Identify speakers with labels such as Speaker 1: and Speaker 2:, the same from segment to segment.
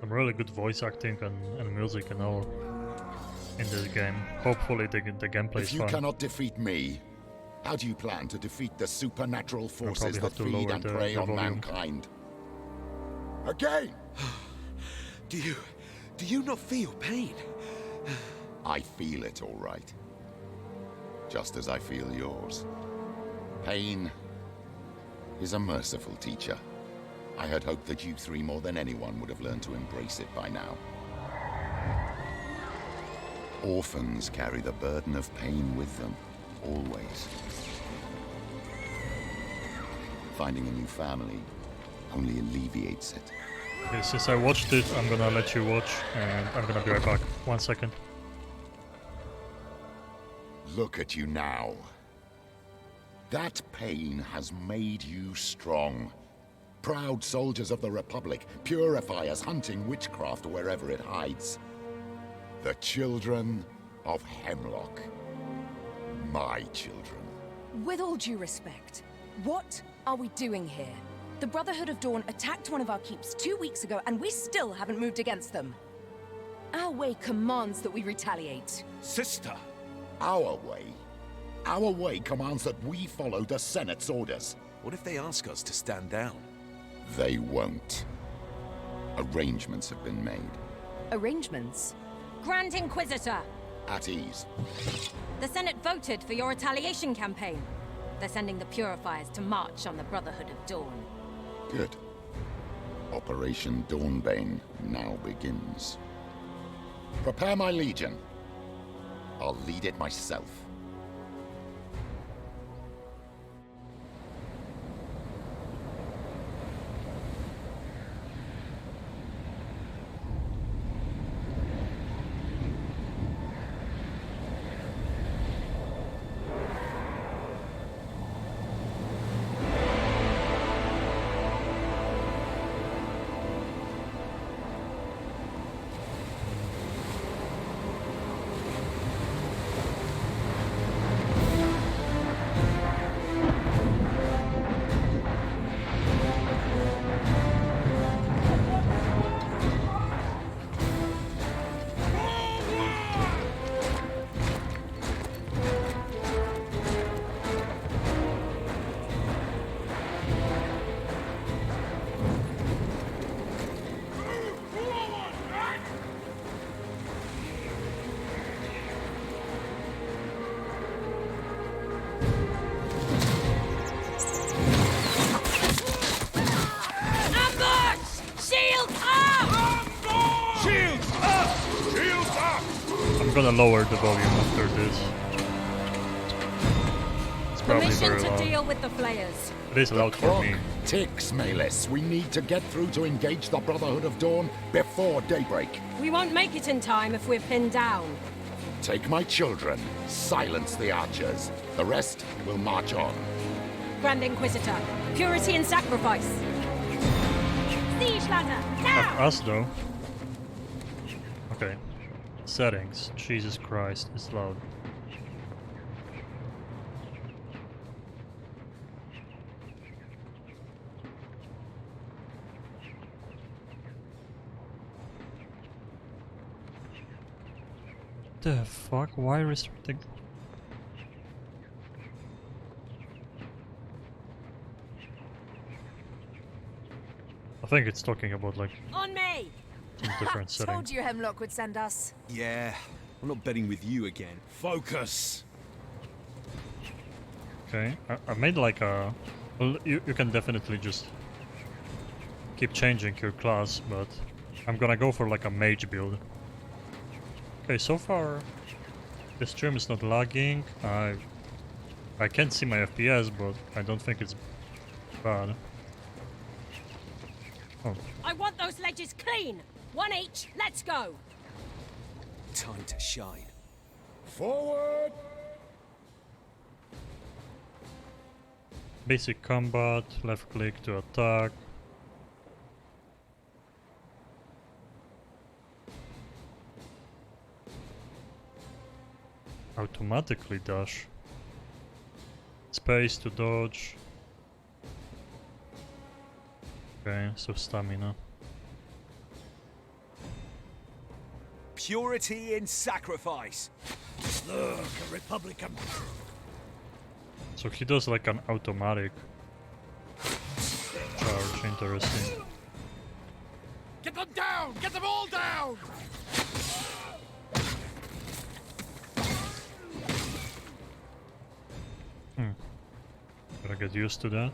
Speaker 1: some really good voice acting and music and all in this game. Hopefully the gameplay is
Speaker 2: If you
Speaker 1: fun.
Speaker 2: cannot defeat me, how do you plan to defeat the supernatural forces
Speaker 1: probably
Speaker 2: that
Speaker 1: have to
Speaker 2: feed
Speaker 1: lower
Speaker 2: and
Speaker 1: the
Speaker 2: prey on
Speaker 1: volume.
Speaker 2: mankind? Again!
Speaker 3: Do you not feel pain?
Speaker 2: I feel it, all right. Just as I feel yours. Pain is a merciful teacher. I had hoped that you three more than anyone would have learned to embrace it by now. Orphans carry the burden of pain with them, always. Finding a new family only alleviates it.
Speaker 1: Okay, since I watched it, I'm gonna let you watch, and I'm gonna be right back. 1 second.
Speaker 2: Look at you now. That pain has made you strong. Proud soldiers of the Republic, purifiers hunting witchcraft wherever it hides. The children of Hemlock. My children.
Speaker 4: With all due respect, what are we doing here? The Brotherhood of Dawn attacked one of our keeps 2 weeks ago, and we still haven't moved against them. Our way commands that we retaliate.
Speaker 3: Sister!
Speaker 2: Our way? Our way commands that we follow the Senate's orders.
Speaker 3: What if they ask us to stand down?
Speaker 2: They won't. Arrangements have been made.
Speaker 4: Arrangements?
Speaker 5: Grand Inquisitor,
Speaker 2: At ease.
Speaker 5: the Senate voted for your retaliation campaign. They're sending the Purifiers to march on the Brotherhood of Dawn.
Speaker 2: Good. Operation Dawnbane now begins. Prepare my legion. I'll lead it myself.
Speaker 5: Ambush! Shields up!
Speaker 3: Shields up! Shields up!
Speaker 1: I'm gonna lower the volume after this. It's probably
Speaker 5: Permission
Speaker 1: very
Speaker 5: to
Speaker 1: loud.
Speaker 5: deal with the flayers.
Speaker 1: It is loud for
Speaker 2: Clock
Speaker 1: me.
Speaker 2: ticks, Malis. We need to get through to engage the Brotherhood of Dawn before daybreak.
Speaker 5: We won't make it in time if we're pinned down.
Speaker 2: Take my children. Silence the archers. The rest will march on.
Speaker 5: Grand Inquisitor, purity and sacrifice. Siege ladder,
Speaker 1: Not
Speaker 5: now!
Speaker 1: us though. Okay. Settings. Jesus Christ, it's loud. The fuck? Why restricting? I think it's talking about like
Speaker 5: On me!
Speaker 1: some different
Speaker 4: Told
Speaker 1: settings.
Speaker 4: you Hemlock would send us.
Speaker 3: Yeah, I'm not betting with you again. Focus!
Speaker 1: Okay, I made like a... Well, you can definitely just keep changing your class, but I'm gonna go for like a mage build. Okay, so far the stream is not lagging. I can't see my FPS, but I don't think it's bad. Oh,
Speaker 5: I want those ledges clean! One each, let's go!
Speaker 3: Time to shine.
Speaker 2: Forward!
Speaker 1: basic combat, left click to attack. Automatically dash. Space to dodge. Okay, so stamina.
Speaker 3: Purity in sacrifice.
Speaker 6: Look, a Republican.
Speaker 1: So he does like an automatic charge, interesting.
Speaker 6: Get them down! Get them all down!
Speaker 1: Gotta get used to that.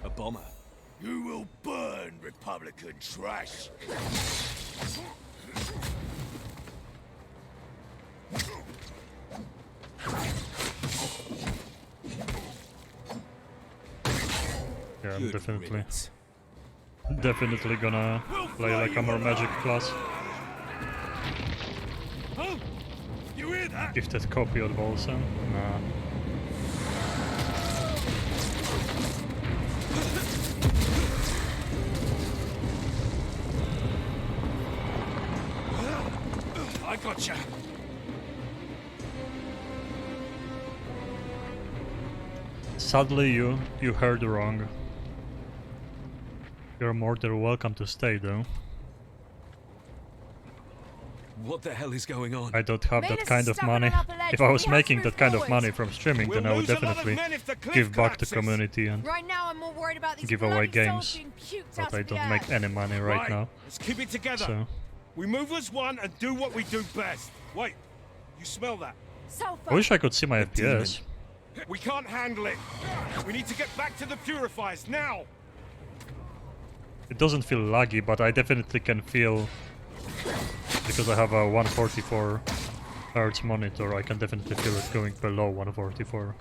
Speaker 3: A bomber.
Speaker 6: You will burn, Republican trash!
Speaker 1: Yeah, I'm
Speaker 3: Good
Speaker 1: definitely
Speaker 3: riddance.
Speaker 1: gonna play like a more magic class.
Speaker 6: Huh? You hear that?
Speaker 1: Gifted copy of Wolcen? Nah.
Speaker 6: I gotcha.
Speaker 1: Sadly, you heard wrong. You're more than welcome to stay, though.
Speaker 3: What the hell is going on?
Speaker 1: I don't have
Speaker 4: Made
Speaker 1: that
Speaker 4: us
Speaker 1: kind of
Speaker 4: stuck on
Speaker 1: money.
Speaker 4: an upper ledge,
Speaker 1: If I
Speaker 4: but
Speaker 1: was
Speaker 4: we have
Speaker 1: making
Speaker 4: to
Speaker 1: that
Speaker 4: move
Speaker 1: kind of
Speaker 4: forward.
Speaker 1: money from streaming, then I would
Speaker 6: lose a lot of
Speaker 1: definitely
Speaker 6: men if the cliff
Speaker 1: give back to
Speaker 6: collapses.
Speaker 1: community and
Speaker 4: Right now, I'm more worried about these
Speaker 1: give away
Speaker 4: bloody
Speaker 1: games.
Speaker 4: souls being puked
Speaker 1: but
Speaker 4: out
Speaker 1: I
Speaker 4: of the
Speaker 1: don't make
Speaker 4: earth.
Speaker 1: any money right now.
Speaker 6: Let's keep it together.
Speaker 1: So
Speaker 6: We move as one and do what we do best. Wait, you smell that?
Speaker 4: Sulfur.
Speaker 1: I wish I could see my FPS.
Speaker 6: We can't handle it. We need to get back to the purifiers now.
Speaker 1: It doesn't feel laggy, but I definitely can feel, because I have a 144 Hz monitor, I can definitely feel it going below 144.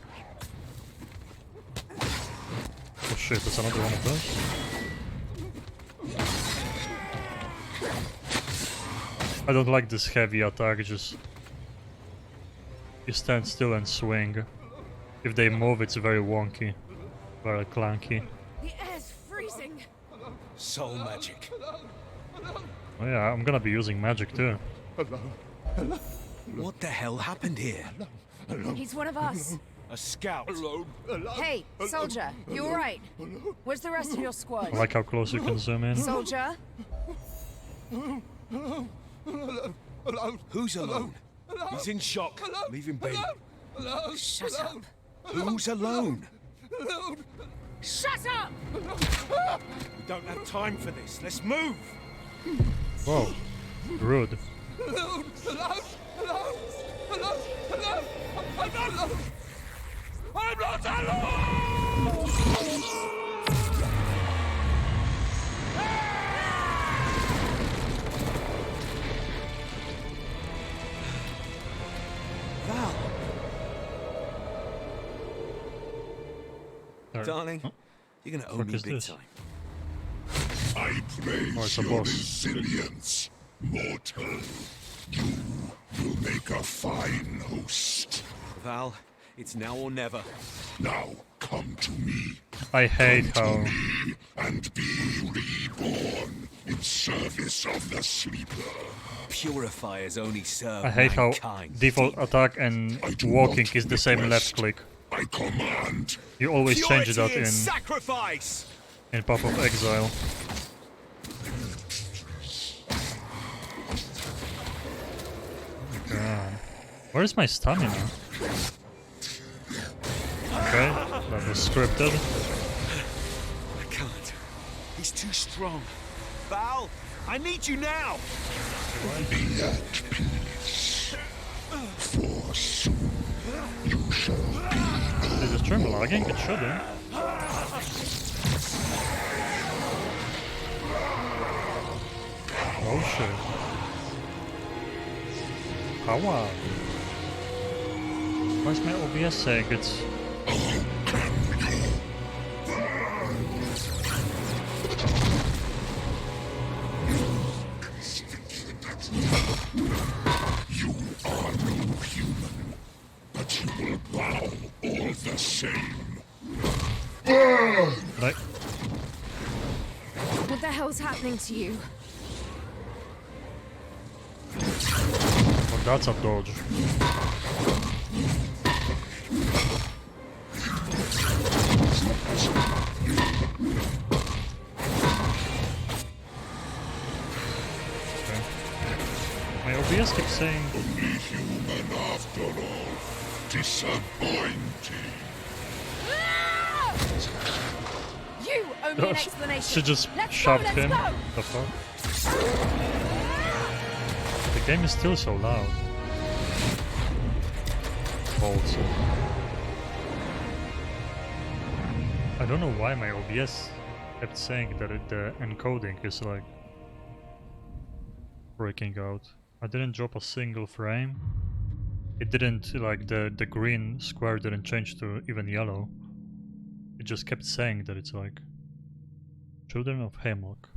Speaker 1: Oh shit, that's another one of those. I don't like this heavy attack, just you stand still and swing. If they move, it's very wonky, very clunky.
Speaker 4: The air's freezing.
Speaker 3: Soul magic.
Speaker 1: Oh yeah, I'm gonna be using magic too.
Speaker 3: What the hell happened here?
Speaker 4: He's one of us.
Speaker 6: A scout.
Speaker 4: Hey, soldier, you alright? Where's the rest of your squad?
Speaker 1: I like how close you can zoom in.
Speaker 4: Soldier?
Speaker 3: Who's alone?
Speaker 6: He's in shock. Leave him be.
Speaker 4: Shut up.
Speaker 3: Who's alone?
Speaker 4: Shut up!
Speaker 6: We don't have time for this. Let's move.
Speaker 1: Whoa, rude.
Speaker 6: I'm not alone!
Speaker 3: Val.
Speaker 1: There.
Speaker 3: Darling,
Speaker 1: Oh,
Speaker 3: you're gonna owe
Speaker 1: fuck
Speaker 3: me
Speaker 1: is
Speaker 3: big
Speaker 1: this?
Speaker 3: time.
Speaker 2: I praise
Speaker 1: Oh, it's a
Speaker 2: your
Speaker 1: boss.
Speaker 2: resilience, mortal. You will make a fine host.
Speaker 3: Val, it's now or never.
Speaker 2: Now come to me.
Speaker 1: I hate how
Speaker 2: And be reborn in service of the sleeper.
Speaker 3: Purifiers only serve
Speaker 1: I hate how
Speaker 3: mankind.
Speaker 1: default attack and walking is the same left click.
Speaker 2: I command.
Speaker 1: You always change that
Speaker 3: Purity in
Speaker 1: in
Speaker 3: sacrifice.
Speaker 1: Path of Exile. God. Where is my stamina? Okay, that was scripted.
Speaker 3: I can't. He's too strong. Val, I need you now.
Speaker 2: Be at peace. For soon you shall be.
Speaker 1: Is the stream lagging? It shouldn't. Oh shit. Power. Why's my OBS saying it's...
Speaker 2: You are no human, but you will bow all the same.
Speaker 1: Like,
Speaker 4: What the hell's happening to you?
Speaker 1: oh, that's a dodge. Okay. OBS keeps saying...
Speaker 2: Only human after all. Disappointing.
Speaker 4: You owe me an
Speaker 1: She
Speaker 4: explanation.
Speaker 1: just
Speaker 4: Let's
Speaker 1: shoved
Speaker 4: go,
Speaker 1: him.
Speaker 4: let's go.
Speaker 1: The fuck? The game is still so loud. Wolcen. I don't know why my OBS kept saying that the encoding is like breaking out. I didn't drop a single frame. It didn't, like, the green square didn't change to even yellow. It just kept saying that it's like Children of Hemlock.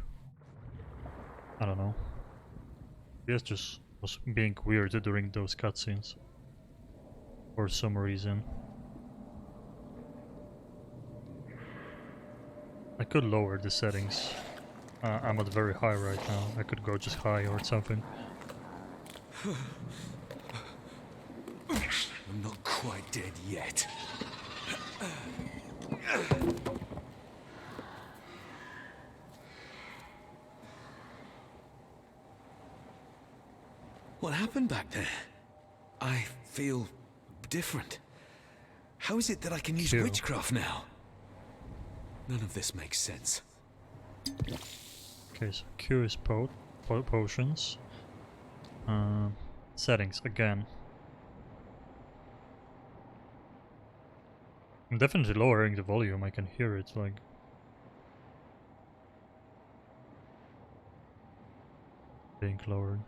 Speaker 1: I don't know. OBS just was being weird during those cutscenes. For some reason. I could lower the settings. I'm at very high right now. I could go just high or something.
Speaker 3: I'm not quite dead yet. What happened back there? I feel different. How is it that I can use
Speaker 1: Q.
Speaker 3: witchcraft now? None of this makes sense.
Speaker 1: Okay, so Q is potions. Settings again. I'm definitely lowering the volume. I can hear it like being lowered.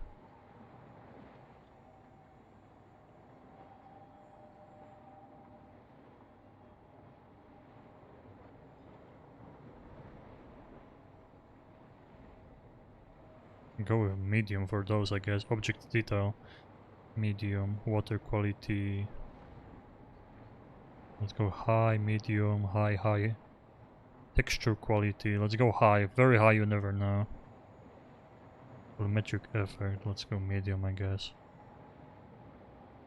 Speaker 1: Go with medium for those, I guess. Object detail, medium. Water quality. Let's go high, medium, high, high. Texture quality. Let's go high. Very high, you never know. Volumetric effect. Let's go medium, I guess.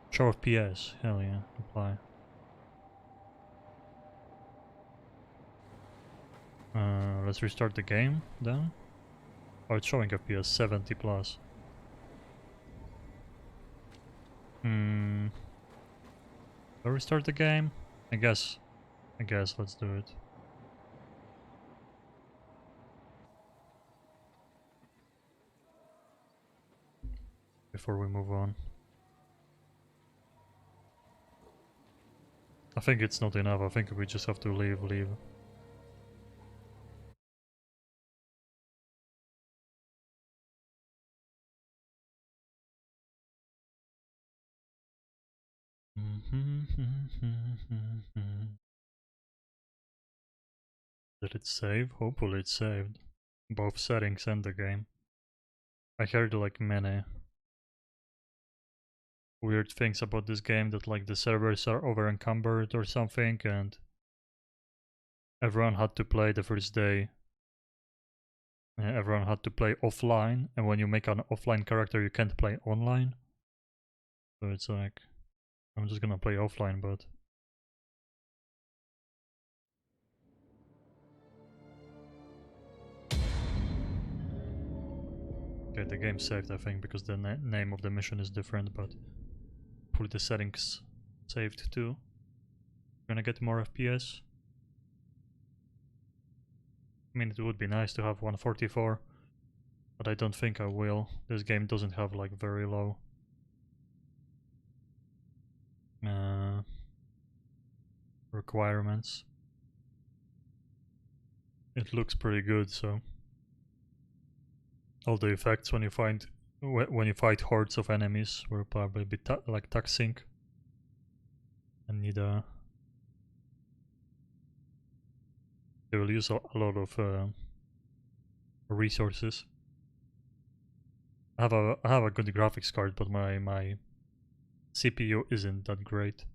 Speaker 1: Show FPS. Hell yeah. Apply. Let's restart the game then. Oh, it's showing FPS 70 plus. I'll restart the game. I guess let's do it. Before we move on. I think it's not enough. I think we just have to leave. Did it save? Hopefully it saved. Both settings and the game. I heard like many weird things about this game, that like the servers are over encumbered or something, and everyone had to play the first day. Everyone had to play offline, and when you make an offline character you can't play online. So it's like, I'm just gonna play offline, but... Okay, the game saved, I think, because the name of the mission is different, but hopefully the settings saved too. Gonna get more FPS. I mean, it would be nice to have 144, but I don't think I will. This game doesn't have like very low requirements. It looks pretty good, so all the effects when you fight hordes of enemies will probably be like taxing and need a... They will use a lot of resources. I have a good graphics card, but my CPU isn't that great.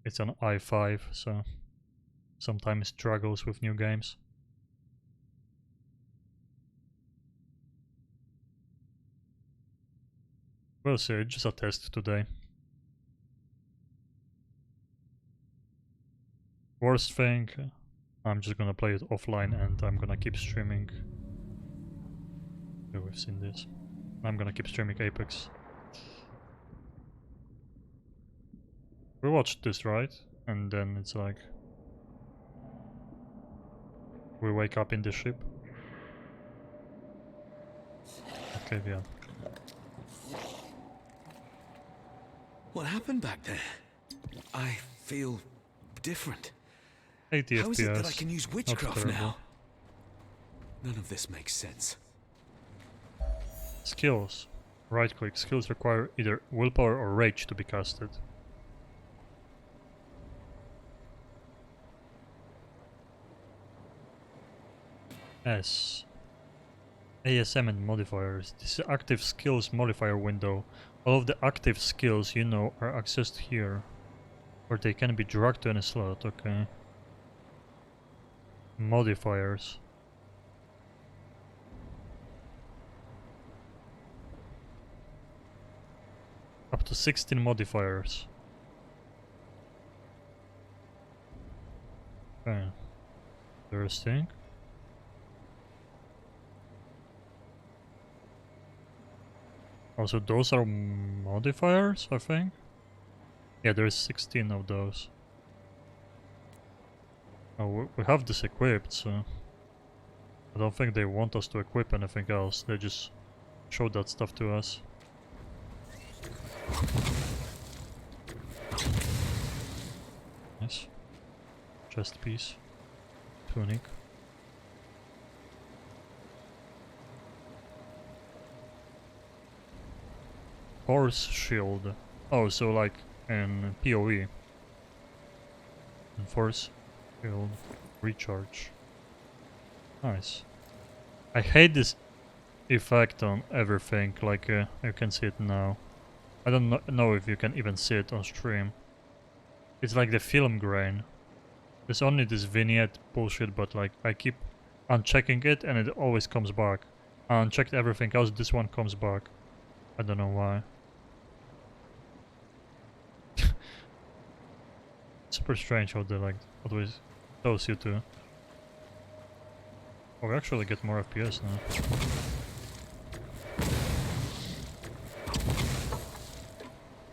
Speaker 1: It's an i5, so sometimes struggles with new games. We'll see, just a test today. Worst thing, I'm just gonna play it offline and I'm gonna keep streaming. Yeah, we've seen this. I'm gonna keep streaming Apex. We watched this, right? And then it's like we wake up in the ship. Okay, yeah.
Speaker 3: What happened back there? I feel different.
Speaker 1: 80
Speaker 3: How is it that I
Speaker 1: FPS.
Speaker 3: can use
Speaker 1: Not
Speaker 3: witchcraft
Speaker 1: terrible.
Speaker 3: now? None of this makes sense.
Speaker 1: Skills. Right click. Skills require either willpower or rage to be casted. S. ASM and modifiers. This is active skills modifier window. All of the active skills you know are accessed here. Or they can be dragged to any slot, okay. Modifiers. Up to 16 modifiers. Okay. Interesting. Also, those are modifiers, I think. Yeah, there's 16 of those. Oh, we have this equipped, so I don't think they want us to equip anything else. They just showed that stuff to us. Nice. Chest piece. Tunic. Horse shield. Oh, so like in PoE. And force shield recharge. Nice. I hate this effect on everything, like you can see it now. I don't know if you can even see it on stream. It's like the film grain. There's only this vignette bullshit, but like I keep unchecking it and it always comes back. I unchecked everything else, this one comes back. I don't know why. Super strange how they like always tells you to. Oh, we actually get more FPS now.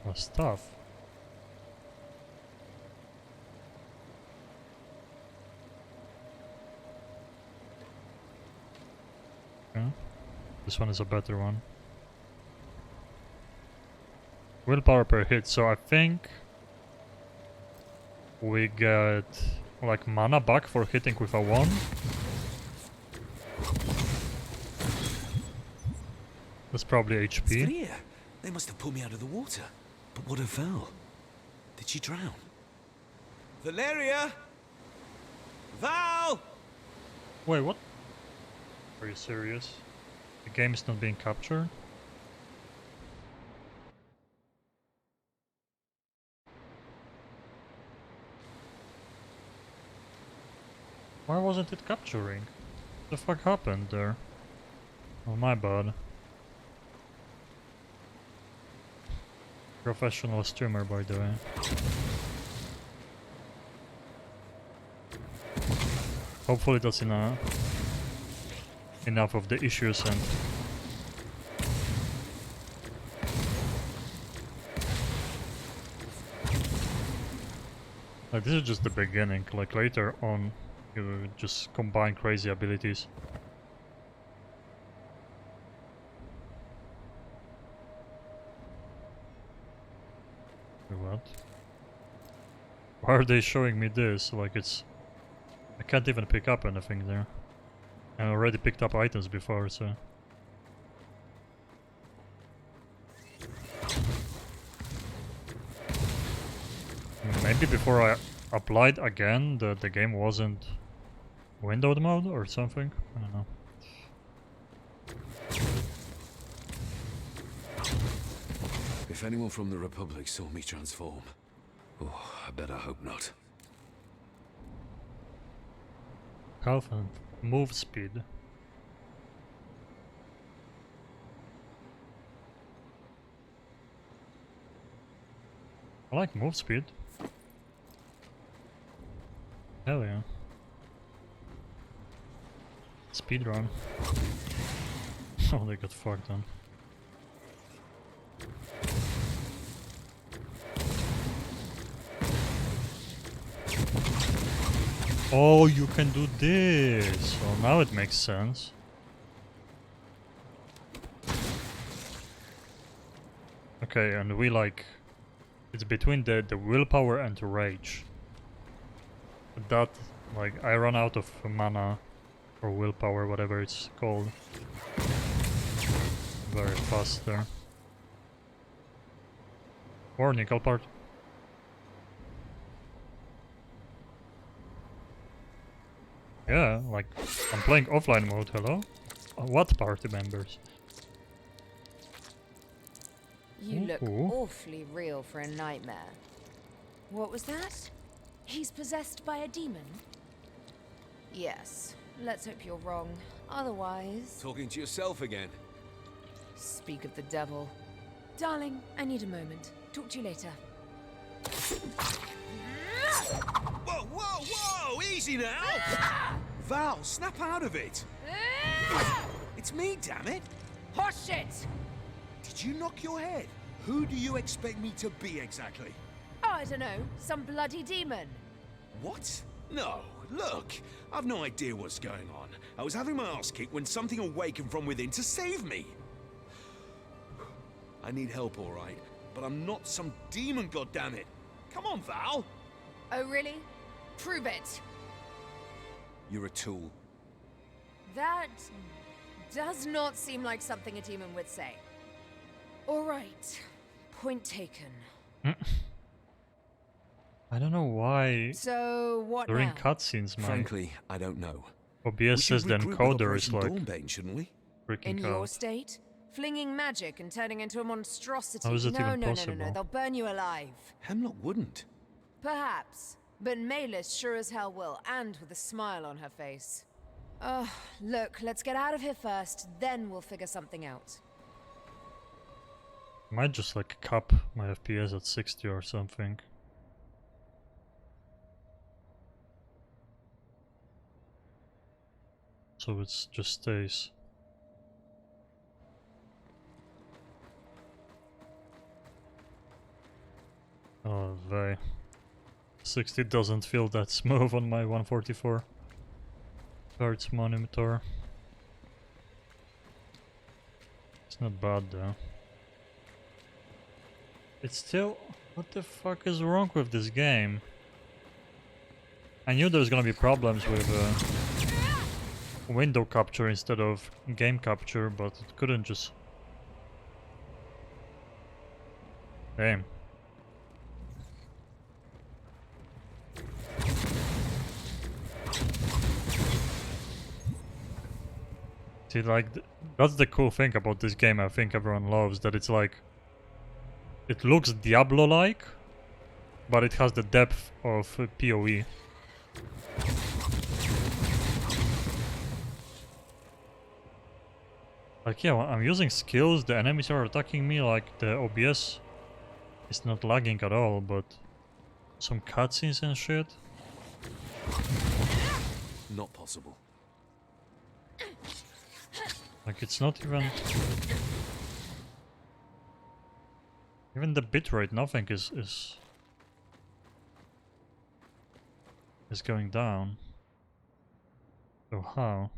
Speaker 1: Oh, stuff. Okay. This one is a better one. Willpower per hit, so I think we get like mana back for hitting with a 1. That's probably
Speaker 3: It's
Speaker 1: HP.
Speaker 3: clear. They must have pulled me out of the water. But what of Val? Did she drown? Valeria! Val!
Speaker 1: Wait, what? Are you serious? The game is not being captured? Why wasn't it capturing? What the fuck happened there? Oh, my bad. Professional streamer, by the way. Hopefully that's enough of the issues and like this is just the beginning. Like later on you just combine crazy abilities. Wait, what? Why are they showing me this? Like it's... I can't even pick up anything there. I already picked up items before, so... Maybe before I applied again, the game wasn't windowed mode or something? I don't know.
Speaker 3: If anyone from the Republic saw me transform, oh, I better hope not.
Speaker 1: Health and move speed. I like move speed. Hell yeah. Speedrun. Oh, they got fucked on. Oh, you can do this. Well, now it makes sense. Okay, and we like... It's between the willpower and the rage. That, like, I run out of mana or willpower, whatever it's called. Very fast there. Or nickel part. Yeah, like, I'm playing offline mode, hello? What party members?
Speaker 4: You look
Speaker 1: Ooh.
Speaker 4: awfully real for a nightmare. What was that? He's possessed by a demon? Yes. Let's hope you're wrong. Otherwise...
Speaker 3: Talking to yourself again.
Speaker 4: Speak of the devil. Darling, I need a moment. Talk to you later.
Speaker 3: Whoa, whoa, whoa! Easy now! Val, snap out of it! It's me, damn it!
Speaker 4: Horseshit!
Speaker 3: Did you knock your head? Who do you expect me to be exactly?
Speaker 4: Oh, I don't know. Some bloody demon.
Speaker 3: What? No, look, I've no idea what's going on. I was having my ass kicked when something awakened from within to save me. I need help, all right, but I'm not some demon, goddammit. Come on, Val.
Speaker 4: Oh, really? Prove it.
Speaker 3: You're a tool.
Speaker 4: That does not seem like something a demon would say. All right. Point taken.
Speaker 1: I don't know why
Speaker 4: So, what
Speaker 1: during
Speaker 4: now?
Speaker 1: cutscenes my
Speaker 3: Frankly, I don't know.
Speaker 1: OBS says the encoder is like
Speaker 3: Dawnbane, shouldn't we?
Speaker 1: freaking
Speaker 4: In your
Speaker 1: out.
Speaker 4: state? Flinging magic and turning into a monstrosity.
Speaker 1: How is it
Speaker 4: no,
Speaker 1: even
Speaker 4: no,
Speaker 1: possible?
Speaker 4: no, no, they'll burn you alive.
Speaker 3: Hemlock wouldn't.
Speaker 4: Perhaps. But Maylis sure as hell will, and with a smile on her face. Oh, look, let's get out of here first, then we'll figure something out.
Speaker 1: I might just like cap my FPS at 60 or something. So it just stays. Oh, vey. 60 doesn't feel that smooth on my 144 Hertz monitor. It's not bad though. It's still... What the fuck is wrong with this game? I knew there was gonna be problems with window capture instead of game capture, but it couldn't just... Damn. See, like, that's the cool thing about this game I think everyone loves, that it's like... It looks Diablo-like, but it has the depth of PoE. Like, yeah, when I'm using skills, the enemies are attacking me, like, the OBS is not lagging at all, but some cutscenes and shit.
Speaker 3: Not possible.
Speaker 1: Like, it's not even... Even the bitrate, nothing is going down. So how?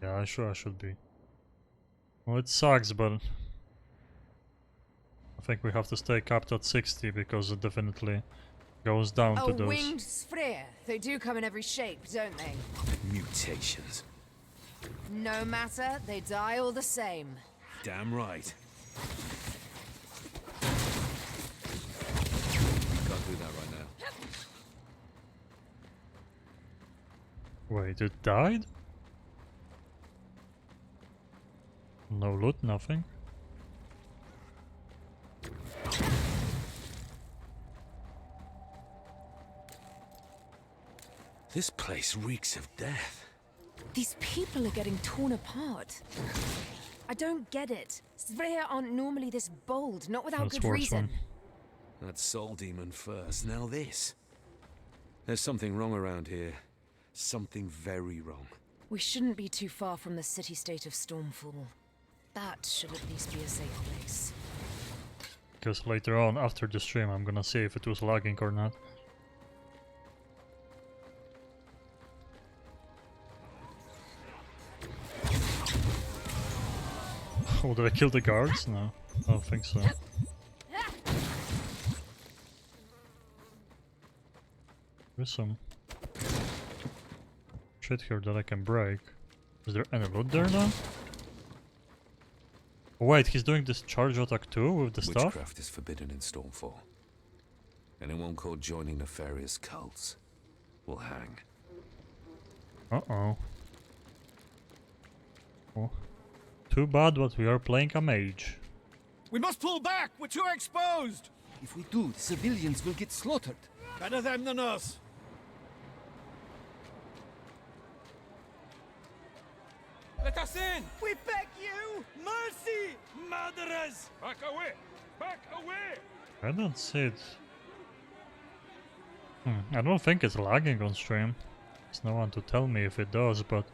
Speaker 1: Yeah, I should be. Well, it sucks, but I think we have to stay capped at 60 because it definitely goes down to
Speaker 4: Oh,
Speaker 1: those.
Speaker 4: winged Sphere. They do come in every shape, don't they?
Speaker 3: Mutations.
Speaker 4: No matter, they die all the same.
Speaker 3: Damn right. Can't do that right now.
Speaker 1: Wait, it died? No loot, nothing.
Speaker 3: This place reeks of death.
Speaker 4: These people are getting torn apart. I don't get it. Sphere aren't normally this bold, not without
Speaker 1: That's
Speaker 4: good
Speaker 1: Wolcen.
Speaker 4: reason.
Speaker 3: That soul demon first, now this. There's something wrong around here. Something very wrong.
Speaker 4: We shouldn't be too far from the city-state of Stormfall. That should at least be a safe place.
Speaker 1: Because later on, after the stream, I'm gonna see if it was lagging or not. Oh, did I kill the guards? No, I don't think so. There's some shit here that I can break. Is there any loot there now? Oh, wait, he's doing this charge attack too with the stuff?
Speaker 3: Witchcraft is forbidden in Stormfall. Anyone caught joining nefarious cults will hang.
Speaker 1: Uh-oh. Oh. Too bad, but we are playing a mage.
Speaker 6: We must pull back! We're too exposed!
Speaker 7: If we do, the civilians will get slaughtered.
Speaker 6: Better them than us. Let us in!
Speaker 7: We beg you! Mercy!
Speaker 6: Murderers! Back away! Back away!
Speaker 1: I don't see it. I don't think it's lagging on stream. There's no one to tell me if it does, but...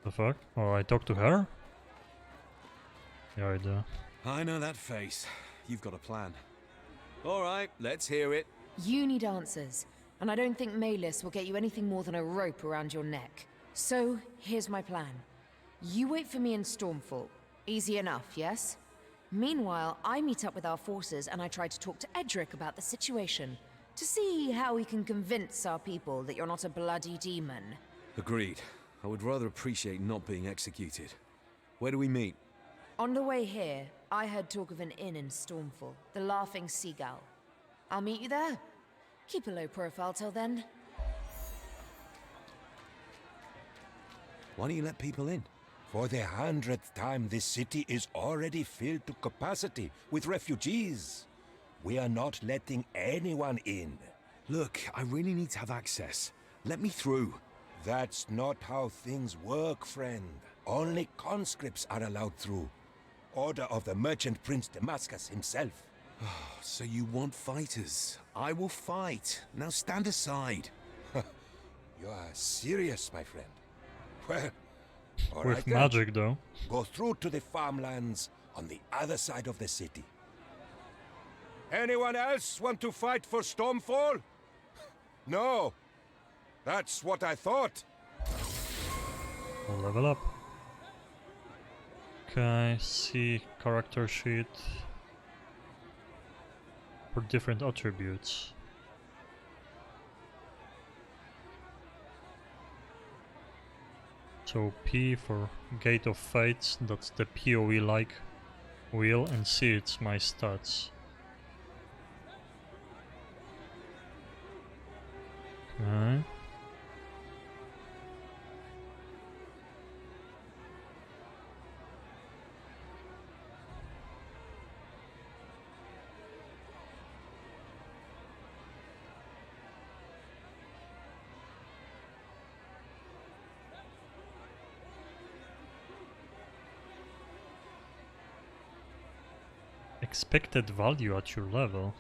Speaker 1: The fuck? Oh, I talked to her? Yeah, I do.
Speaker 3: I know that face. You've got a plan. Alright, let's hear it.
Speaker 4: You need answers, and I don't think Maelys will get you anything more than a rope around your neck. So, here's my plan. You wait for me in Stormfall. Easy enough, yes? Meanwhile, I meet up with our forces and I try to talk to Edric about the situation, to see how we can convince our people that you're not a bloody demon.
Speaker 3: Agreed. I would rather appreciate not being executed. Where do we meet?
Speaker 4: On the way here, I heard talk of an inn in Stormfall, the Laughing Seagull. I'll meet you there. Keep a low profile till then.
Speaker 3: Why don't you let people in?
Speaker 8: For the 100th time, this city is already filled to capacity with refugees. We are not letting anyone in.
Speaker 3: Look, I really need to have access. Let me through.
Speaker 8: That's not how things work, friend. Only conscripts are allowed through. Order of the merchant Prince Damascus himself.
Speaker 3: So you want fighters? I will fight. Now stand aside.
Speaker 8: You are serious, my friend. Well, all
Speaker 1: With
Speaker 8: right then.
Speaker 1: magic, though.
Speaker 8: Go through to the farmlands on the other side of the city. Anyone else want to fight for Stormfall? No. That's what I thought.
Speaker 1: I'll level up. Okay, see character sheet for different attributes. So P for Gate of Fates, that's the PoE like wheel, and C it's my stats. Okay. Expected value at your level.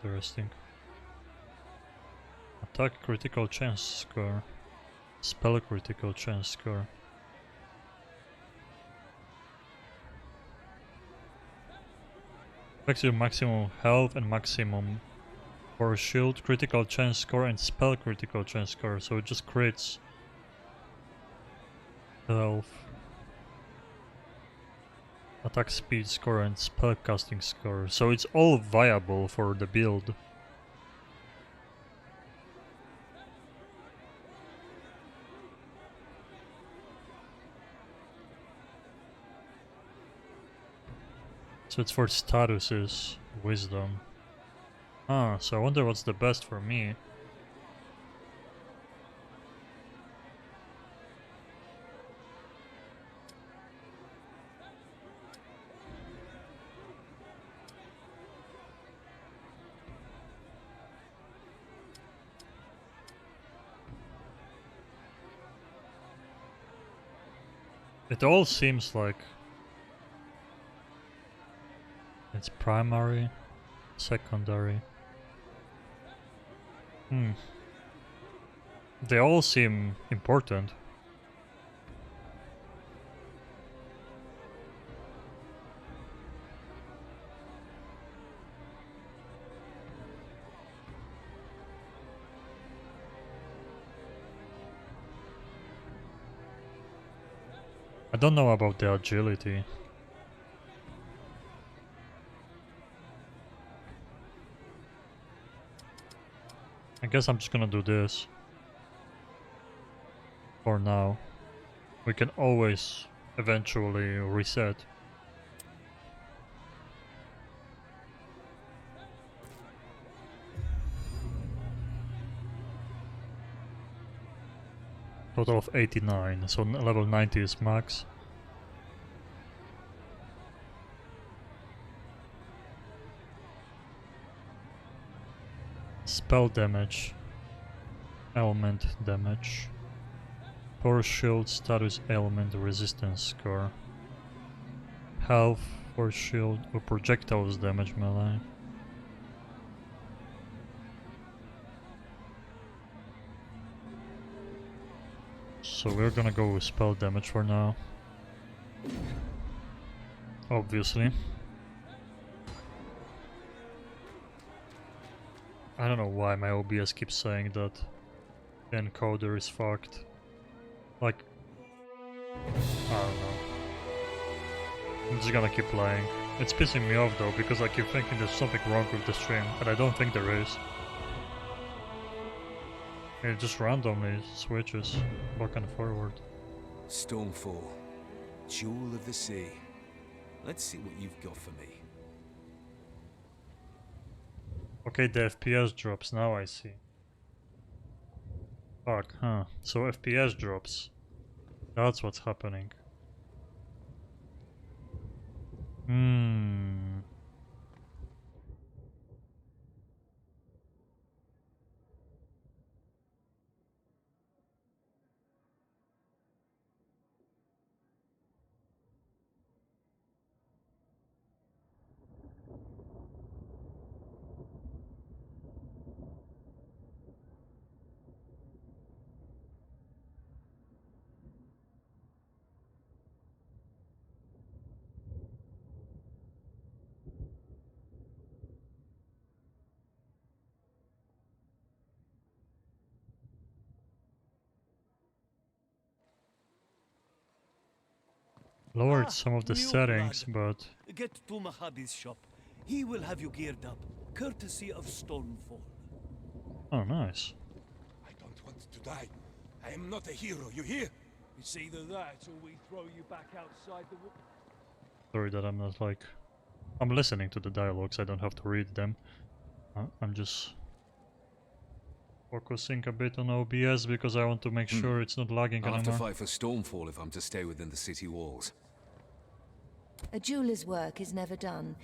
Speaker 1: Interesting. Attack critical chance score. Spell critical chance score. Affects your maximum health and maximum for shield critical chance score and spell critical chance score, so it just crits health. Attack speed score and spell casting score, so it's all viable for the build. So it's for statuses, wisdom. Ah, so I wonder what's the best for me. It all seems like It's primary, secondary. They all seem important. I don't know about the agility. I guess I'm just gonna do this. For now. We can always eventually reset. Total of 89, so level 90 is max. Spell damage, element damage, force shield, status element, resistance score, health, force shield, or projectiles damage melee. So we're gonna go with spell damage for now. Obviously. I don't know why my OBS keeps saying that the encoder is fucked. Like, I don't know. I'm just gonna keep playing. It's pissing me off though, because I keep thinking there's something wrong with the stream, and I don't think there is. It just randomly switches back and forward.
Speaker 3: Stormfall. Jewel of the sea. Let's see what you've got for me.
Speaker 1: Okay, the FPS drops, now I see. Fuck, huh. So FPS drops. That's what's happening. Lowered some of the
Speaker 7: new
Speaker 1: settings,
Speaker 7: blood.
Speaker 1: but
Speaker 7: Get to Mahabi's shop. He will have you geared up, courtesy of Stormfall.
Speaker 1: oh nice.
Speaker 8: I don't want to die. I am not a hero, you hear?
Speaker 7: It's either that or we throw you back outside the wall.
Speaker 1: Sorry that I'm not like... I'm listening to the dialogues, I don't have to read them. I'm just focusing a bit on OBS because I want to make sure it's not lagging
Speaker 3: I'll have to
Speaker 1: anymore.
Speaker 3: fight for Stormfall if I'm to stay within the city walls.
Speaker 4: A jeweler's work is never done.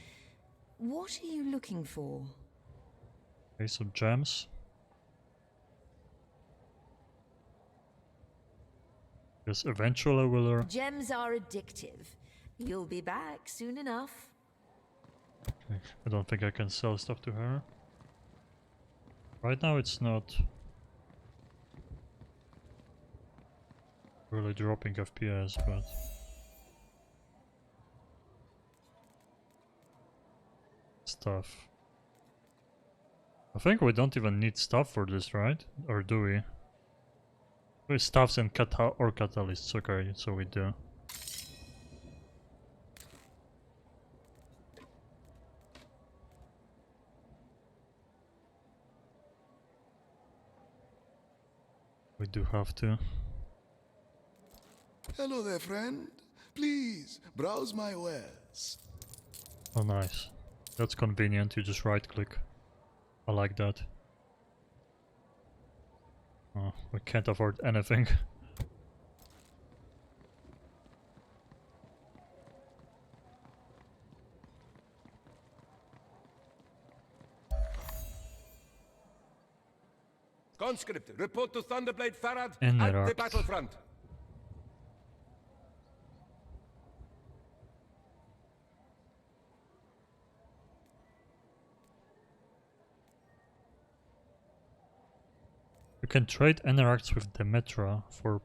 Speaker 4: What are you looking for?
Speaker 1: Okay, some gems. Yes, eventually we'll...
Speaker 4: Gems are addictive. You'll be back soon enough.
Speaker 1: Okay, I don't think I can sell stuff to her. Right now it's not really dropping FPS, but... Stuff. I think we don't even need stuff for this, right? Or do we? With stuffs and catalysts, okay, so we do. We do have to.
Speaker 2: Hello there, friend. Please, browse my wares.
Speaker 1: Oh nice. That's convenient, you just right click. I like that. Oh, we can't afford anything.
Speaker 8: Conscript, report to Thunderblade Farad
Speaker 1: And
Speaker 8: at the
Speaker 1: Iraq.
Speaker 8: battlefront.
Speaker 1: You can trade Enarachs with Demetra for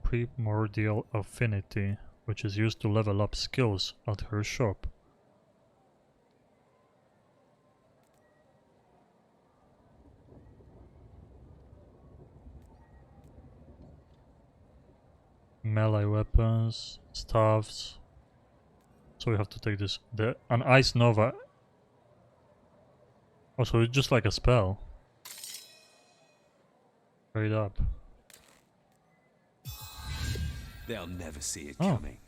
Speaker 1: Primordial Affinity, which is used to level up skills at her shop. Melee weapons, staffs. So we have to take this. An Ice Nova. Oh, so it's just like a spell. Straight up.
Speaker 7: They'll never see it
Speaker 1: Oh.
Speaker 7: coming.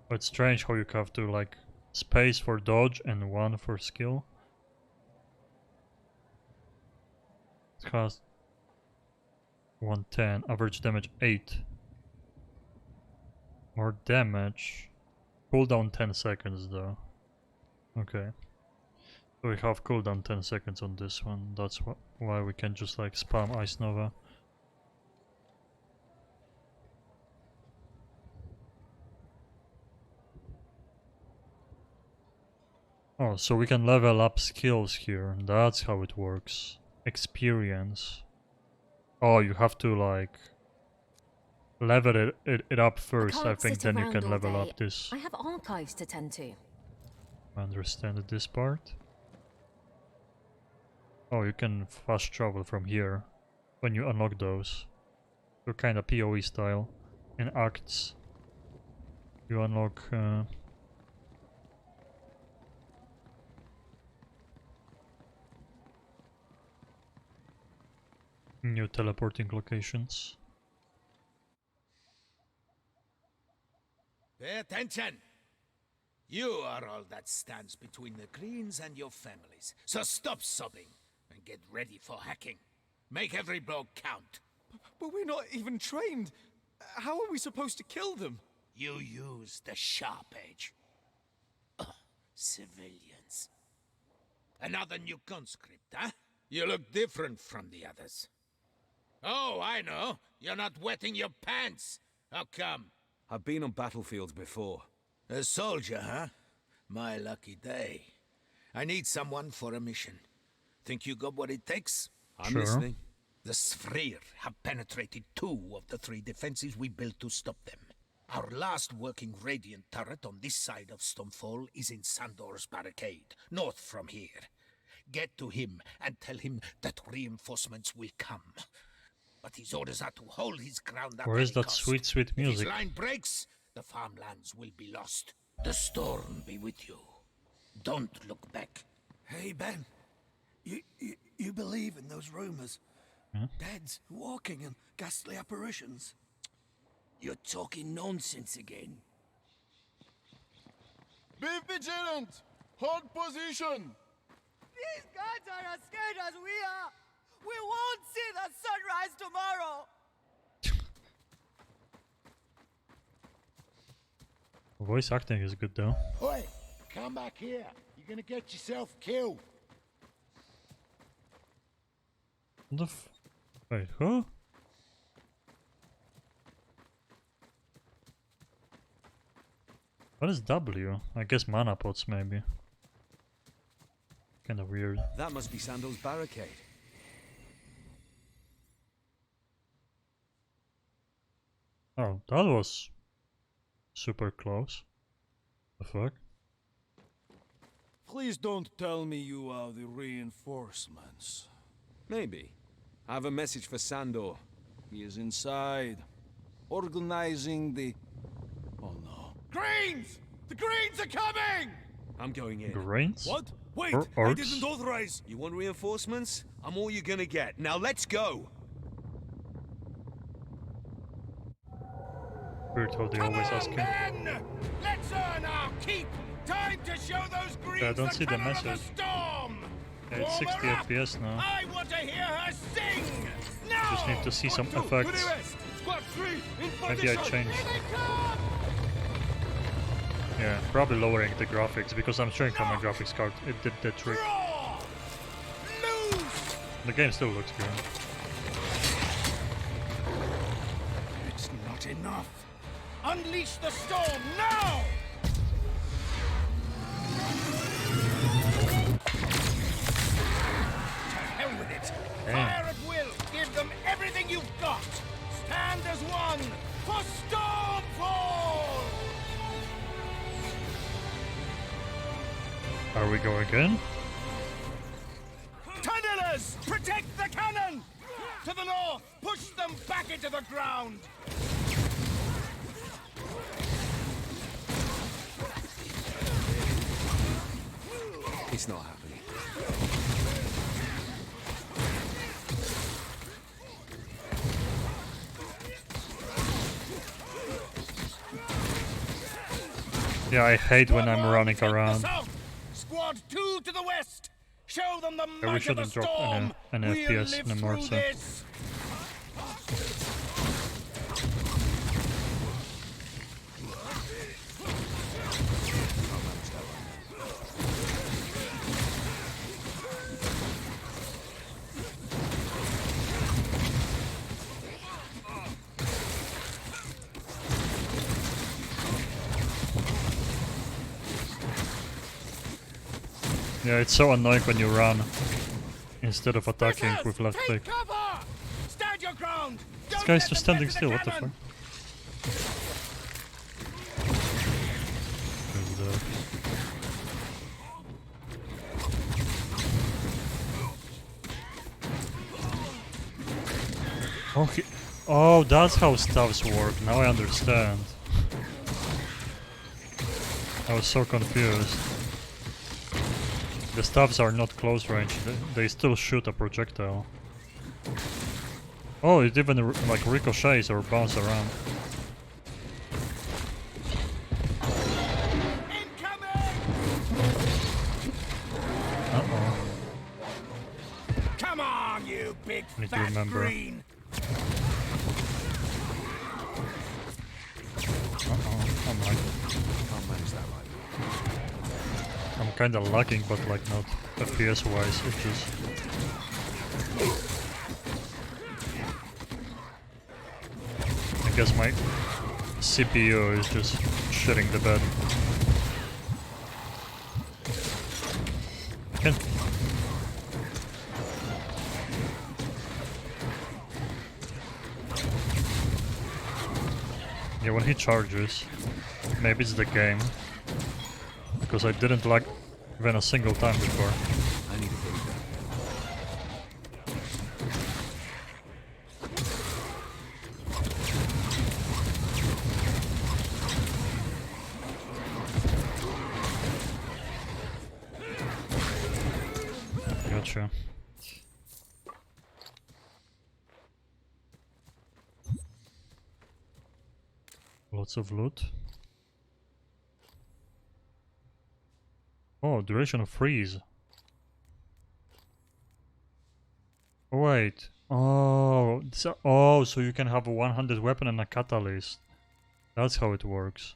Speaker 1: But it's strange how you have to like space for dodge and 1 for skill. It has 110, average damage 8. More damage. Cooldown 10 seconds though. Okay. So we have cooldown 10 seconds on this one. That's why we can just like spam Ice Nova. Oh, so we can level up skills here. That's how it works. Experience. Oh, you have to like level it up first. I
Speaker 5: can't
Speaker 1: think
Speaker 5: sit
Speaker 1: then you
Speaker 5: around
Speaker 1: can
Speaker 5: all
Speaker 1: level
Speaker 5: day.
Speaker 1: up this.
Speaker 5: I have archives to tend to.
Speaker 1: I understand this part. Oh, you can fast travel from here when you unlock those. So kind of PoE style. In acts, you unlock new teleporting locations.
Speaker 3: Pay attention! You are all that stands between the Greens and your families. So stop sobbing and get ready for hacking. Make every blow count.
Speaker 9: But we're not even trained. How are we supposed to kill them?
Speaker 3: You use the sharp edge. Ugh, civilians. Another new conscript, huh? You look different from the others. Oh, I know. You're not wetting your pants. How come?
Speaker 7: I've been on battlefields before.
Speaker 3: A soldier, huh? My lucky day. I need someone for a mission. Think you got what it takes?
Speaker 7: I'm
Speaker 1: Sure.
Speaker 7: listening.
Speaker 3: The Sphere have penetrated 2 of the 3 defenses we built to stop them. Our last working Radiant turret on this side of Stonefall is in Sandor's barricade, north from here. Get to him and tell him that reinforcements will come. But his orders are to hold his ground at
Speaker 1: Where is
Speaker 3: any
Speaker 1: that
Speaker 3: cost.
Speaker 1: sweet, sweet
Speaker 3: If his
Speaker 1: music?
Speaker 3: line breaks, the farmlands will be lost. The storm be with you. Don't look back.
Speaker 7: Hey, Ben. You believe in those rumors? Deads walking and ghastly apparitions?
Speaker 3: You're talking nonsense again.
Speaker 6: Be vigilant! Hold position!
Speaker 10: These gods are as scared as we are! We won't see the sunrise tomorrow!
Speaker 1: Voice acting is good though.
Speaker 2: Oi, come back here. You're gonna get yourself killed.
Speaker 1: What the wait, who? What is W? I guess mana pots maybe. Kinda weird.
Speaker 7: That must be Sandor's barricade.
Speaker 1: Oh, that was super close. The fuck?
Speaker 9: Please don't tell me you are the reinforcements.
Speaker 7: Maybe. I have a message for Sandor.
Speaker 9: He is inside, organizing the... Oh no.
Speaker 6: Greens! The Greens are coming!
Speaker 7: I'm going in.
Speaker 1: Grains?
Speaker 9: What? Wait,
Speaker 1: Or
Speaker 9: I
Speaker 1: orcs?
Speaker 9: didn't authorize...
Speaker 7: You want reinforcements? I'm all you're gonna get. Now let's go!
Speaker 1: Weird how they always asking.
Speaker 6: Men! Let's earn our keep! Time to show those Greens
Speaker 1: I don't see the
Speaker 6: color of
Speaker 1: message.
Speaker 6: storm!
Speaker 1: Yeah, it's
Speaker 6: Warm
Speaker 1: 60
Speaker 6: her up!
Speaker 1: FPS now.
Speaker 6: I want to hear her sing! Now!
Speaker 1: Just need to see some
Speaker 6: One, two,
Speaker 1: effects.
Speaker 6: to the west. Squad 3 in
Speaker 1: Maybe I
Speaker 6: position.
Speaker 1: changed.
Speaker 6: Here they come!
Speaker 1: Yeah, probably lowering the graphics because I'm showing from my graphics card. It did the trick.
Speaker 6: Draw! Loose!
Speaker 1: The game still looks good.
Speaker 6: It's not enough. Unleash the storm now! To hell with it!
Speaker 1: Damn.
Speaker 6: Fire at
Speaker 1: Are we go again?
Speaker 3: Tunnelers! Protect the cannon! To the north! Push them back into the ground!
Speaker 8: It's not happening.
Speaker 1: Yeah, I hate when I'm running around.
Speaker 3: Squad 2 to the west! Show them the
Speaker 1: We
Speaker 3: might of the
Speaker 1: shouldn't drop
Speaker 3: storm!
Speaker 1: an
Speaker 3: We'll
Speaker 1: FPS
Speaker 3: live
Speaker 1: anymore,
Speaker 3: through
Speaker 1: so...
Speaker 3: this!
Speaker 1: Yeah, it's so annoying when you run instead of attacking with left click.
Speaker 3: Cover! Stand your ground!
Speaker 1: This guy's just standing still, what the fuck? Okay. Oh, that's how staffs work. Now I understand. I was so confused. The staffs are not close range. They still shoot a projectile. Oh, it even like ricochets or bounce around. Uh-oh.
Speaker 3: Come on, you big
Speaker 1: Need to
Speaker 3: fat
Speaker 1: remember.
Speaker 3: green!
Speaker 1: Uh-oh, I'm like...
Speaker 8: Can't manage that right.
Speaker 1: I'm kinda lagging, but like not FPS wise, it's just... I guess my CPU is just shitting the bed. Can... Yeah, when he charges, maybe it's the game. Because I didn't lag even a single time before.
Speaker 8: I need a breather.
Speaker 1: Gotcha. Lots of loot. Oh, duration of freeze. Oh, wait. Oh, so you can have a 100 weapon and a catalyst. That's how it works.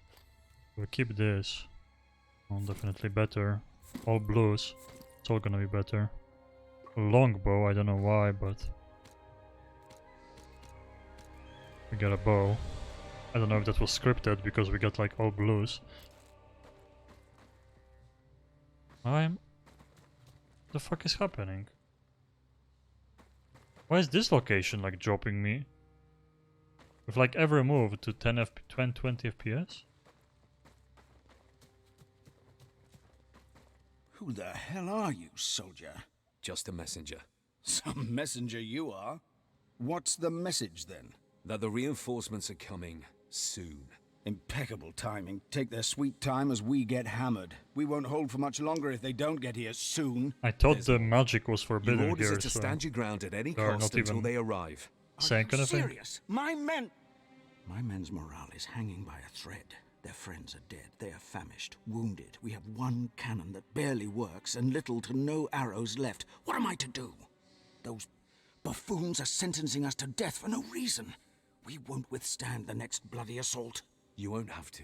Speaker 1: We'll keep this. Oh, definitely better. All blues. It's all gonna be better. Longbow, I don't know why, but... We got a bow. I don't know if that was scripted because we got like all blues. The fuck is happening? Why is this location like dropping me? With like every move to 20 FPS?
Speaker 3: Who the hell are you, soldier?
Speaker 8: Just a messenger.
Speaker 3: Some messenger you are. What's the message then?
Speaker 8: That the reinforcements are coming soon.
Speaker 3: Impeccable timing. Take their sweet time as we get hammered. We won't hold for much longer if they don't get here soon.
Speaker 1: I thought the magic was forbidden
Speaker 8: Your orders
Speaker 1: here,
Speaker 8: are to
Speaker 1: so
Speaker 8: stand your ground at any
Speaker 1: they are
Speaker 8: cost
Speaker 1: not
Speaker 8: until
Speaker 1: even
Speaker 8: they arrive.
Speaker 1: saying anything.
Speaker 3: Serious? My men's morale is hanging by a thread. Their friends are dead. They are famished, wounded. We have one cannon that barely works and little to no arrows left. What am I to do? Those buffoons are sentencing us to death for no reason. We won't withstand the next bloody assault.
Speaker 8: You won't have to.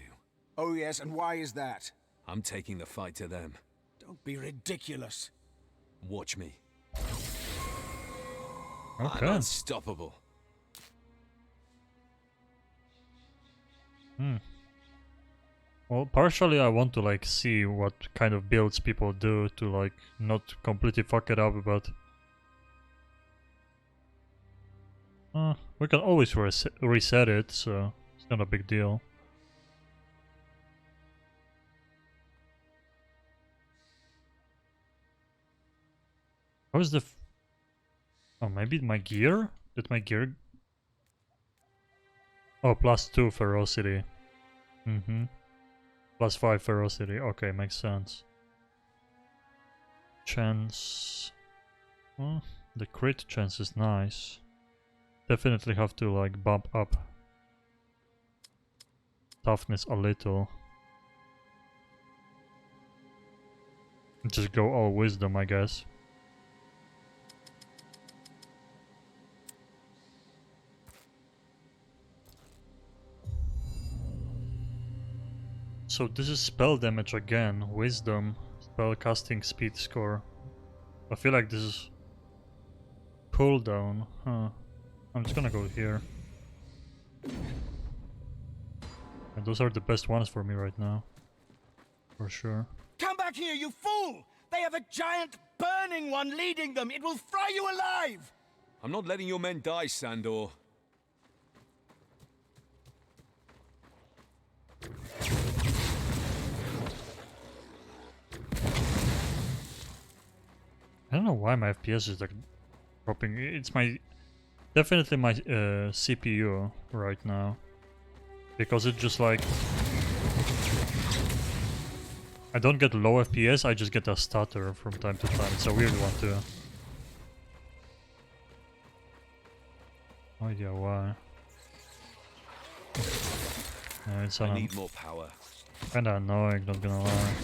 Speaker 3: Oh yes, and why is that?
Speaker 8: I'm taking the fight to them.
Speaker 3: Don't be ridiculous.
Speaker 8: Watch me.
Speaker 1: Okay.
Speaker 8: I'm unstoppable.
Speaker 1: Well, partially I want to like see what kind of builds people do to like not completely fuck it up, but we can always reset it, so it's not a big deal. How is the... Oh, maybe my gear? Did my gear... Oh, +2 ferocity. +5 ferocity. Okay, makes sense. Chance... Well, the crit chance is nice. Definitely have to like bump up toughness a little. Just go all wisdom, I guess. So this is spell damage again, wisdom, spell casting speed score. I feel like this is cooldown, huh? I'm just gonna go here. And those are the best ones for me right now. For sure.
Speaker 10: Come back here, you fool! They have a giant burning one leading them. It will fry you alive!
Speaker 9: I'm not letting your men die, Sandor.
Speaker 1: I don't know why my FPS is like dropping. It's my definitely my CPU right now, because it just like I don't get low FPS. I just get a stutter from time to time. It's a weird one too. No idea why. Yeah, it's
Speaker 9: I need more power.
Speaker 1: Kinda annoying, not gonna lie.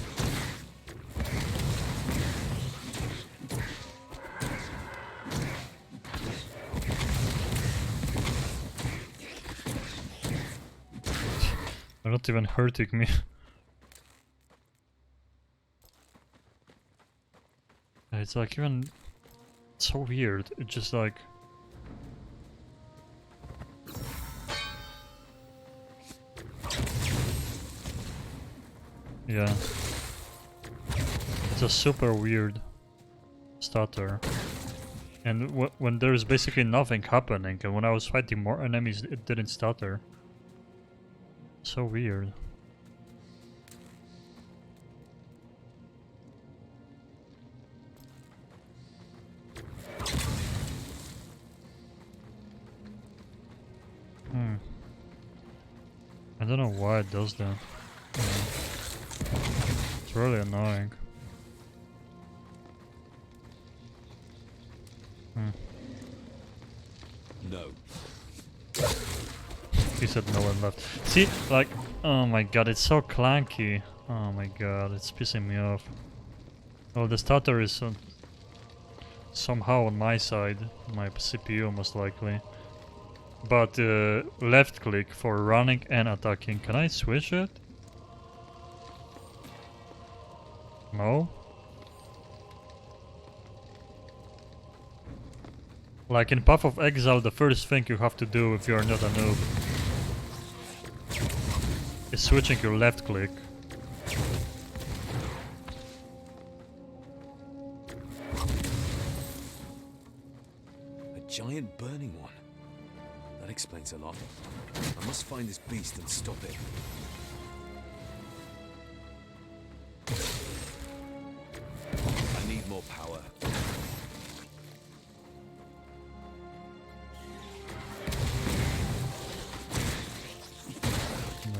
Speaker 1: They're not even hurting me. It's like even... It's so weird. It's just like... Yeah. It's a super weird stutter. And when there's basically nothing happening, and when I was fighting more enemies, it didn't stutter. So weird. I don't know why it does that. Yeah. It's really annoying.
Speaker 9: No.
Speaker 1: He said no one left. See, like, oh my god, it's so clanky. Oh my god, it's pissing me off. Well, the stutter is somehow on my side, my CPU most likely. But left click for running and attacking. Can I switch it? No? Like in Path of Exile, the first thing you have to do if you're not a noob is switching your left click.
Speaker 9: A giant burning one. That explains a lot. I must find this beast and stop it. I need more power.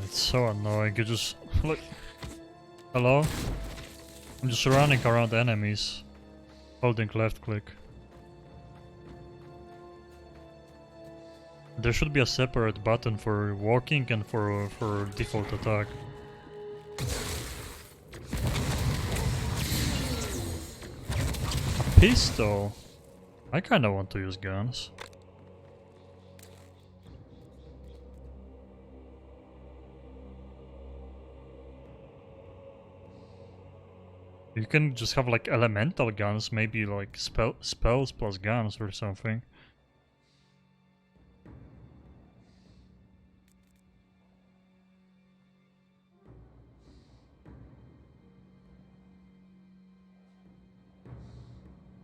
Speaker 1: It's so annoying. You just look. Hello? I'm just running around enemies, holding left click. There should be a separate button for walking and for default attack. A pistol? I kinda want to use guns. You can just have like elemental guns, maybe like spells plus guns or something.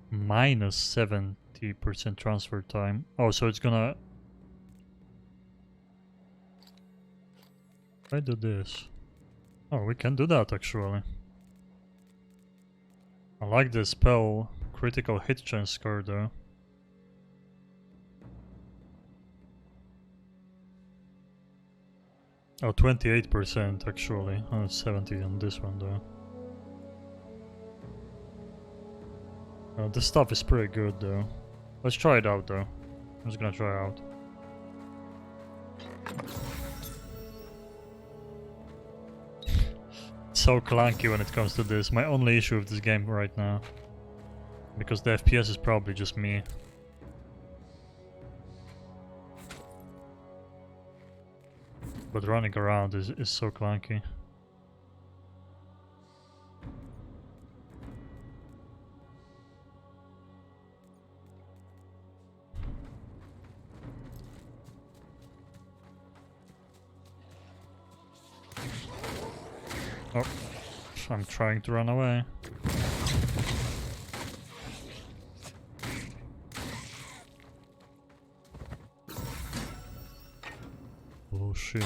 Speaker 1: Minus 70% transfer time. Oh, so it's gonna... I do this. Oh, we can do that actually. I like the spell critical hit chance score though. Oh, 28% actually. Oh, 70 on this one though. This stuff is pretty good though. Let's try it out though. I'm just gonna try it out. So clunky when it comes to this. My only issue with this game right now. Because the FPS is probably just me. But running around is so clunky. Oh, I'm trying to run away. Oh, shield.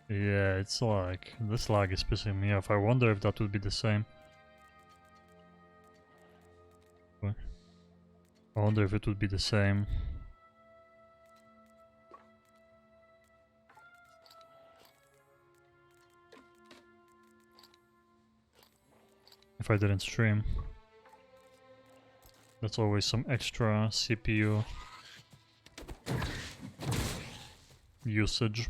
Speaker 1: Yeah, it's like, this lag is pissing me off. I wonder if that would be the same. I wonder if it would be the same. If I didn't stream. That's always some extra CPU usage.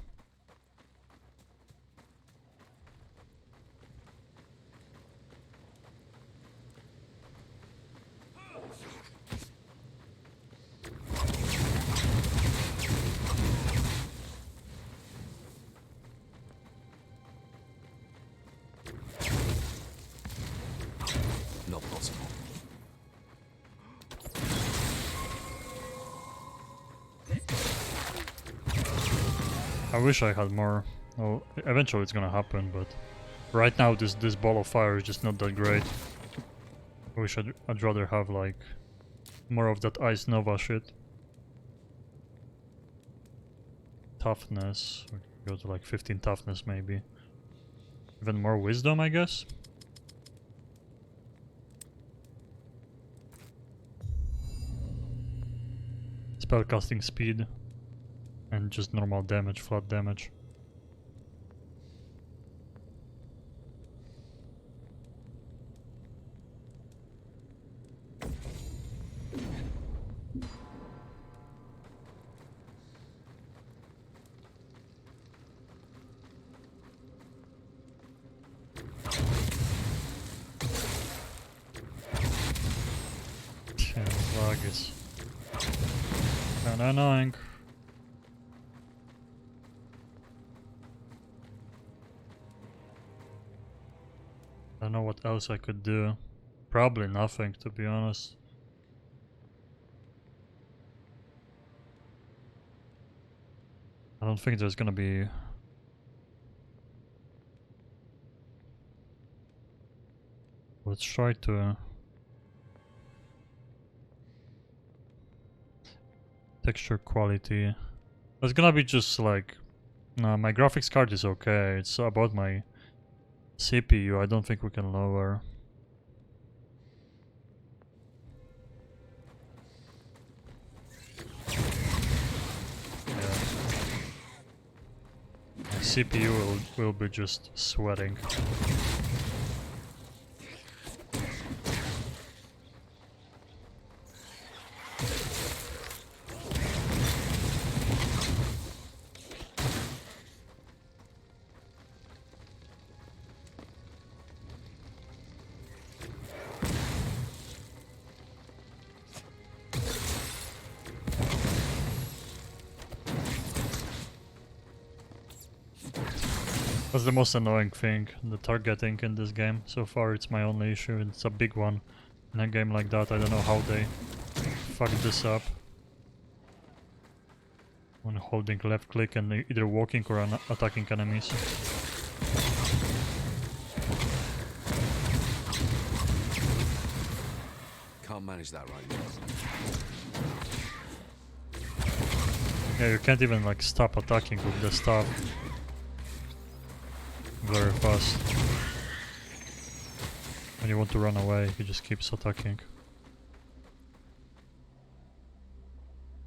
Speaker 9: Not possible.
Speaker 1: I wish I had more. Well, eventually it's gonna happen, but right now this ball of fire is just not that great. I wish I'd rather have like more of that Ice Nova shit. Toughness. We can go to like 15 toughness maybe. Even more wisdom, I guess. Spellcasting speed. And just normal damage, flat damage. Yeah, lag is kinda annoying. I don't know what else I could do. Probably nothing, to be honest. I don't think there's gonna be... Let's try to... Texture quality. It's gonna be just like... No, my graphics card is okay. It's about my CPU. I don't think we can lower. My CPU will be just sweating. That's the most annoying thing, the targeting in this game. So far it's my only issue, and it's a big one. In a game like that, I don't know how they fuck this up. When holding left click and either walking or attacking enemies.
Speaker 9: Can't manage that right now.
Speaker 1: Yeah, you can't even like stop attacking with the staff. Very fast. you want to run away, he just keeps attacking.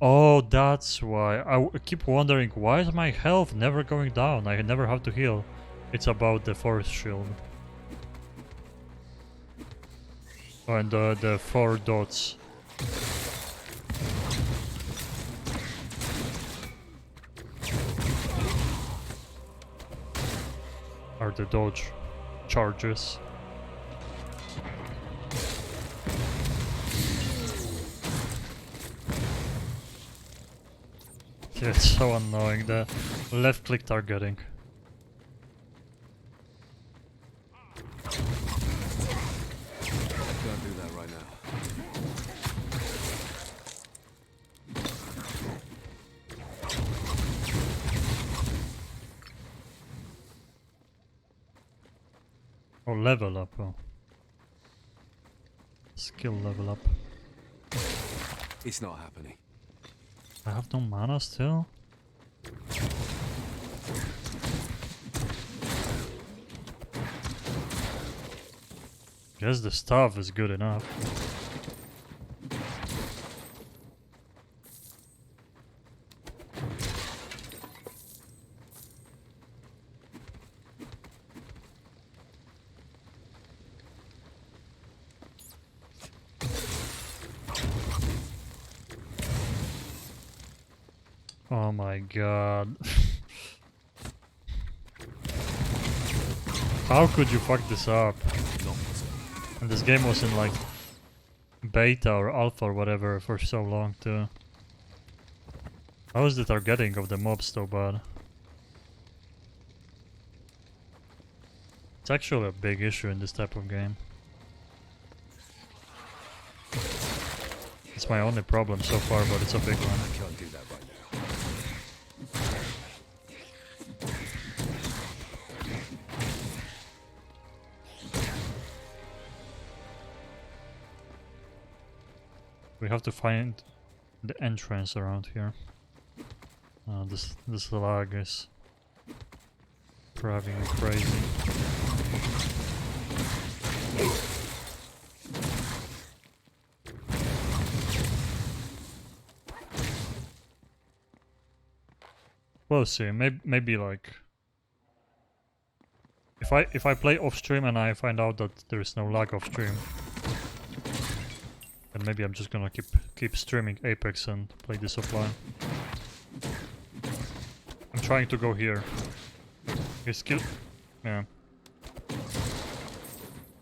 Speaker 1: Oh, that's why. I keep wondering, why is my health never going down? I never have to heal. It's about the force shield. Oh, and the 4 dots. Are the dodge charges. Yeah, it's so annoying, the left click targeting.
Speaker 9: Can't do that right now.
Speaker 1: Oh, level up. Oh. Skill level up.
Speaker 9: It's not happening.
Speaker 1: I have no mana still? Guess the staff is good enough. Oh my god. How could you fuck this up? And this game was in like beta or alpha or whatever for so long too. How is the targeting of the mobs so bad? It's actually a big issue in this type of game. It's my only problem so far, but it's a big one.
Speaker 9: I can't do that right now.
Speaker 1: We have to find the entrance around here. This lag is driving me crazy. We'll see. Maybe like if I play off stream and I find out that there is no lag off stream, then maybe I'm just gonna keep streaming Apex and play this offline. I'm trying to go here. His skill, yeah.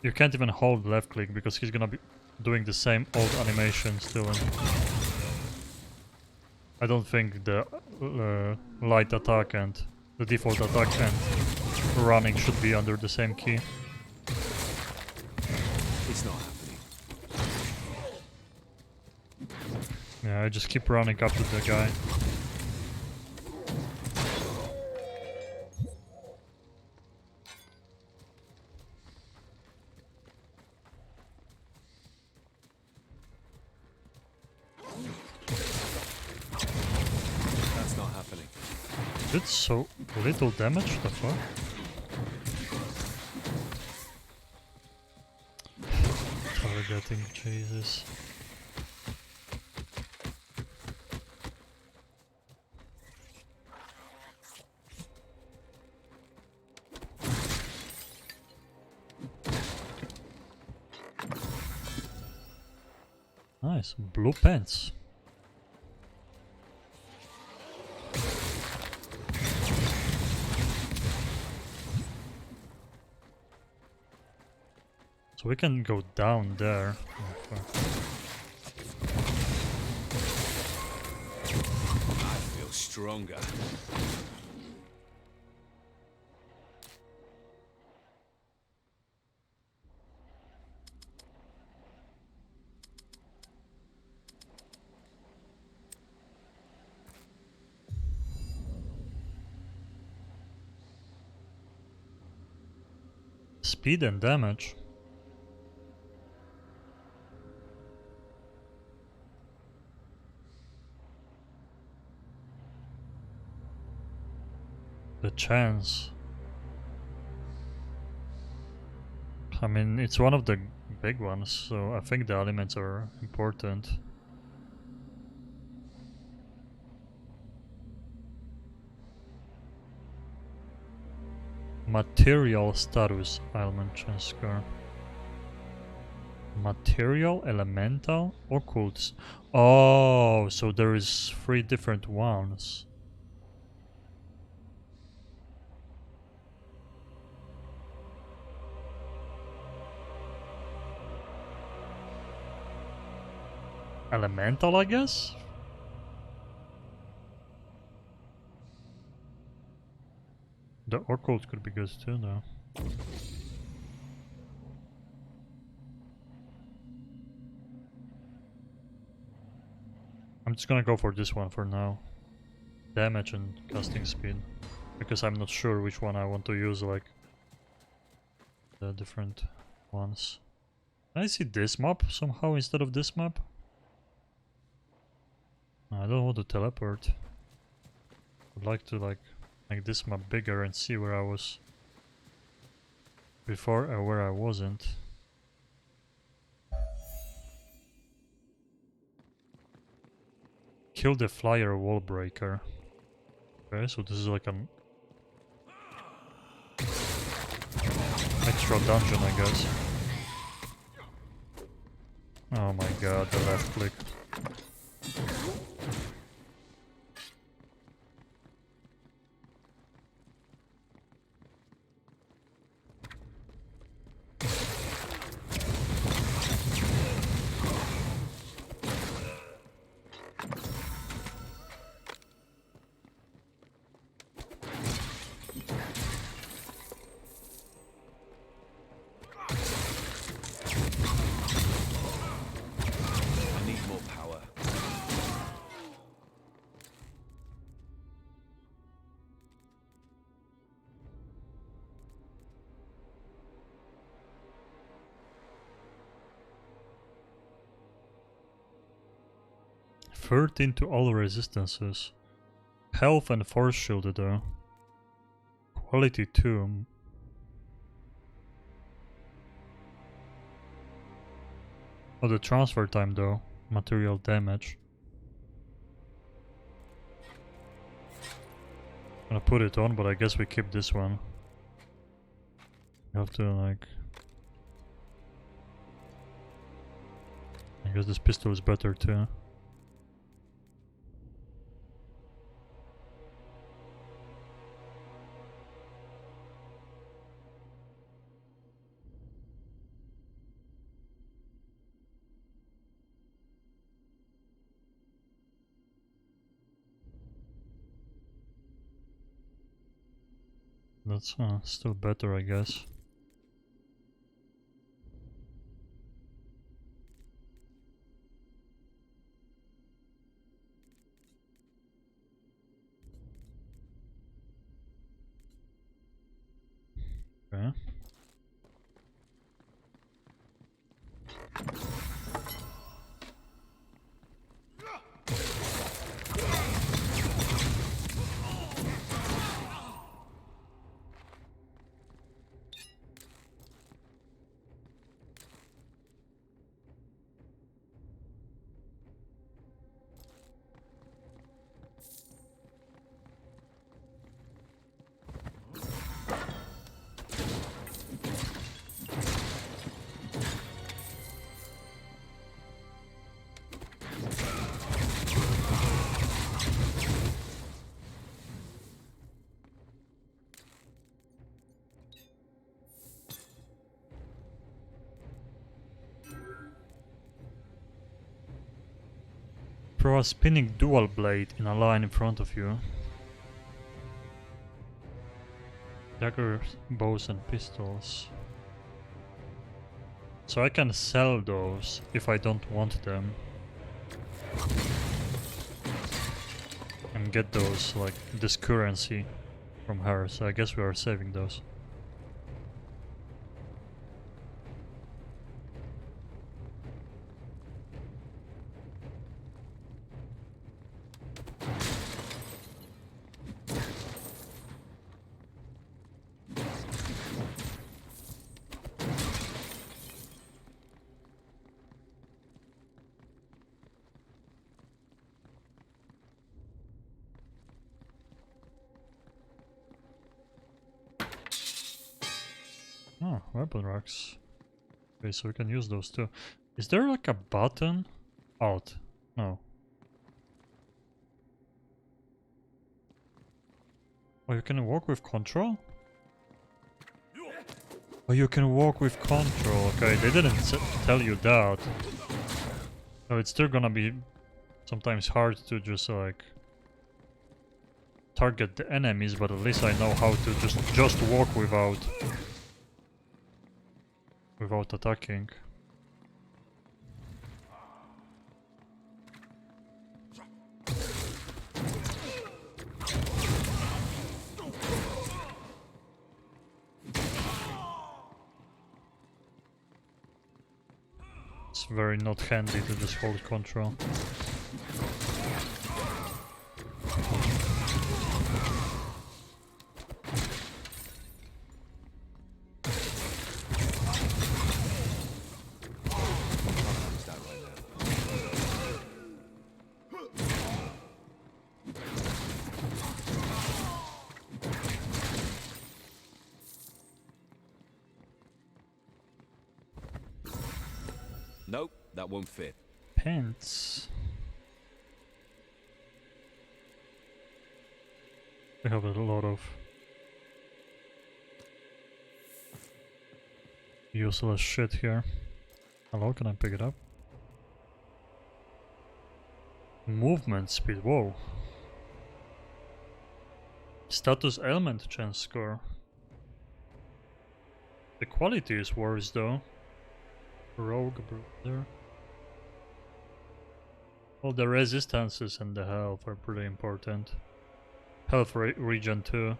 Speaker 1: You can't even hold left click because he's gonna be doing the same old animation still. And I don't think the light attack and the default attack and running should be under the same key.
Speaker 9: It's not happening.
Speaker 1: Yeah, I just keep running up to the guy.
Speaker 9: That's not happening.
Speaker 1: Did so little damage, the fuck? Targeting, Jesus. Nice, blue pants. So we can go down there. Oh,
Speaker 9: I feel stronger.
Speaker 1: speed and damage. The chance. I mean, it's one of the big ones, so I think the elements are important. Material status, element transfer. Material, elemental, occults. Oh, so there is 3 different ones. Elemental, I guess? The occult could be good too, though. I'm just gonna go for this one for now. Damage and casting speed. Because I'm not sure which one I want to use, like the different ones. Can I see this map somehow instead of this map? I don't want to teleport. I'd like to like make this map bigger and see where I was before or where I wasn't. Kill the flyer wall breaker. Okay, so this is like an extra dungeon, I guess. Oh my god, the left click.
Speaker 9: I need more power.
Speaker 1: .13 to all resistances. Health and force shielded though. Quality 2. Oh, the transfer time though. Material damage. I'm gonna put it on, but I guess we keep this one. You have to like... I guess this pistol is better too. That's still better, I guess. Okay. Throw a spinning dual blade in a line in front of you. Daggers, bows and pistols. So I can sell those if I don't want them. And get those, like, this currency from her, so I guess we are saving those. weapon racks. Okay, so we can use those too. Is there like a button? Alt. No. Oh, you can walk with control? Oh, you can walk with control. Okay, they didn't tell you that. No, it's still gonna be sometimes hard to just like target the enemies, but at least I know how to just walk without attacking. It's very not handy to just hold control.
Speaker 9: Nope, that won't fit.
Speaker 1: Pants. We have a lot of useless shit here. Hello, can I pick it up? Movement speed, whoa. Status ailment chance score. The quality is worse though. Rogue brother. Well, the resistances and the health are pretty important. Health regen too.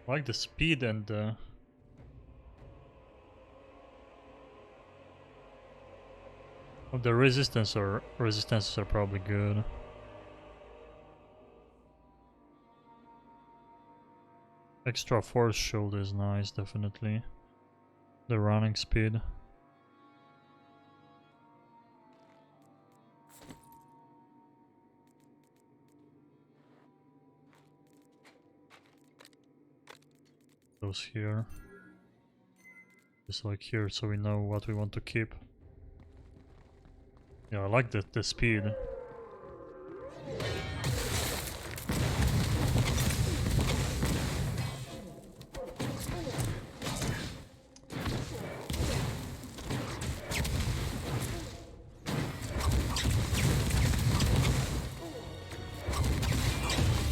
Speaker 1: I like the speed and the... Well, the resistances are probably good. Extra force shield is nice, definitely. The running speed. Those here. Just like here, so we know what we want to keep. Yeah, I like the speed.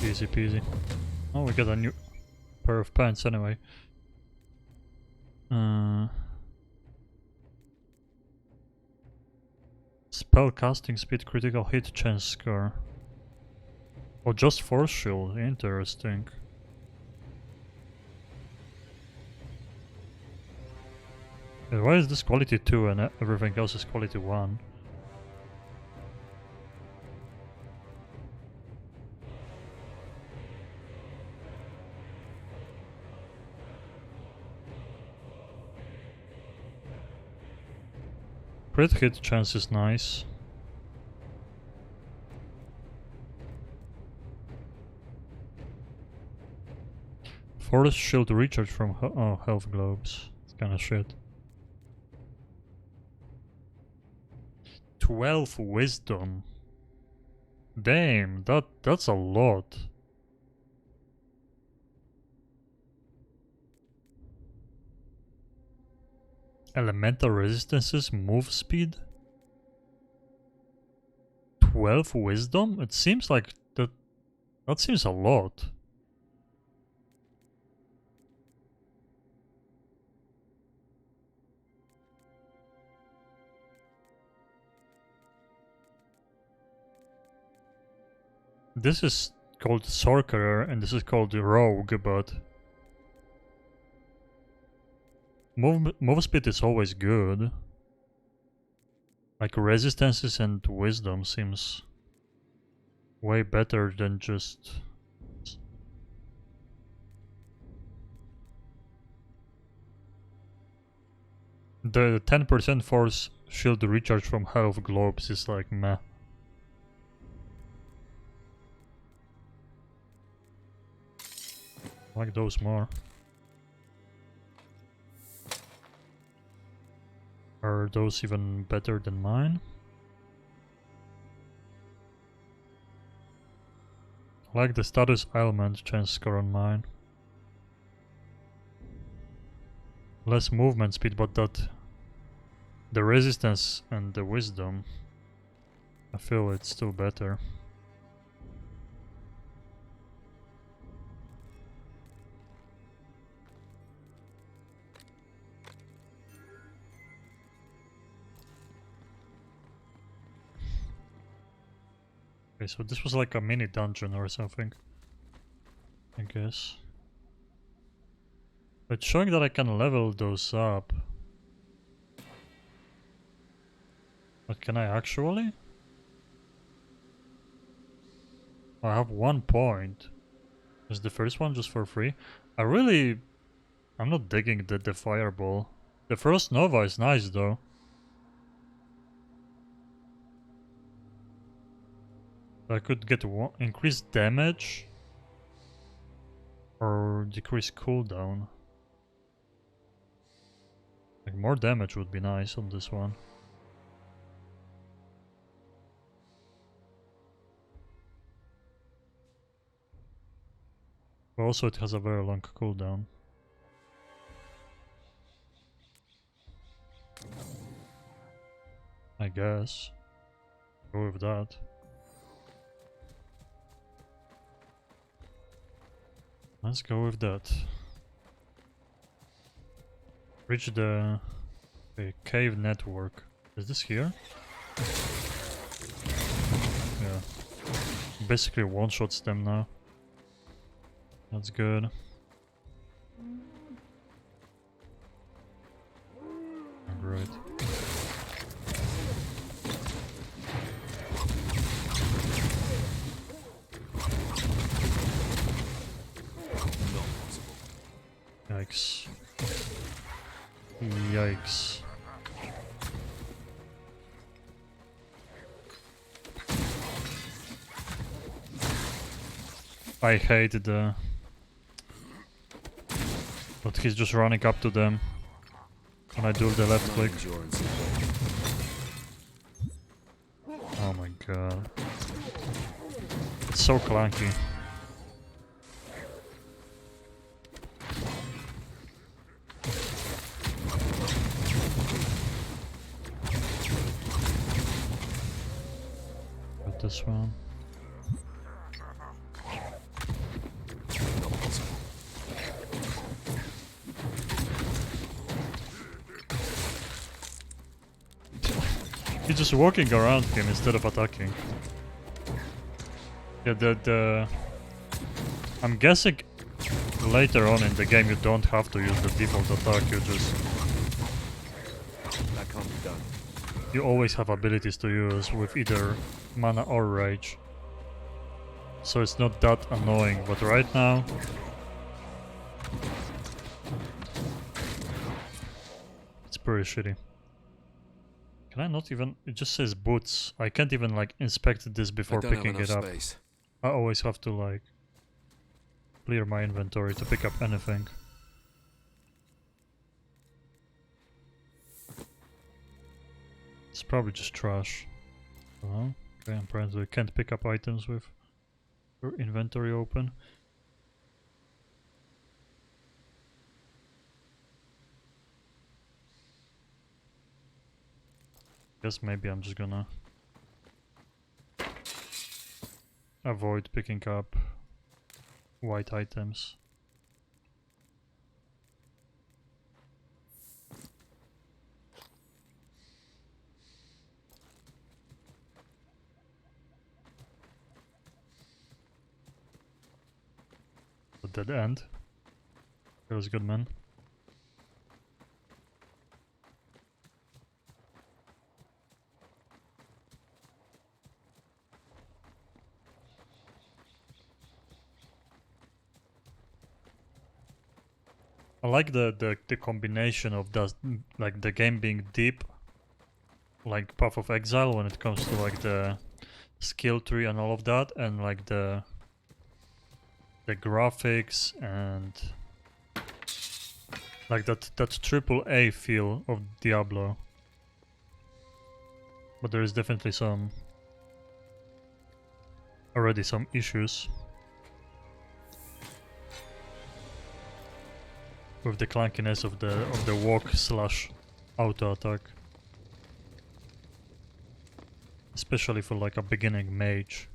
Speaker 1: Easy peasy. Oh, we got a new pair of pants anyway. Spell casting speed, critical hit chance score. Oh, just force shield. Interesting. Why is this quality 2 and everything else is quality 1? Crit hit chance is nice. Force shield recharge from health globes. It's kinda shit. 12 wisdom. Damn, that's a lot. Elemental resistances, move speed. 12 wisdom? It seems like that seems a lot. This is called Sorcerer and this is called Rogue, but move speed is always good. Like resistances and wisdom seems way better than just... The 10% force shield recharge from health globes is like meh. I like those more. Are those even better than mine? I like the status element chance score on mine. Less movement speed, but that the resistance and the wisdom, I feel it's still better. Okay, so this was like a mini dungeon or something, I guess. It's showing that I can level those up. But can I actually? I have 1 point. Is the first one just for free? I'm not digging the fireball. The Frost Nova is nice though. I could get increased damage or decrease cooldown. Like more damage would be nice on this one. Also, it has a very long cooldown. I guess. Go with that. Let's go with that. Reach the cave network. Is this here? Yeah. Basically one-shots them now. That's good. Great. Yikes. Yikes. I hate the... But he's just running up to them. When I do the left click. Oh my god. It's so clunky. Got this one. He's just walking around him instead of attacking. Yeah, I'm guessing later on in the game you don't have to use the default attack, you just...
Speaker 9: That can't be done.
Speaker 1: You always have abilities to use with either mana or rage. So it's not that annoying, but right now... It's pretty shitty. Can I not even... It just says boots. I can't even like inspect this before picking it up.
Speaker 9: Space.
Speaker 1: I always have to like clear my inventory to pick up anything. It's probably just trash. Oh, okay, apparently I can't pick up items with your inventory open. Guess maybe I'm just gonna avoid picking up white items. A dead end. Feels good, man. I like the combination of like the game being deep, like Path of Exile when it comes to like the skill tree and all of that, and like the the graphics and like that triple A feel of Diablo. But there is definitely already some issues with the clunkiness of the walk slash auto attack. Especially for like a beginning mage.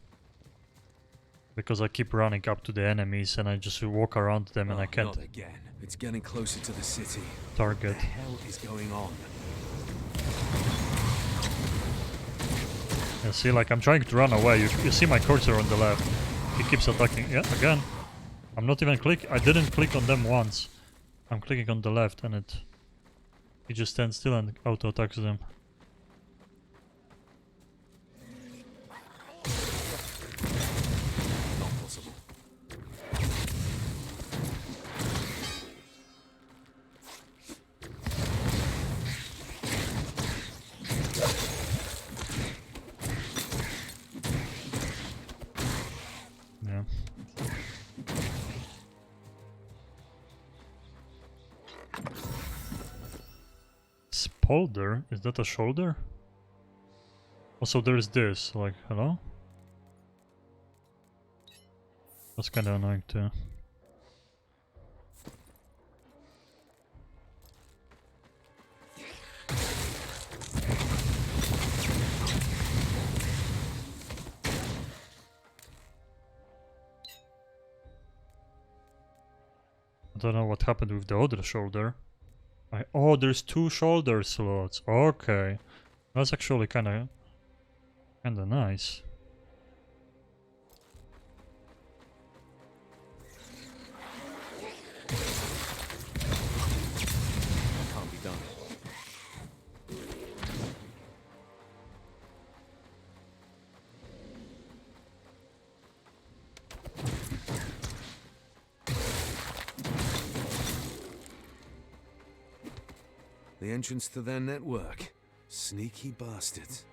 Speaker 1: Because I keep running up to the enemies and I just walk around them and I can't.
Speaker 9: Not again. It's getting closer to the city.
Speaker 1: Target.
Speaker 9: What the hell is going on?
Speaker 1: Yeah, see, like I'm trying to run away. You see my cursor on the left. He keeps attacking. Yeah, again. I'm not even I didn't click on them once. I'm clicking on the left and he just stands still and auto attacks them.
Speaker 9: Not possible.
Speaker 1: Yeah. Spolder? Is that a shoulder? Also, there's this. Like, hello? That's kind of annoying too. I don't know what happened with the other shoulder. Oh, there's 2 shoulder slots. Okay, that's actually kind of nice.
Speaker 9: Can't be done. The entrance to their network. Sneaky bastards.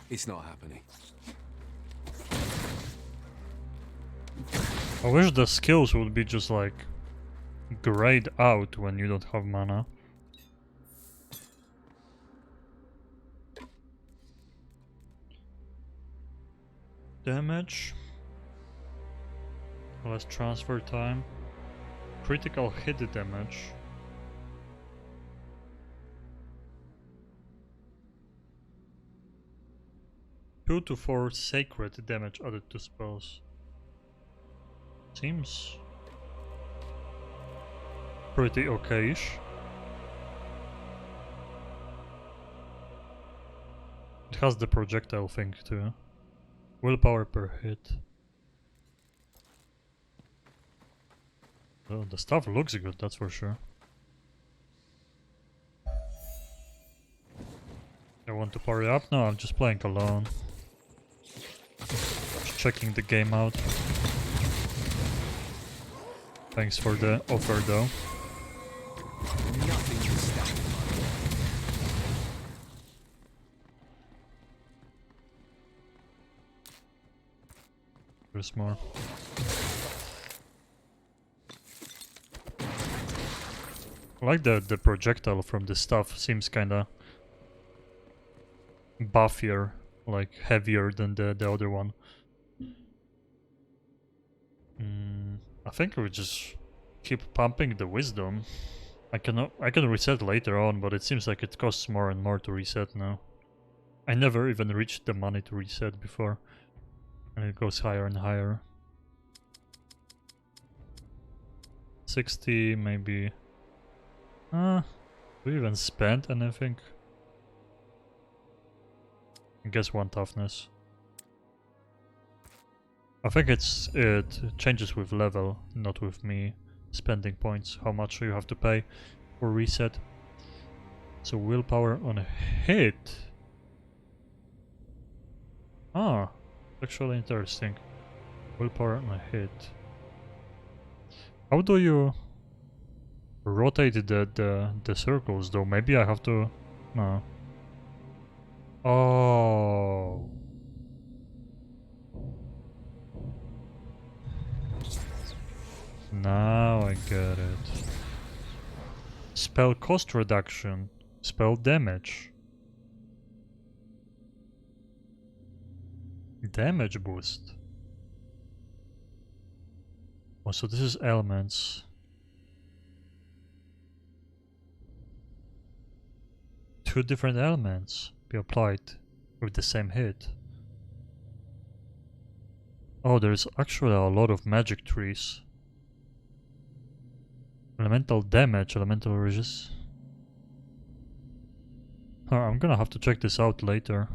Speaker 9: It's not happening.
Speaker 1: I wish the skills would be just like grayed out when you don't have mana. Damage. Less transfer time. Critical hit damage. Two to 4 sacred damage added to spells. Seems pretty okay-ish. It has the projectile thing too. Willpower per hit. Oh, the stuff looks good, that's for sure. I want to party up? No, I'm just playing alone. Just checking the game out. Thanks for the offer though.
Speaker 9: Nothing can stand in my way.
Speaker 1: There's more. I like the projectile from this stuff. Seems kinda buffier, like heavier than the other one. I think we just keep pumping the wisdom. I can reset later on, but it seems like it costs more and more to reset now. I never even reached the money to reset before, and it goes higher and higher. 60 maybe. We even spent anything? I guess 1 toughness. I think it changes with level, not with me spending points, how much you have to pay for reset. So willpower on a hit. Ah, actually interesting. Willpower on a hit. How do you rotate the circles though? Maybe I have to... No. Oh. Now I get it. Spell cost reduction. Spell damage. Damage boost. Oh, so this is elements. Two different elements be applied with the same hit. Oh, there's actually a lot of magic trees. Elemental damage, elemental resist. Oh, I'm gonna have to check this out later.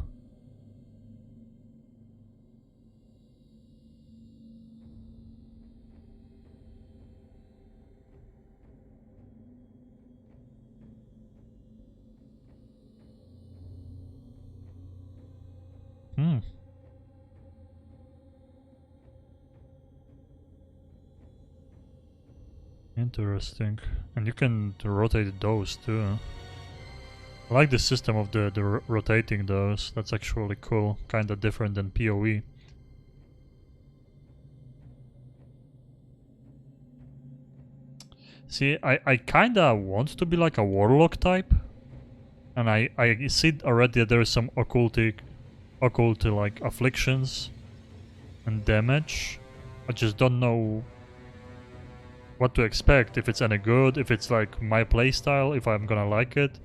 Speaker 1: Interesting. And you can rotate those too. I like the system of the rotating those. That's actually cool. Kinda different than PoE. See, I kinda want to be like a warlock type. And I see already that there is some occult like afflictions and damage. I just don't know what to expect, if it's any good, if it's like my playstyle, if I'm gonna like it.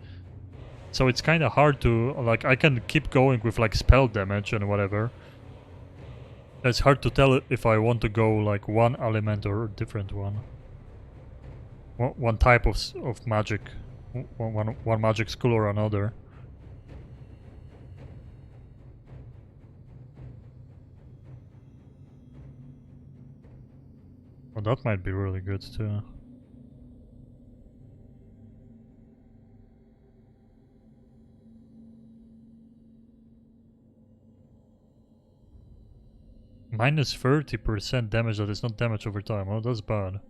Speaker 1: So it's kinda hard to, like, I can keep going with like spell damage and whatever. It's hard to tell if I want to go like one element or a different one. One type of magic. One magic school or another. Well, that might be really good too. Minus 30% damage that is not damage over time. Oh, that's bad.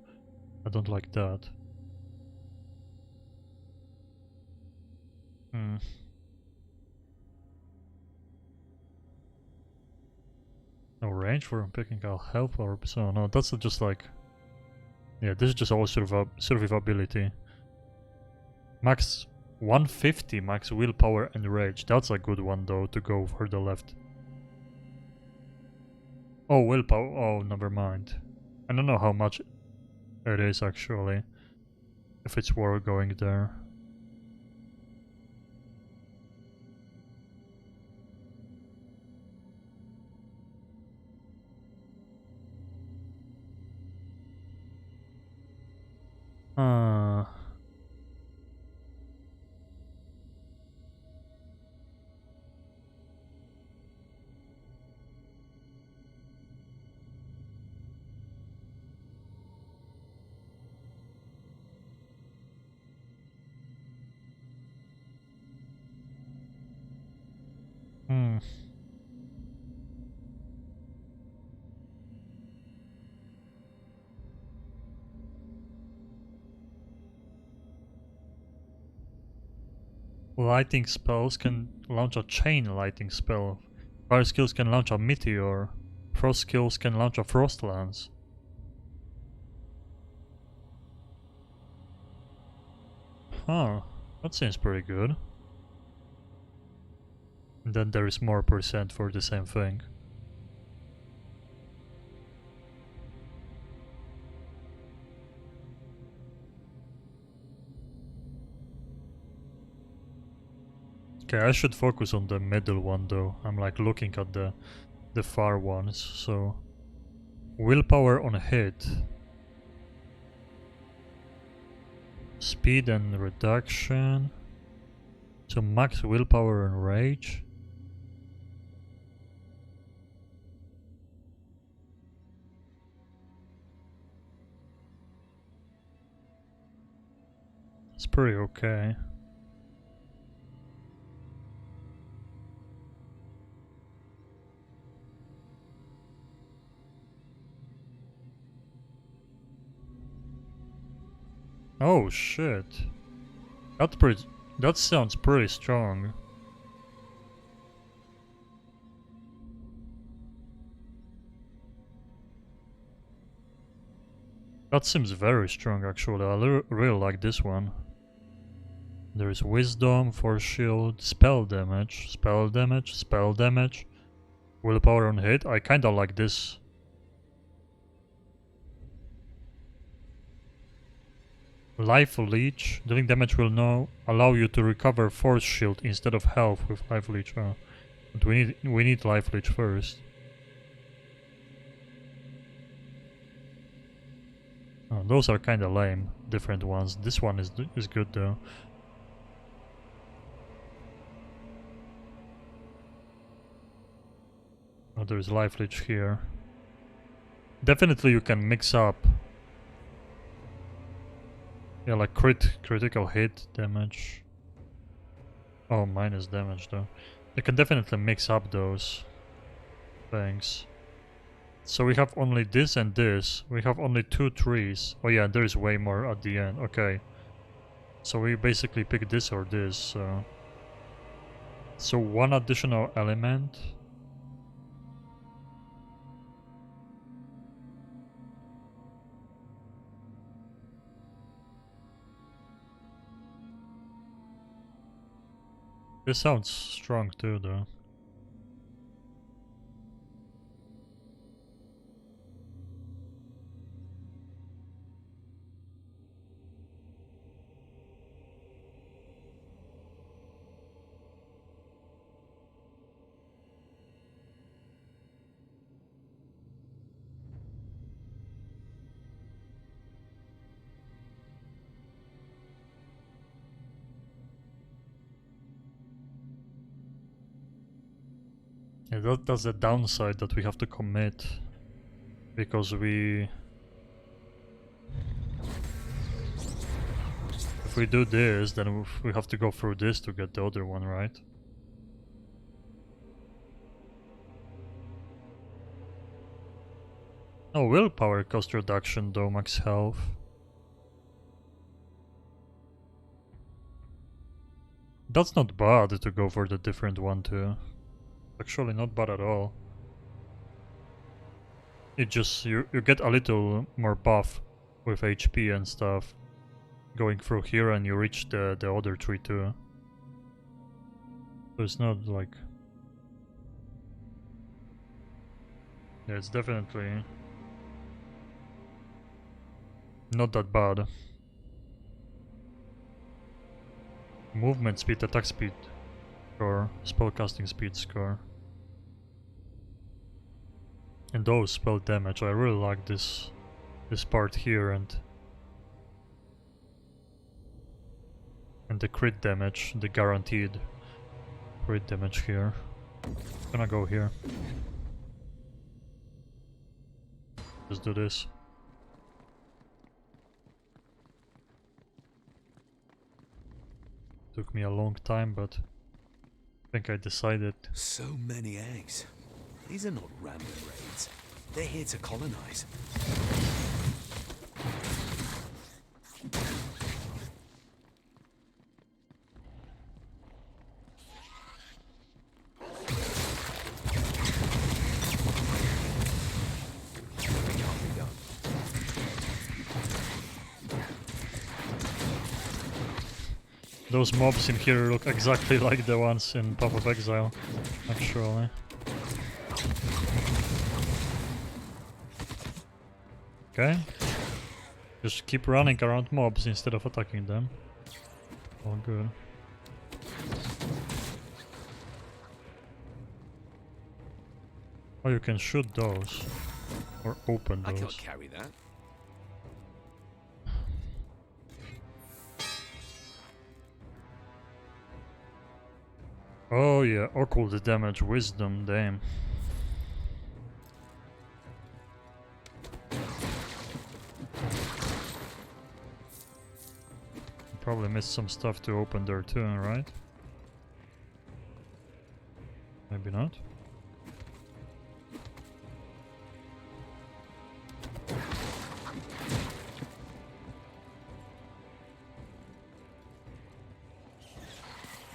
Speaker 1: I don't like that. No range for picking out health orbs. So no, that's just like... Yeah, this is just all survivability. Max 150 max willpower and rage. That's a good one though to go for the left. Oh, willpower. Oh, never mind. I don't know how much it is actually. If it's worth going there. Lighting spells can launch a chain lighting spell. Fire skills can launch a meteor. Frost skills can launch a frost lance. Huh, that seems pretty good. And then there is more percent for the same thing. Okay, I should focus on the middle one though. I'm like looking at the far ones, so... Willpower on a hit. Speed and reduction. So max willpower and rage. It's pretty okay. Oh shit. That sounds pretty strong. That seems very strong actually. I really like this one. There is wisdom, force shield, spell damage, spell damage, spell damage, willpower on hit. I kinda like this. Life leech. Dealing damage will now allow you to recover force shield instead of health with life leech. But we need life leech first. Oh, those are kinda lame. Different ones. This one is good though. Oh, there's life leech here. Definitely you can mix up. Yeah, like critical hit damage. Oh, minus damage though. You can definitely mix up those things. So we have only this and this. We have only 2 trees. Oh yeah, there is way more at the end. Okay. So we basically pick this or this. So one additional element. This sounds strong too, though. Yeah, that's the downside, that we have to commit, because if we do this, then we have to go through this to get the other one, right? No willpower cost reduction though, max health. That's not bad to go for the different one too. Actually not bad at all. It just, you get a little more buff with HP and stuff going through here, and you reach the other tree too. So it's not like... Yeah, it's definitely not that bad. Movement speed, attack speed score, spellcasting speed score. And those spell damage. I really like this part here, and the crit damage, the guaranteed crit damage here. Gonna go here. Just do this. Took me a long time, but I think I decided.
Speaker 9: So many eggs. These are not random raids. They're here to colonize.
Speaker 1: Those mobs in here look exactly like the ones in Path of Exile, actually. Okay. Just keep running around mobs instead of attacking them. All good. Oh, you can shoot those. Or open those.
Speaker 9: I can't carry that.
Speaker 1: Oh yeah, occult damage, wisdom, damn. Probably missed some stuff to open there too, right? Maybe not.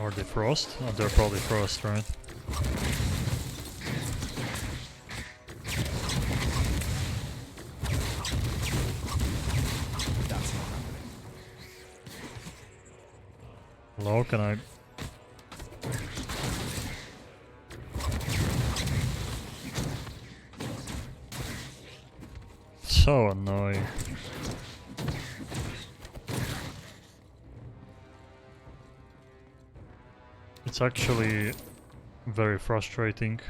Speaker 1: Are they frost? Oh, they're probably frost, right? Hello, can I... So annoying. It's actually very frustrating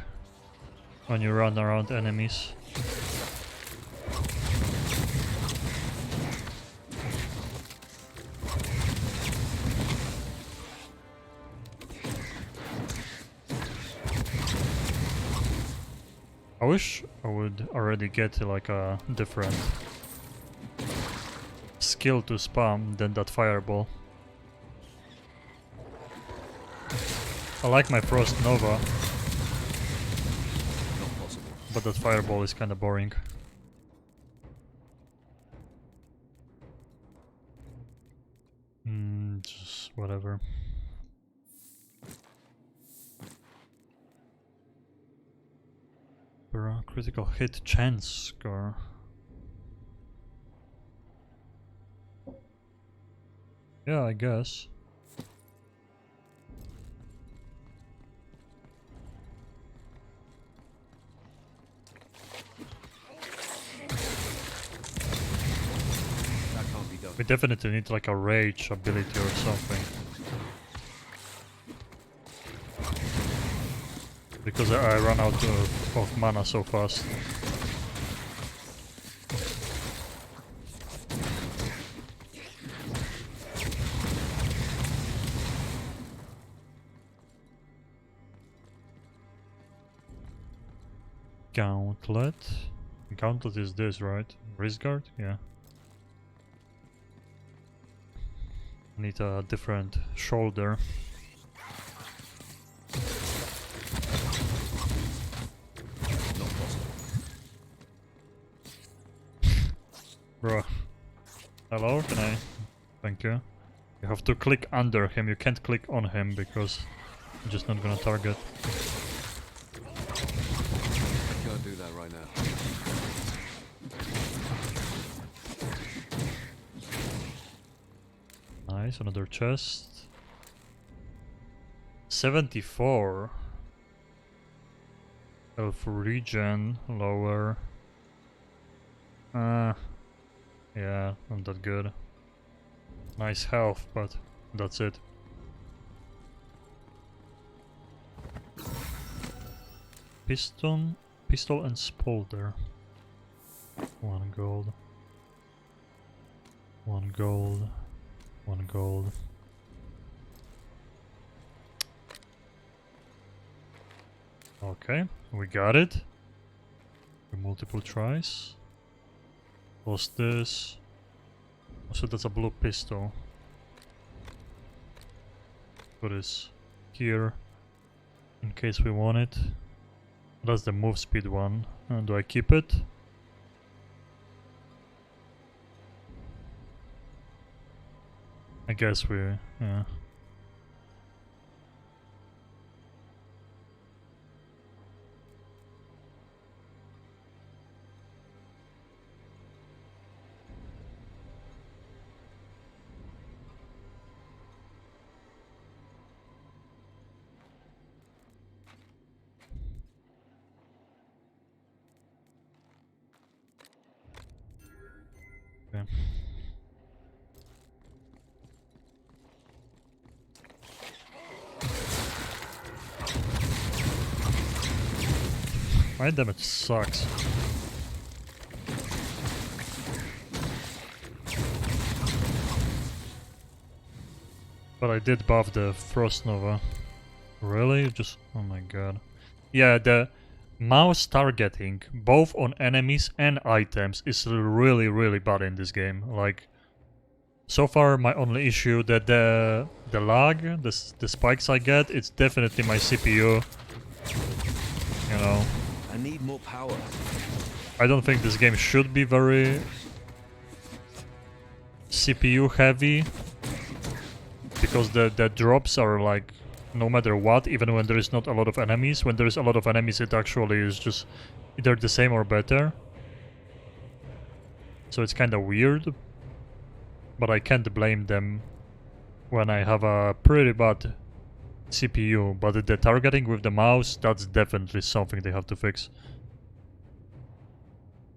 Speaker 1: when you run around enemies. I wish I would already get like a different skill to spam than that fireball. I like my Frost Nova, but that fireball is kinda boring. Just whatever. Critical hit chance score. Yeah, I guess. We definitely need like a rage ability or something. Because I run out of mana so fast. Gauntlet. Gauntlet is this, right? Wrist guard? Yeah. Need a different shoulder. Bro. Hello, can I? Thank you. You have to click under him, you can't click on him because you're just not gonna target.
Speaker 9: Can't do that right now.
Speaker 1: Nice, another chest. 74. Health regen, lower. Yeah, not that good. Nice health, but that's it. Pistol and spolder. 1 gold. 1 gold. 1 gold. Okay, we got it. With multiple tries. What's this? So that's a blue pistol. Put this here in case we want it. That's the move speed one. Do I keep it? I guess we, yeah. Okay. My damage sucks. But I did buff the Frost Nova. Really? Just... oh my god. Yeah, the mouse targeting, both on enemies and items, is really, really bad in this game. Like, So far, my only issue that the lag, the spikes I get, it's definitely my CPU. You know,
Speaker 9: I need more power.
Speaker 1: I don't think this game should be very CPU heavy, because the drops are like no matter what, even when there is not a lot of enemies. When there is a lot of enemies, it actually is just either the same or better. So it's kind of weird, but I can't blame them when I have a pretty bad CPU. But the targeting with the mouse, that's definitely something they have to fix.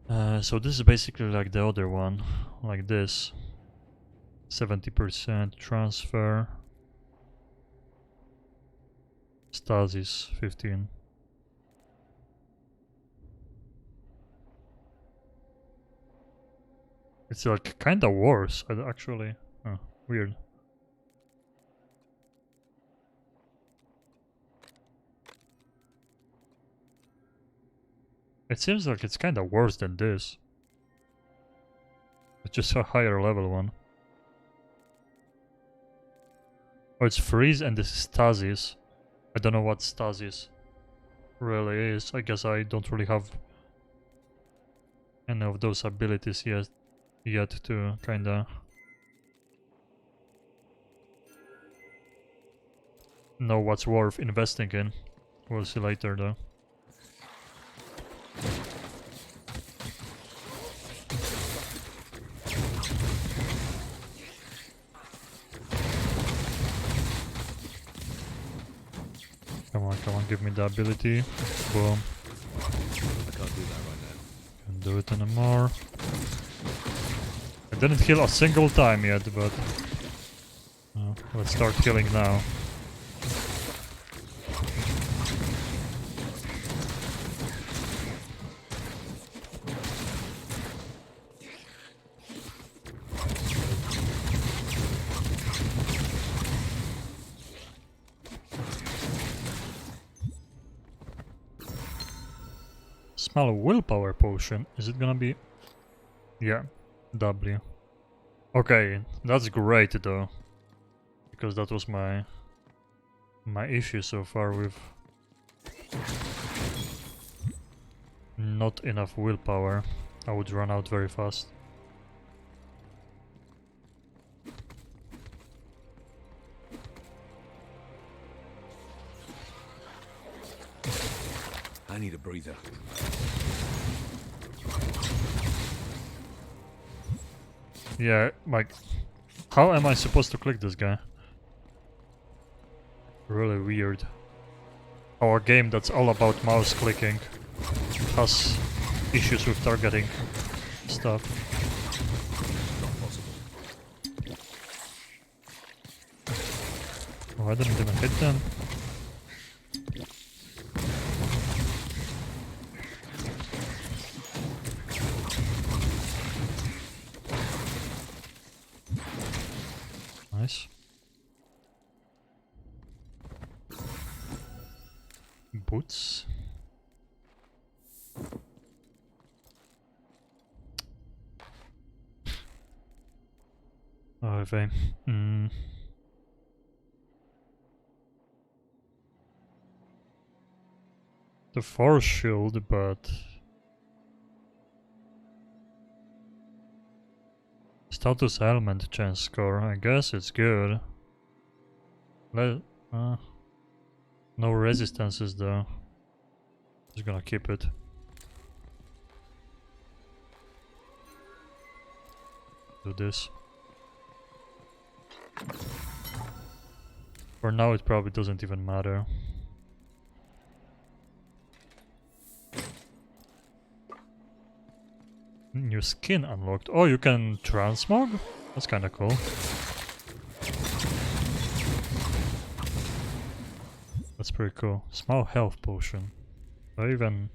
Speaker 1: So this is basically like the other one, like this. 70% transfer. Stasis 15. It's like kinda worse, actually. Oh, weird. It seems like it's kinda worse than this. It's just a higher level one. Oh, it's freeze and this is stasis. I don't know what stasis really is. I guess I don't really have any of those abilities yet to kinda know what's worth investing in. We'll see later though. Come on, give me the ability. Boom.
Speaker 9: I can't do that right now.
Speaker 1: Can't do it anymore. I didn't heal a single time yet, but let's start healing now. Small willpower potion. Is it gonna be? Yeah, W. Okay, that's great though, because that was my issue so far with not enough willpower. I would run out very fast.
Speaker 9: I need a breather.
Speaker 1: Yeah, like, how am I supposed to click this guy? Really weird. Our game that's all about mouse clicking has issues with targeting stuff.
Speaker 9: Not possible.
Speaker 1: Oh, I didn't even hit them. Nice. Boots. Oh, if I... The force shield, but... Status ailment chance score, I guess it's good. No resistances though. Just gonna keep it. Do this. For now it probably doesn't even matter. New skin unlocked. Oh, you can transmog? That's kinda cool. That's pretty cool. Small health potion. Or even...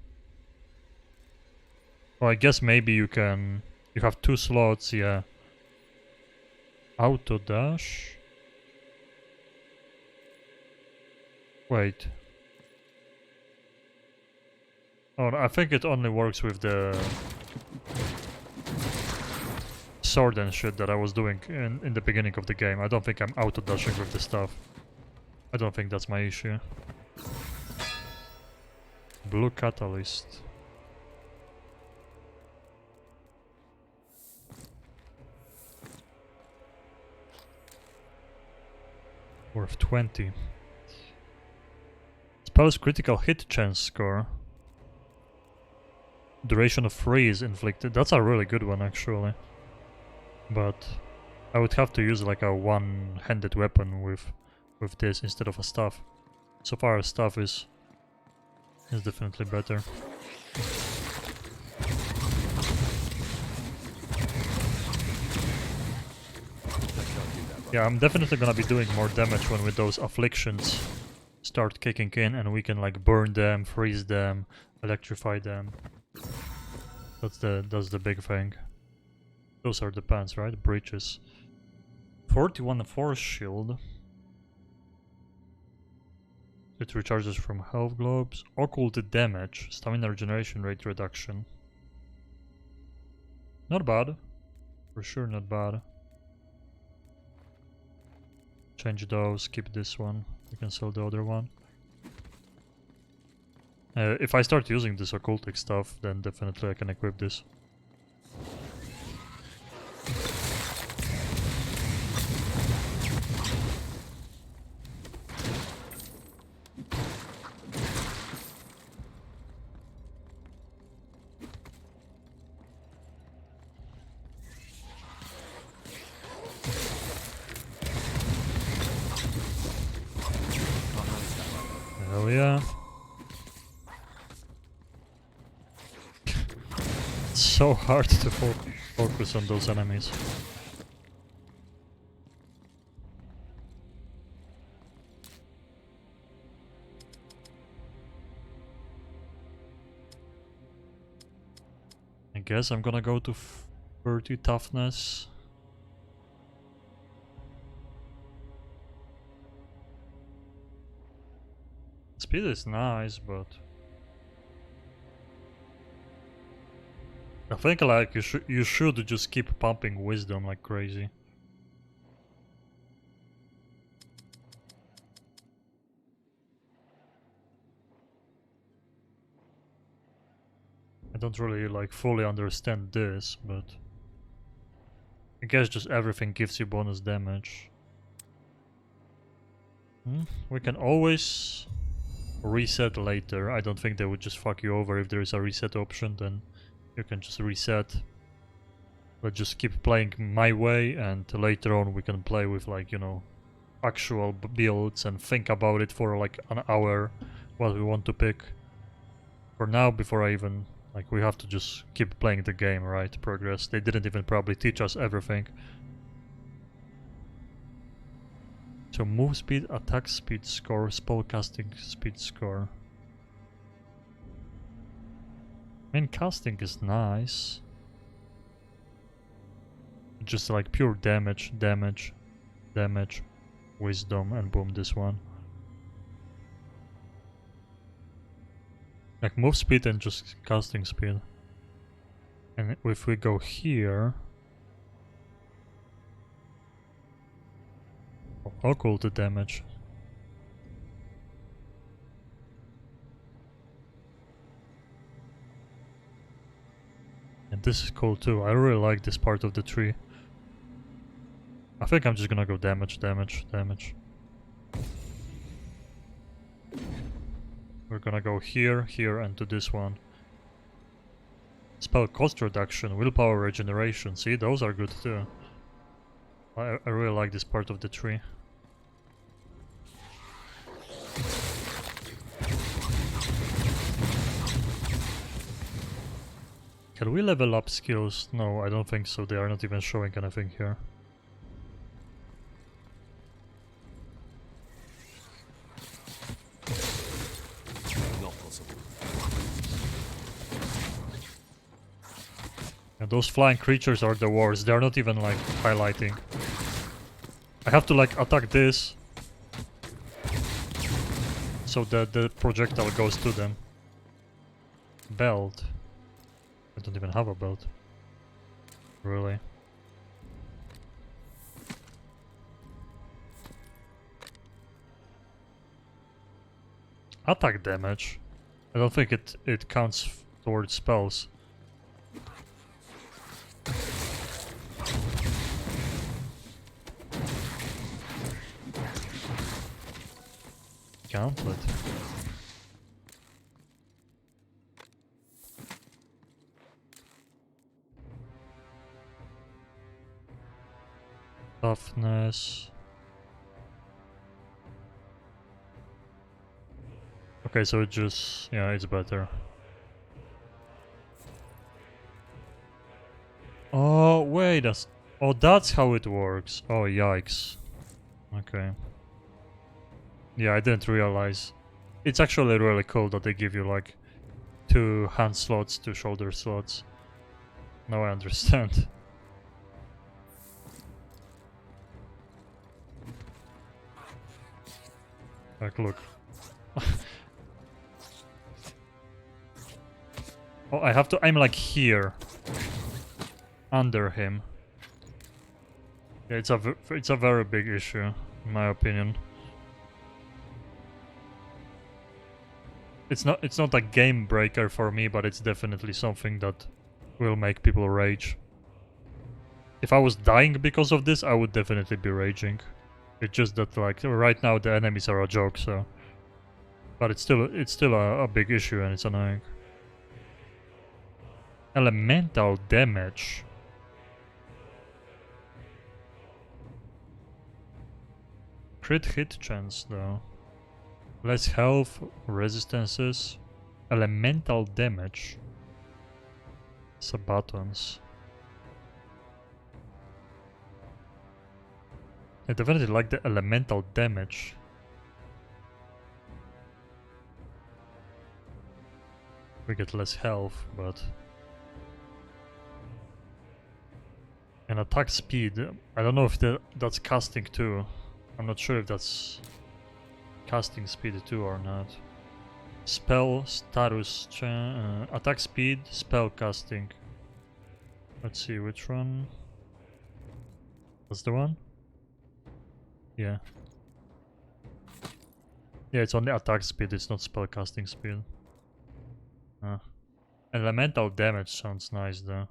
Speaker 1: Well, I guess maybe you can... You have 2 slots, yeah. Auto dash? Wait. Oh, I think it only works with the... sword and shit that I was doing in the beginning of the game. I don't think I'm auto-dashing with this stuff. I don't think that's my issue. Blue catalyst. Worth 20. Spell's critical hit chance score. Duration of freeze inflicted. That's a really good one actually. But I would have to use like a one-handed weapon with this instead of a staff. So far a staff is definitely better. Yeah, I'm definitely gonna be doing more damage when with those afflictions start kicking in and we can like burn them, freeze them, electrify them. That's the big thing. Those are the pants, right? Breaches. 41 force shield. It recharges from health globes. Occult damage. Stamina regeneration rate reduction. Not bad. For sure not bad. Change those, keep this one. We can sell the other one. If I start using this occultic stuff, then definitely I can equip this. Hell yeah. It's so hard to focus on those enemies. I guess I'm gonna go to 30 toughness. Speed is nice, but I think like you should just keep pumping wisdom like crazy. I don't really like fully understand this, but I guess just everything gives you bonus damage. We can always reset later. I don't think they would just fuck you over if there is a reset option, then you can just reset. But just keep playing my way, and later on we can play with like, you know, actual builds and think about it for like an hour what we want to pick. For now, before I even, like, we have to just keep playing the game, right? Progress. They didn't even probably teach us everything. So move speed, attack speed score, spell casting speed score. I mean, casting is nice. Just like pure damage, damage, damage, wisdom, and boom, this one. Like move speed and just casting speed. And if we go here, occult damage. And this is cool too. I really like this part of the tree. I think I'm just gonna go damage, damage, damage. We're gonna go here, here, and to this one. Spell cost reduction, willpower regeneration. See, those are good too. I really like this part of the tree. Can we level up skills? No, I don't think so. They are not even showing anything here.
Speaker 9: Not possible.
Speaker 1: And those flying creatures are the worst. They are not even like highlighting. I have to like attack this so that the projectile goes to them. Belt. I don't even have a belt. Really? attack damage. I don't think it counts towards spells. Gauntlet. Toughness. Okay, so it just, yeah, it's better. Oh, wait, that's how it works. Oh, yikes. Okay. Yeah, I didn't realize. It's actually really cool that they give you like 2 hand slots, 2 shoulder slots. Now I understand. Like, look. Oh, I have to aim like here. Under him. Yeah, it's a very big issue, in my opinion. It's not a game breaker for me, but it's definitely something that will make people rage. If I was dying because of this, I would definitely be raging. It's just that, like, right now the enemies are a joke, so... But it's still a big issue and it's annoying. Elemental damage. Crit hit chance, though. Less health, resistances, elemental damage. Sub-buttons. I definitely like the elemental damage. We get less health, but... And attack speed, I don't know if that's casting too. I'm not sure if that's casting speed too or not. Spell status, attack speed, spell casting. Let's see which one. That's the one? Yeah. Yeah, it's only attack speed, it's not spell casting speed. Elemental damage sounds nice though.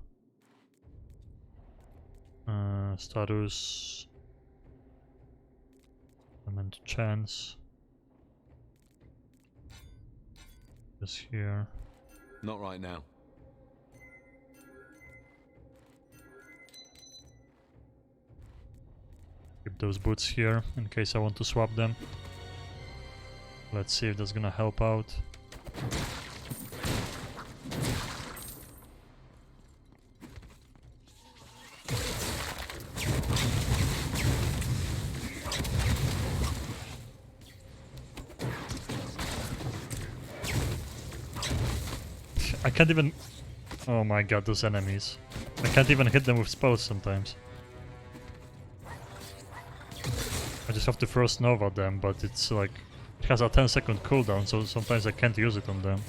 Speaker 1: Status. Element chance. This here.
Speaker 9: Not right now.
Speaker 1: Keep those boots here in case I want to swap them. Let's see if that's gonna help out. I can't even... Oh my god, those enemies. I can't even hit them with spells sometimes. I just have to Frost Nova them, but it's like... It has a 10-second cooldown, so sometimes I can't use it on them.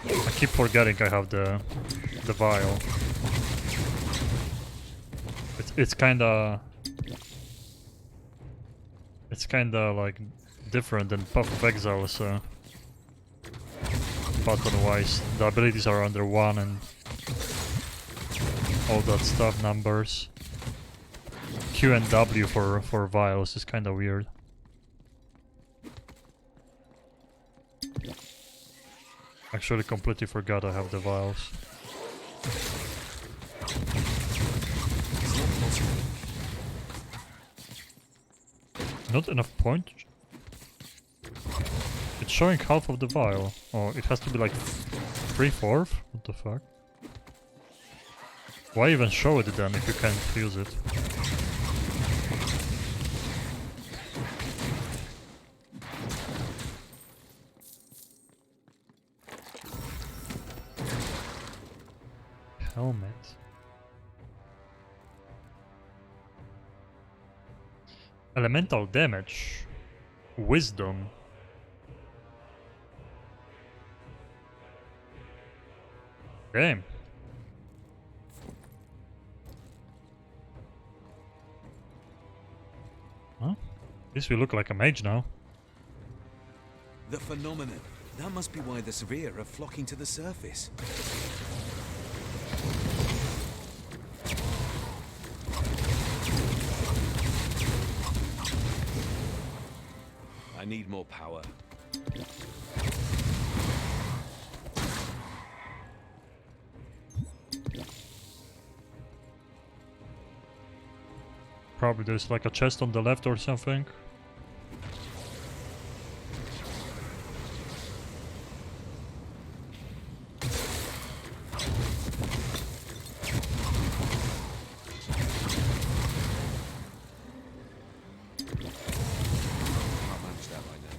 Speaker 1: I keep forgetting I have the vial. It's kinda... It's kinda like different than Path of Exile, so button-wise the abilities are under 1 and all that stuff, numbers. Q and W for vials is kinda weird. Actually completely forgot I have the vials. Not enough point? It's showing half of the vial. Oh, it has to be like 3/4? What the fuck? Why even show it then if you can't use it? Helmet. Elemental damage. Wisdom. Damn. At least we look like a mage now.
Speaker 9: The phenomenon. That must be why the Severe are flocking to the surface. I need more power.
Speaker 1: Probably there's like a chest on the left or something.
Speaker 9: Can't manage that right now.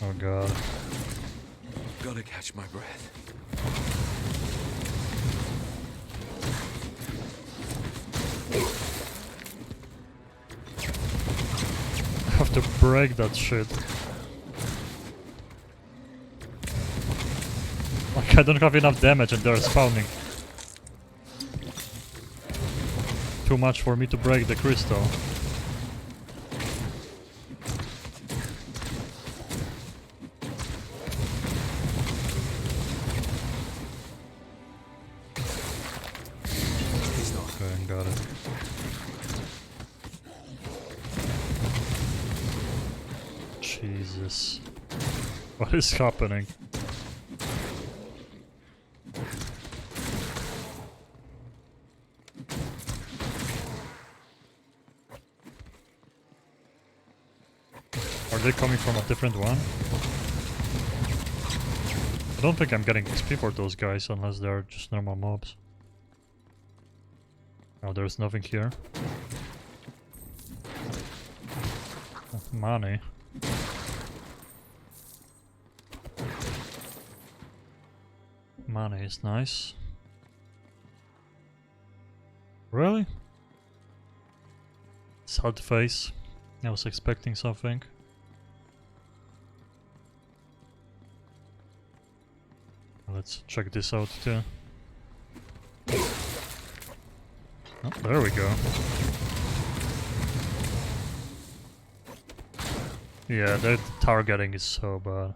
Speaker 1: Oh god.
Speaker 9: Gotta catch my breath.
Speaker 1: I have to break that shit. Like I don't have enough damage and they're spawning. Too much for me to break the crystal. Okay, got it. Jesus. What is happening? Are they coming from a different one? I don't think I'm getting XP for those guys unless they're just normal mobs. Oh, there's nothing here. Oh, money. Money is nice. Really? Sad face. I was expecting something. Let's check this out too. Oh, there we go. Yeah, the targeting is so bad.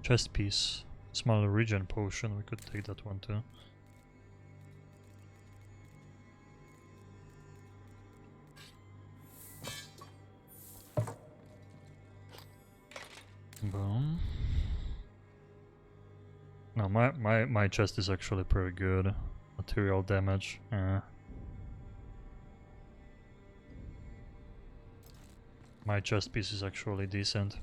Speaker 1: Chest piece. Small regen potion, we could take that one too. Boom. No, my chest is actually pretty good. Material damage. My chest piece is actually decent.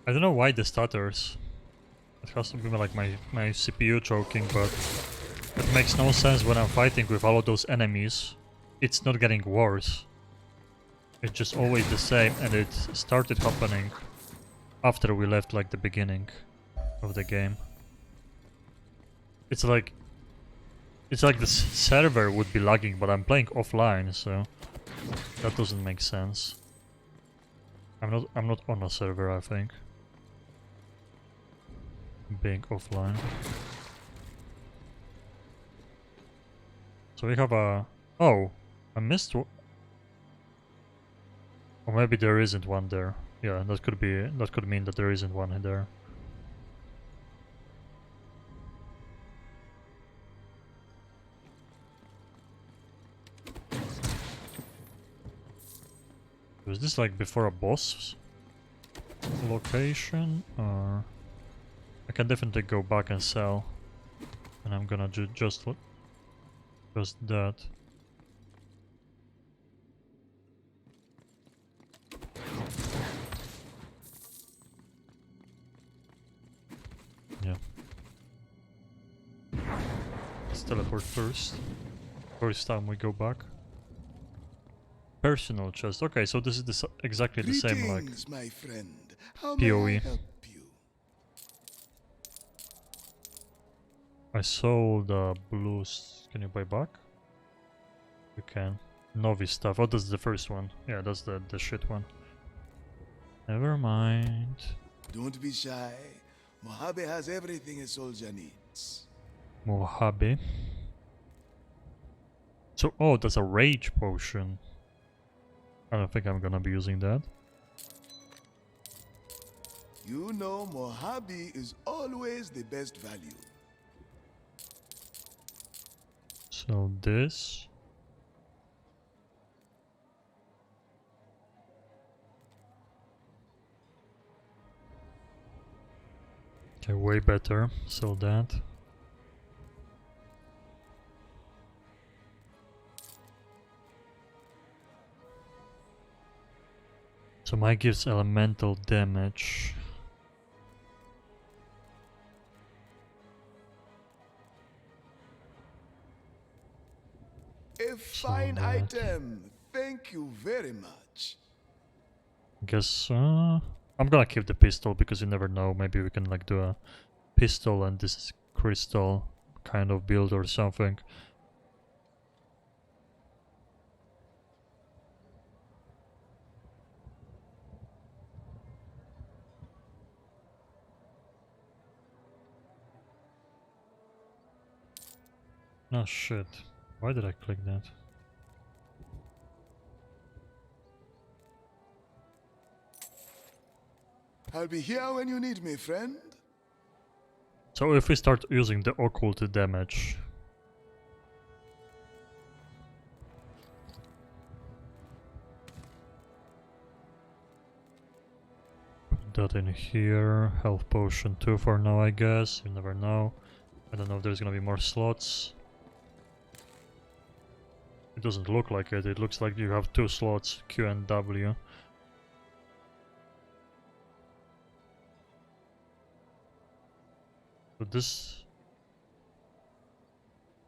Speaker 1: I don't know why this stutters. It has to be like my CPU choking, but it makes no sense when I'm fighting with all of those enemies. It's not getting worse. It's just always the same, and it started happening after we left like the beginning of the game. It's like the server would be lagging, but I'm playing offline, so that doesn't make sense. I'm not on a server, I think. Being offline. So we have a... Oh! I missed one. Or maybe there isn't one there. Yeah, that could be... That could mean that there isn't one in there. Was this like before a boss location? Or... I can definitely go back and sell. And I'm gonna do just that. Yeah. Let's teleport first. First time we go back. Personal chest. Okay, so this is exactly the same like
Speaker 11: my friend. How
Speaker 1: PoE.
Speaker 11: may I help you?
Speaker 1: I sold the blues. Can you buy back? You can. Novice stuff. Oh, that's the first one. Yeah, that's the shit one. Never mind.
Speaker 11: Don't be shy. Mojave has everything a soldier needs.
Speaker 1: Mojave. So, oh, that's a rage potion. I don't think I'm gonna be using that.
Speaker 11: You know Mojave is always the best value.
Speaker 1: So this. Okay, way better. So that. So mine gives elemental damage.
Speaker 11: A fine item. Thank you very much.
Speaker 1: Guess I'm gonna keep the pistol because you never know. Maybe we can like do a pistol and this is crystal kind of build or something. Oh shit. Why did I click that?
Speaker 11: I'll be here when you need me, friend.
Speaker 1: So if we start using the occult damage. Put that in here. Health potion 2 for now, I guess. You never know. I don't know if there's gonna be more slots. It doesn't look like it. It looks like you have 2 slots, Q and W. But this...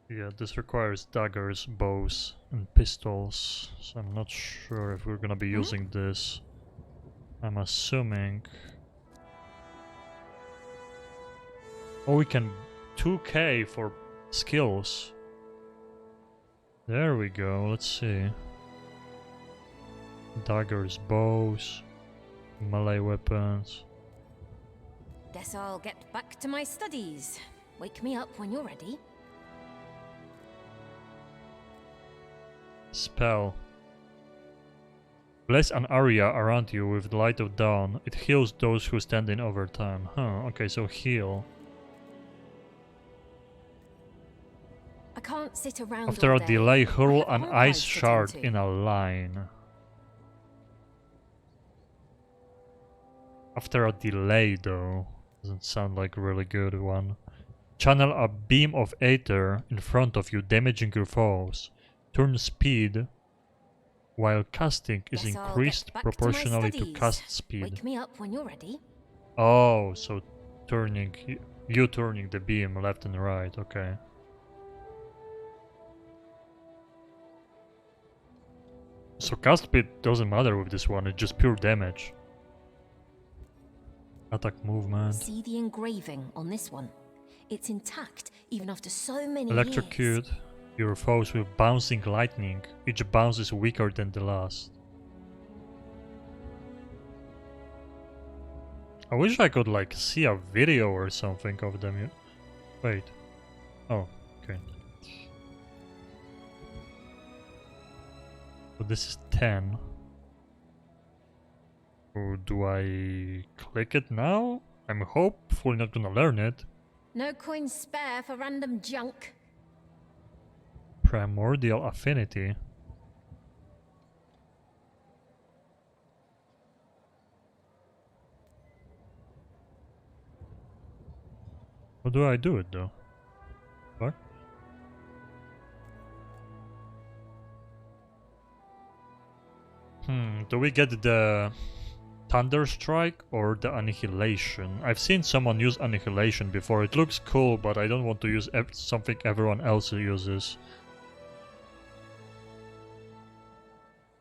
Speaker 1: yeah, this requires daggers, bows, and pistols. So I'm not sure if we're gonna be using this. I'm assuming... oh, we can 2k for skills. There we go, let's see. Daggers, bows, melee weapons.
Speaker 5: Guess I'll get back to my studies. Wake me up when you're ready.
Speaker 1: Spell. Bless an area around you with the light of dawn. It heals those who stand in over time. Huh, okay, so heal.
Speaker 5: I can't sit around
Speaker 1: After
Speaker 5: all
Speaker 1: a
Speaker 5: day.
Speaker 1: delay, hurl
Speaker 5: I have
Speaker 1: an
Speaker 5: archives
Speaker 1: ice
Speaker 5: to tend
Speaker 1: shard
Speaker 5: to.
Speaker 1: in a line. After a delay, though. Doesn't sound like a really good one. Channel a beam of aether in front of you, damaging your foes. Turn speed while casting is
Speaker 5: Guess I'll
Speaker 1: increased
Speaker 5: get back to my
Speaker 1: proportionally to
Speaker 5: studies.
Speaker 1: cast speed.
Speaker 5: Wake me up when you're ready.
Speaker 1: Oh, so turning you turning the beam left and right, okay. So cast speed doesn't matter with this one, it's just pure damage. Attack movement.
Speaker 5: See the engraving on this one. It's intact even after so many years.
Speaker 1: Electrocute your foes with bouncing lightning. Each bounce is weaker than the last. I wish I could like see a video or something of them. Wait. Oh, okay. So this is 10. Or do I click it now? I'm hopefully not gonna learn it.
Speaker 5: No coins spare for random junk.
Speaker 1: Primordial affinity. How do I do it though? What? Do we get the Thunder Strike or the Annihilation? I've seen someone use Annihilation before. It looks cool, but I don't want to use something everyone else uses.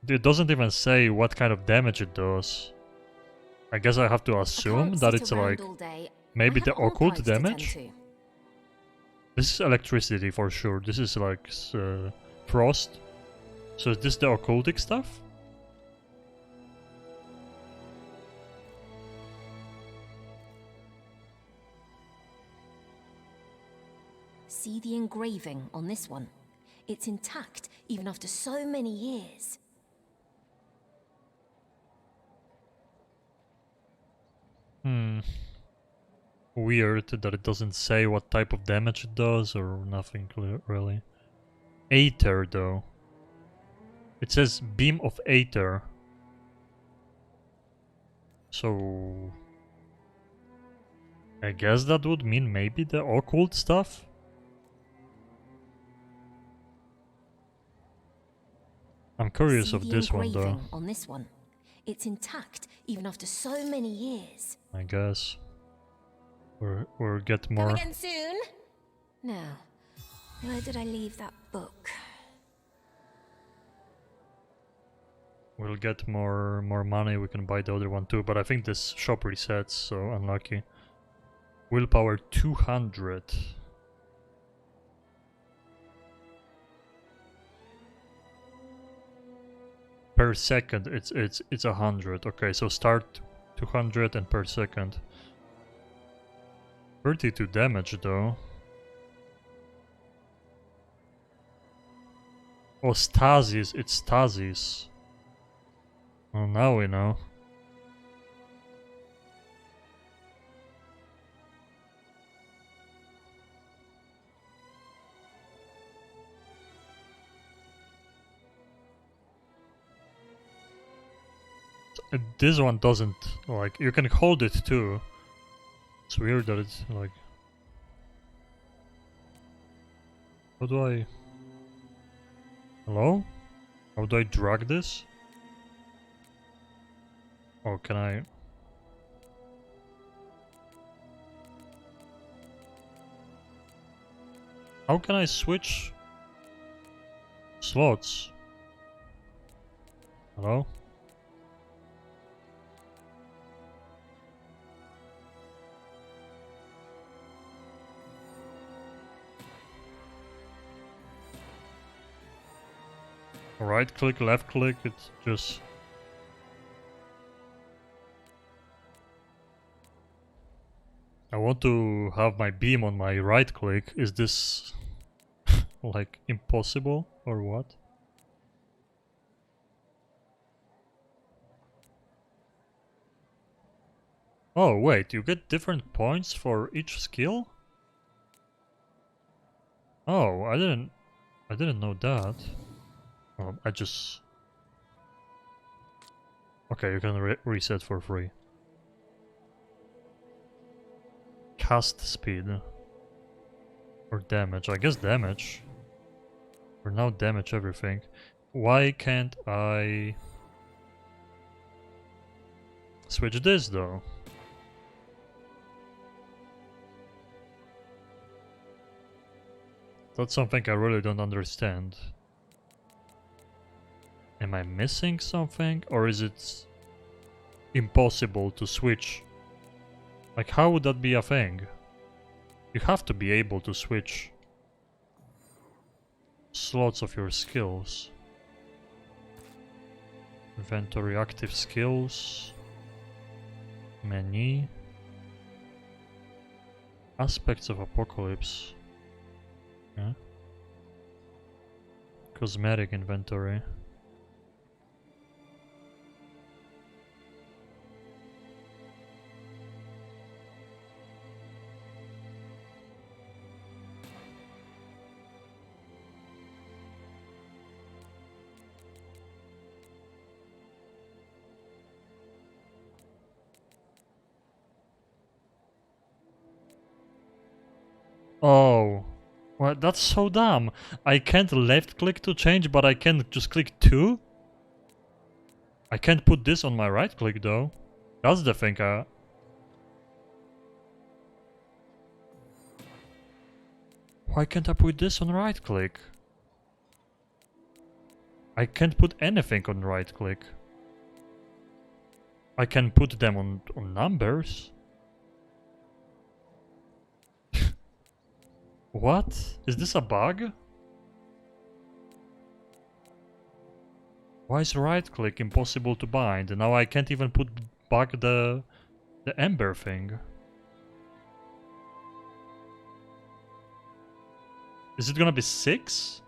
Speaker 1: It doesn't even say what kind of damage it does. I guess I have to assume that it's like maybe the occult damage. This is electricity for sure. This is like frost. So is this the occultic stuff?
Speaker 4: See the engraving on this one? It's intact even after so many years.
Speaker 1: Weird that it doesn't say what type of damage it does or nothing really. Aether though. It says beam of Aether. So I guess that would mean maybe the occult stuff? I'm curious of this one though.
Speaker 4: On this one. It's intact even after so many years.
Speaker 1: I guess. We'll get more.
Speaker 4: Come again soon? Now, where did I leave that book?
Speaker 1: We'll get more money, we can buy the other one too, but I think this shop resets, so unlucky. Willpower 200. Per second it's 100. Okay, so start 200 and per second. 32 damage though. Oh, stasis, it's stasis. Well, now we know. This one doesn't, like, you can hold it too. It's weird that it's like... How do I... Hello? How do I drag this? Oh, can I... How can I switch slots? Hello? Right click, left click, it's just... I want to have my beam on my right click. Is this like impossible or what? Oh wait, you get different points for each skill? Oh, I didn't know that. I just... Okay, you can reset for free. Cast speed. Or damage. I guess damage. Or now damage everything. Why can't I... switch this though? That's something I really don't understand. Am I missing something, or is it impossible to switch? Like, how would that be a thing? You have to be able to switch slots of your skills. Inventory, active skills, menu, aspects of apocalypse. Yeah. Cosmetic inventory. Oh, well, that's so dumb. I can't left click to change, but I can just click 2? I can't put this on my right click though. That's the thing. Why can't I put this on right click? I can't put anything on right click. I can put them on numbers. What? Is this a bug? Why is right click impossible to bind? And now I can't even put back the ember thing. Is it gonna be 6?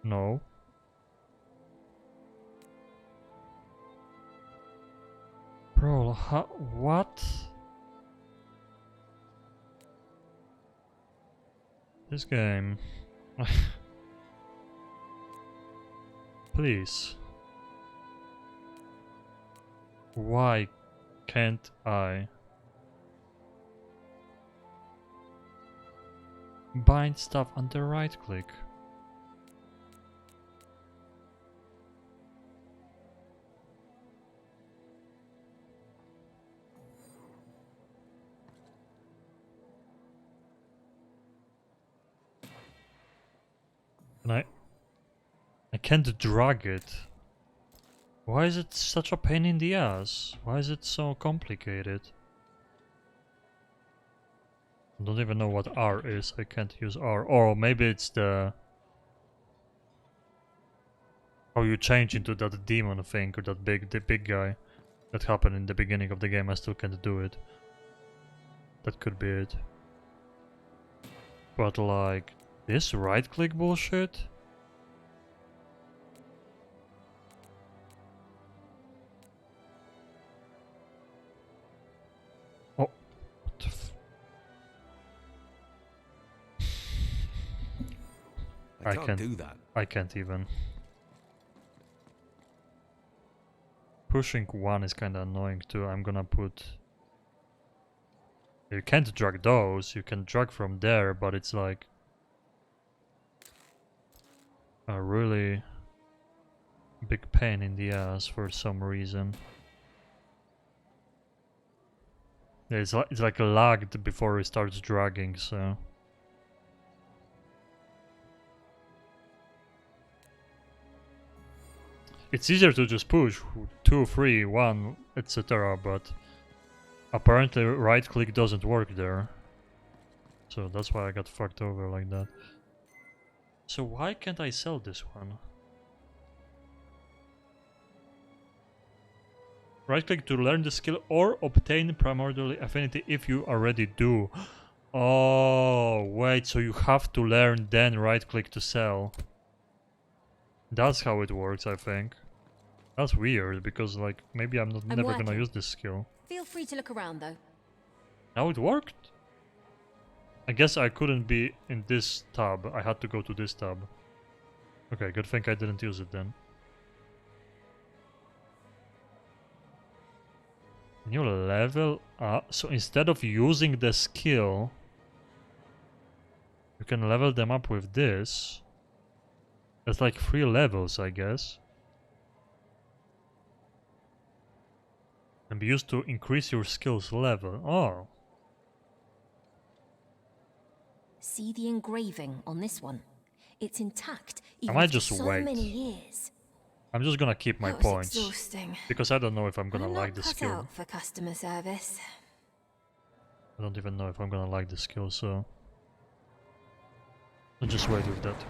Speaker 1: No. Bro, what? This game. Please. Why can't I bind stuff under right click? And I can't drag it. Why is it such a pain in the ass? Why is it so complicated? I don't even know what R is. I can't use R. Or maybe it's the... how you change into that demon thing, or that big guy that happened in the beginning of the game. I still can't do it. That could be it. But like, this right click bullshit? Oh, what the
Speaker 9: I can't do that.
Speaker 1: I can't even. Pushing 1 is kinda annoying too. I'm gonna put... You can't drag those, you can drag from there, but it's like... a really big pain in the ass for some reason. Yeah, it's like lagged before it starts dragging, so... It's easier to just push 2, 3, 1, etc. But apparently right click doesn't work there. So that's why I got fucked over like that. So why can't I sell this one? Right click to learn the skill or obtain primordial affinity if you already do. Oh, wait, so you have to learn then right click to sell. That's how it works, I think. That's weird, because like, maybe I'm never gonna use this skill.
Speaker 5: Feel free to look around though.
Speaker 1: Now it worked? I guess I couldn't be in this tab, I had to go to this tab. Okay, good thing I didn't use it then. New level up, so instead of using the skill, you can level them up with this. That's like 3 levels, I guess. And be used to increase your skills level. Oh.
Speaker 5: See the engraving on this one? It's intact
Speaker 1: I
Speaker 5: even
Speaker 1: might
Speaker 5: after
Speaker 1: just
Speaker 5: so
Speaker 1: wait.
Speaker 5: many years.
Speaker 1: I'm just gonna keep my
Speaker 5: That was
Speaker 1: points.
Speaker 5: exhausting.
Speaker 1: Because I don't know if I'm gonna
Speaker 5: I'm
Speaker 1: like
Speaker 5: not
Speaker 1: the
Speaker 5: cut
Speaker 1: skill.
Speaker 5: out for customer service.
Speaker 1: I don't even know if I'm gonna like the skill, so... I'll just wait with that.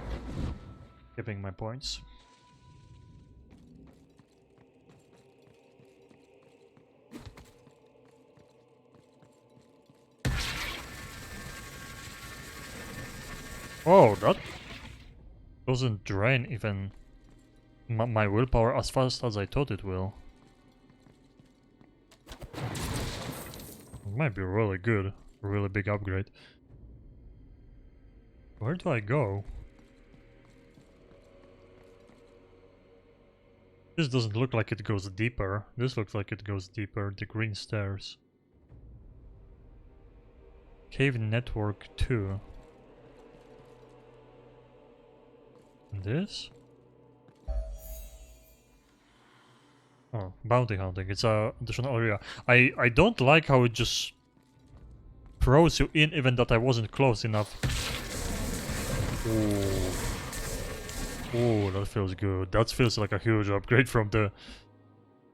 Speaker 1: Keeping my points. Oh, that doesn't drain even my willpower as fast as I thought it will. It might be really good, a really big upgrade. Where do I go? This doesn't look like it goes deeper. This looks like it goes deeper, the green stairs. Cave Network 2. This? Oh, bounty hunting. It's a additional area. I don't like how it just throws you in even that I wasn't close enough. Ooh. Ooh, that feels good. That feels like a huge upgrade from the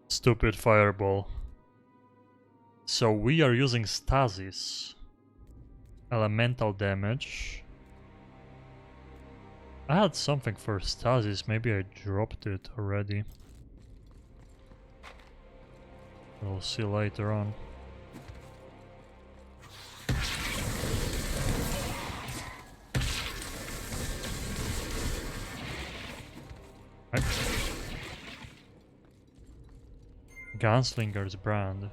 Speaker 1: stupid fireball. So we are using stasis. Elemental damage. I had something for stasis, maybe I dropped it already. We'll see later on. Right. Gunslinger's brand.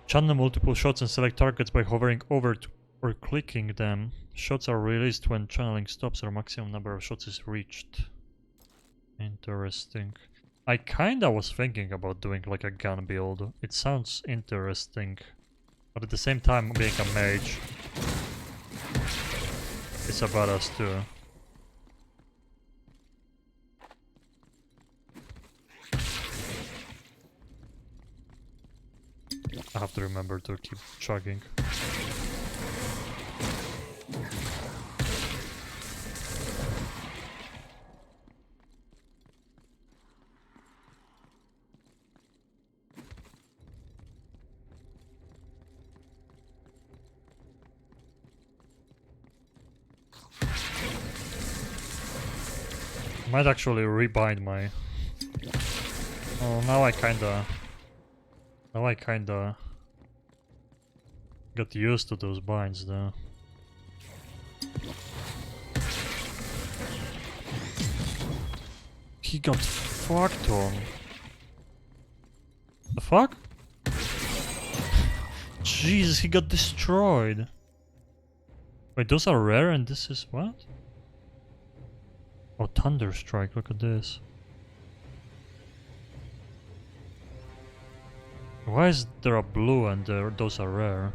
Speaker 1: Channel multiple shots and select targets by hovering over or clicking them. Shots are released when channeling stops or maximum number of shots is reached. Interesting. I kinda was thinking about doing like a gun build. It sounds interesting. But at the same time, being a mage, it's a badass too. I have to remember to keep chugging. Might actually rebind my... Oh, now I kinda got used to those binds though. He got fucked on. The fuck? Jesus, he got destroyed. Wait, those are rare and this is what? Oh, Thunderstrike, look at this. Why is there a blue and those are rare?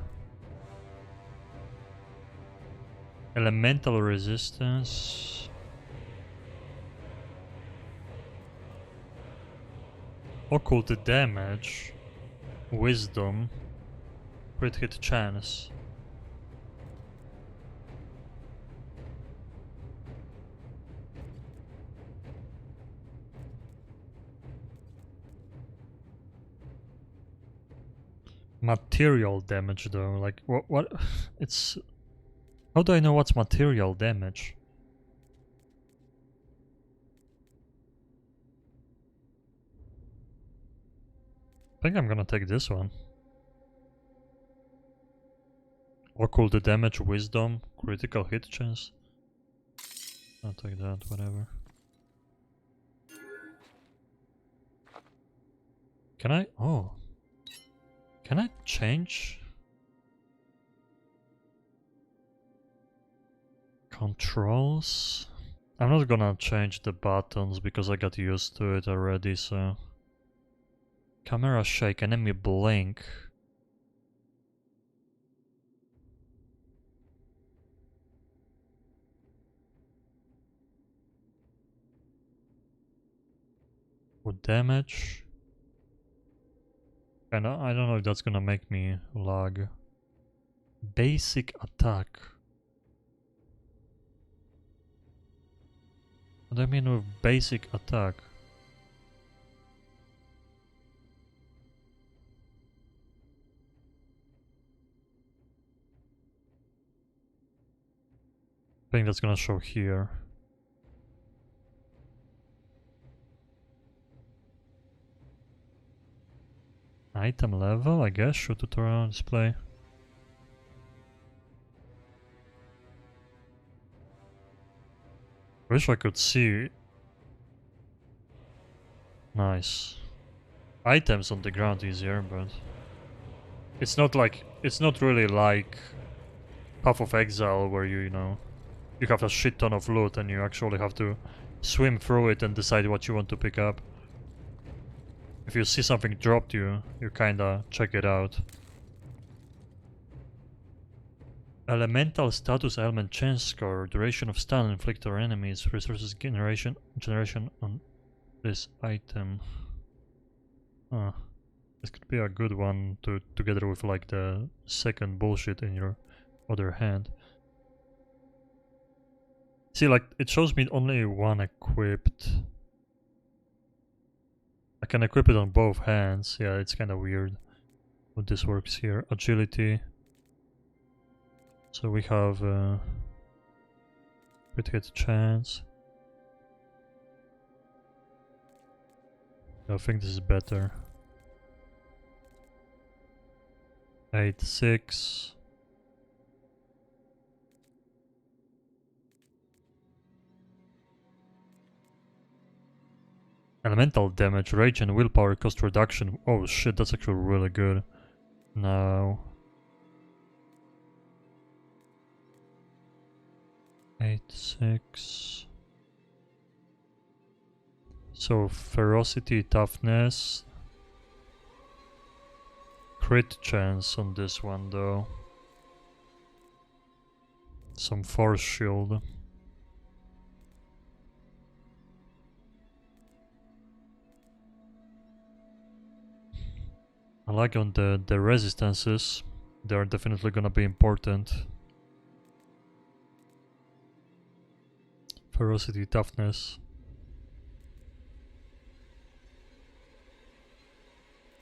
Speaker 1: Elemental resistance. Occult damage. Wisdom. Crit hit chance. Material damage though, like what it's... How do I know what's material damage? I think I'm gonna take this one. Occult damage, wisdom, critical hit chance. I'll take that, whatever. Can I? Oh. Can I change? Controls? I'm not gonna change the buttons because I got used to it already, so... Camera shake, enemy blink. With damage? And I don't know if that's gonna make me lag. Basic attack. What do I mean with basic attack? I think that's gonna show here. Item level, I guess, show tutorial on display. Wish I could see. Nice. Items on the ground easier, but it's not like, it's not really like Path of Exile where you know, you have a shit ton of loot and you actually have to swim through it and decide what you want to pick up. If you see something dropped, you kinda check it out. Elemental status element chance score, duration of stun inflict on enemies, resources generation on this item. This could be a good one to together with like the second bullshit in your other hand. See, like it shows me only one equipped. I can equip it on both hands. Yeah, it's kind of weird how this works here. Agility. So we have crit hit chance. I think this is better. 8, 6. Elemental damage, rage and willpower cost reduction. Oh shit, that's actually really good. Now 8, 6. So ferocity, toughness. Crit chance on this one though. Some force shield. I like on the resistances. They are definitely gonna be important. Ferocity, toughness.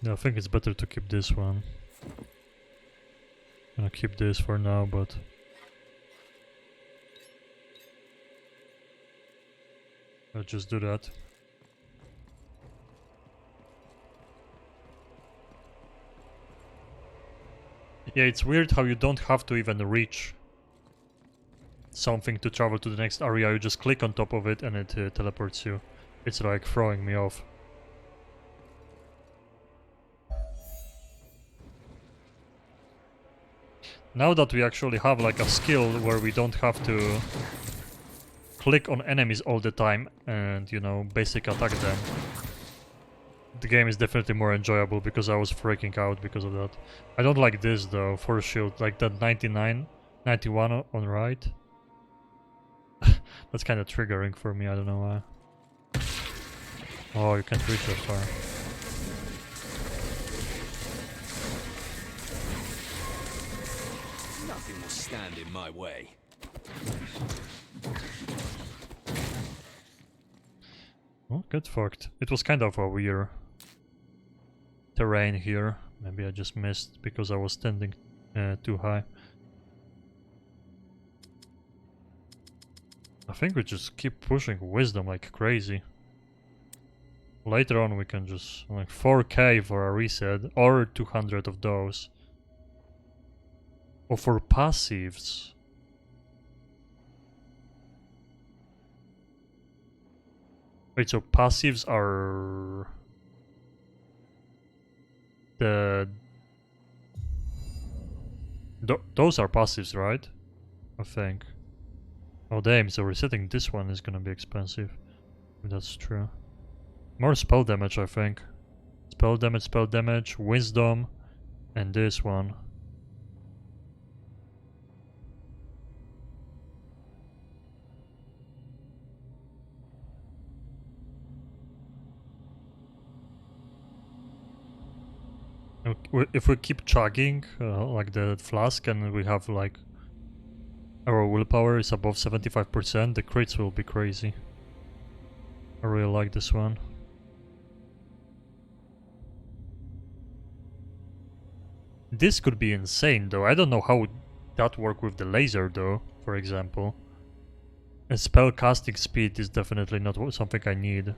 Speaker 1: Yeah, I think it's better to keep this one. I'm gonna keep this for now, but I'll just do that. Yeah, it's weird how you don't have to even reach something to travel to the next area. You just click on top of it and it teleports you. It's like throwing me off. Now that we actually have like a skill where we don't have to click on enemies all the time and, you know, basic attack them, the game is definitely more enjoyable because I was freaking out because of that. I don't like this though, force shield, like that 99, 91 on right. That's kind of triggering for me, I don't know why. Oh, you can't reach that far.
Speaker 9: Nothing will stand in my way.
Speaker 1: Oh, get fucked. It was kind of a weird terrain here. Maybe I just missed because I was standing too high. I think we just keep pushing wisdom like crazy. Later on we can just like 4k for a reset or 200 of those. Or for passives. Wait, so passives are those are passives, right? I think. Oh damn, so resetting this one is gonna be expensive. If that's true. More spell damage, I think. Spell damage, wisdom, and this one. If we keep chugging like the flask and we have like our willpower is above 75%, the crits will be crazy. I really like this one. This could be insane though. I don't know how that work with the laser though, for example. And spell casting speed is definitely not something I need.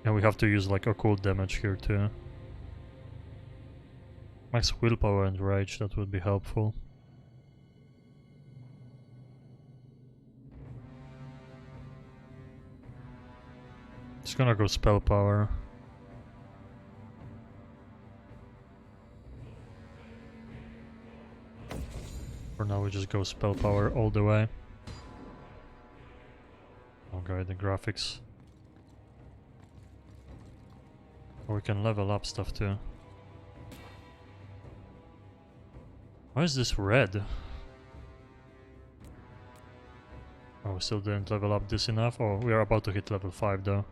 Speaker 1: And we have to use like occult damage here too. Max willpower and rage, that would be helpful. Just gonna go spell power. For now we just go spell power all the way. Okay, the graphics. Or we can level up stuff too. Why is this red? Oh, we still didn't level up this enough. Oh, we are about to hit level 5 though.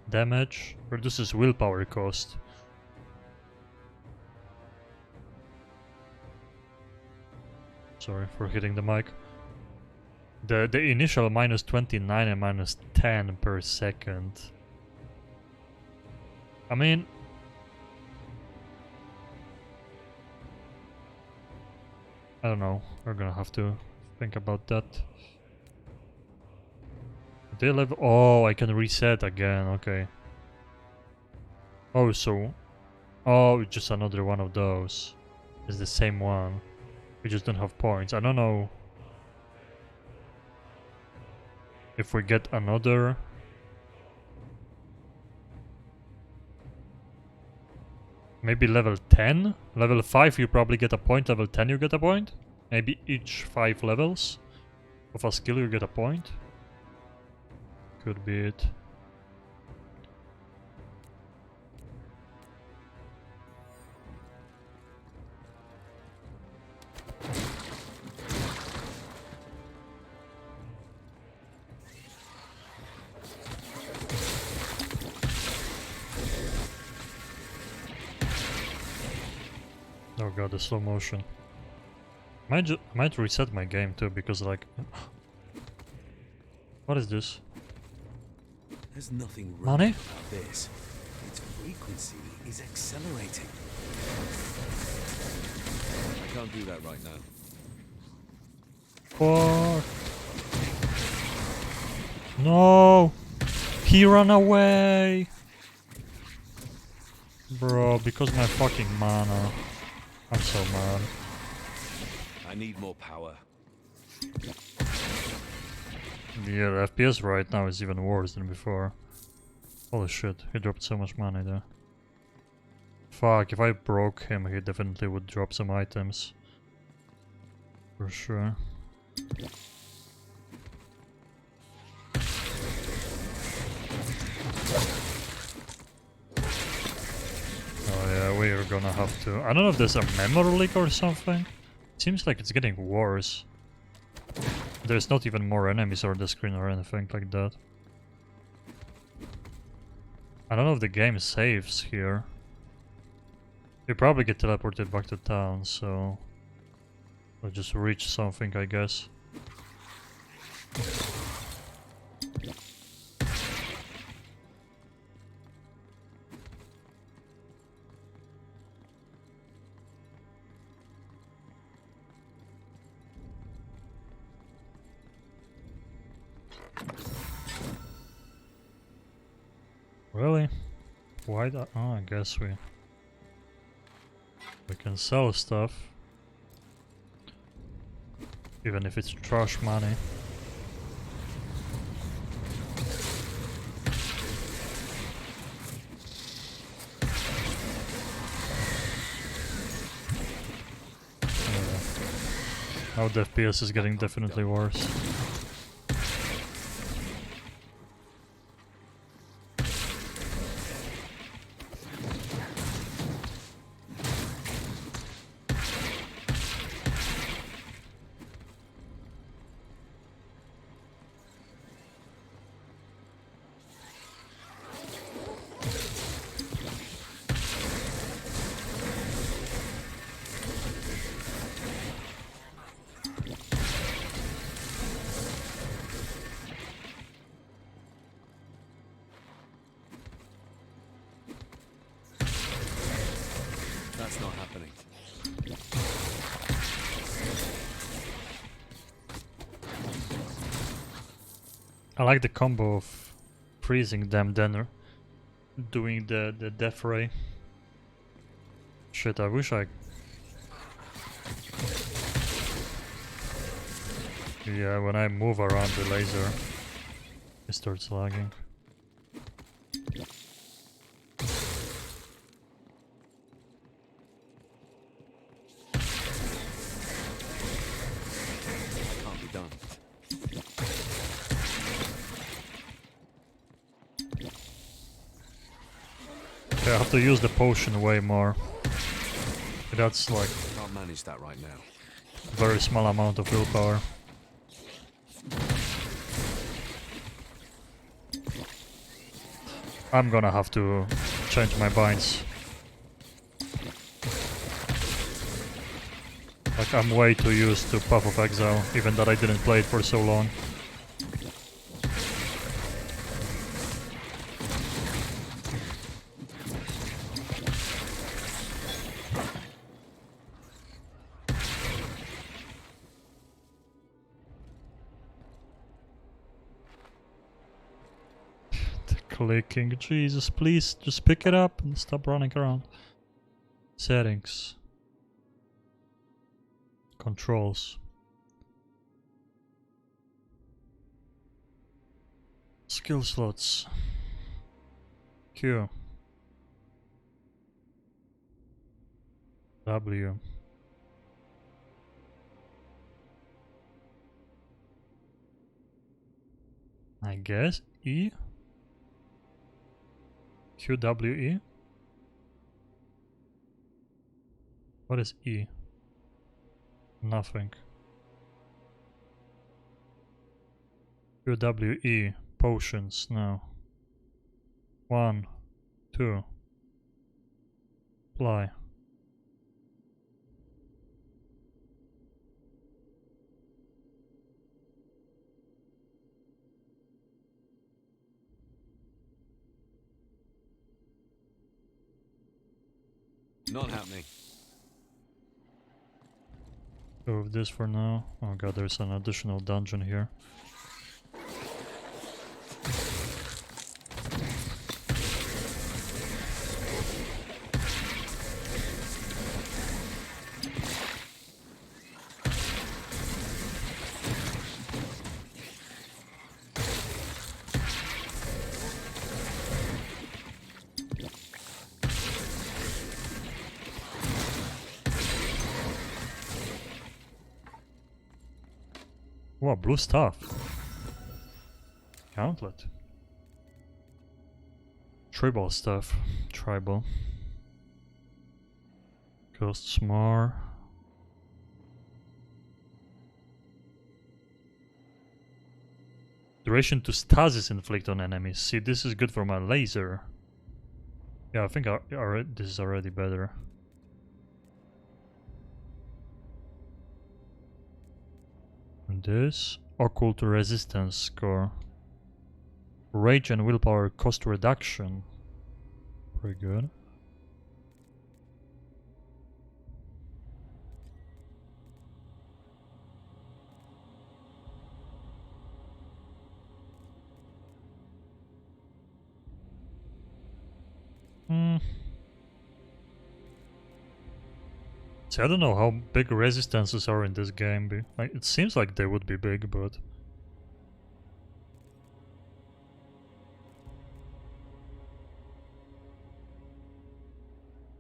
Speaker 1: Damage reduces willpower cost. Sorry for hitting the mic. The initial minus 29 and minus 10 per second. I mean, I don't know. We're gonna have to think about that. They live. Oh, I can reset again. Okay. Oh, so. Oh, it's just another one of those. It's the same one. We just don't have points. I don't know if we get another. Maybe level 10? Level 5 you probably get a point, level 10 you get a point? Maybe each 5 levels of a skill you get a point? Could be it. Oh god, the slow motion. Might reset my game too, because like... What is this?
Speaker 9: There's nothing right
Speaker 1: Money?
Speaker 9: about this. Its frequency is accelerating. I can't do that right now.
Speaker 1: Fuck. No! He ran away! Bro, because my fucking mana. I'm so mad.
Speaker 9: I need more power.
Speaker 1: Yeah, the FPS right now is even worse than before. Holy shit, he dropped so much money there. Fuck, if I broke him, he definitely would drop some items. For sure. Oh yeah, we're gonna have to... I don't know if there's a memory leak or something. It seems like it's getting worse. There's not even more enemies on the screen or anything like that. I don't know if the game saves here. We probably get teleported back to town, so... We'll just reach something, I guess. Really? Why that? Oh, I guess we can sell stuff. Even if it's trash money. Now the FPS is getting definitely worse.
Speaker 9: That's not happening.
Speaker 1: I like the combo of freezing them, then doing the death ray. Shit, I wish I... Yeah, when I move around the laser, it starts lagging.
Speaker 9: Can't be done.
Speaker 1: Okay, I have to use the potion way more. That's like
Speaker 9: Can't manage that right now.
Speaker 1: very small amount of willpower. I'm gonna have to change my binds. Like, I'm way too used to Path of Exile, even that I didn't play it for so long. clicking. Jesus, please just pick it up and stop running around. Settings. Controls. Skill slots. Q. W. I guess E. Q, W, E. What is E? Nothing. Q, W, E. Potions, no. 1, 2. Apply.
Speaker 9: Not happening.
Speaker 1: Go with this for now. Oh god, there's an additional dungeon here. Wow, blue stuff. Gauntlet. Tribal stuff. Tribal. Costs more. Duration to stasis inflict on enemies. See, this is good for my laser. Yeah, I think this is already better. And this occult resistance score. Rage and willpower cost reduction. Pretty good. See, I don't know how big resistances are in this game. Like, it seems like they would be big, but...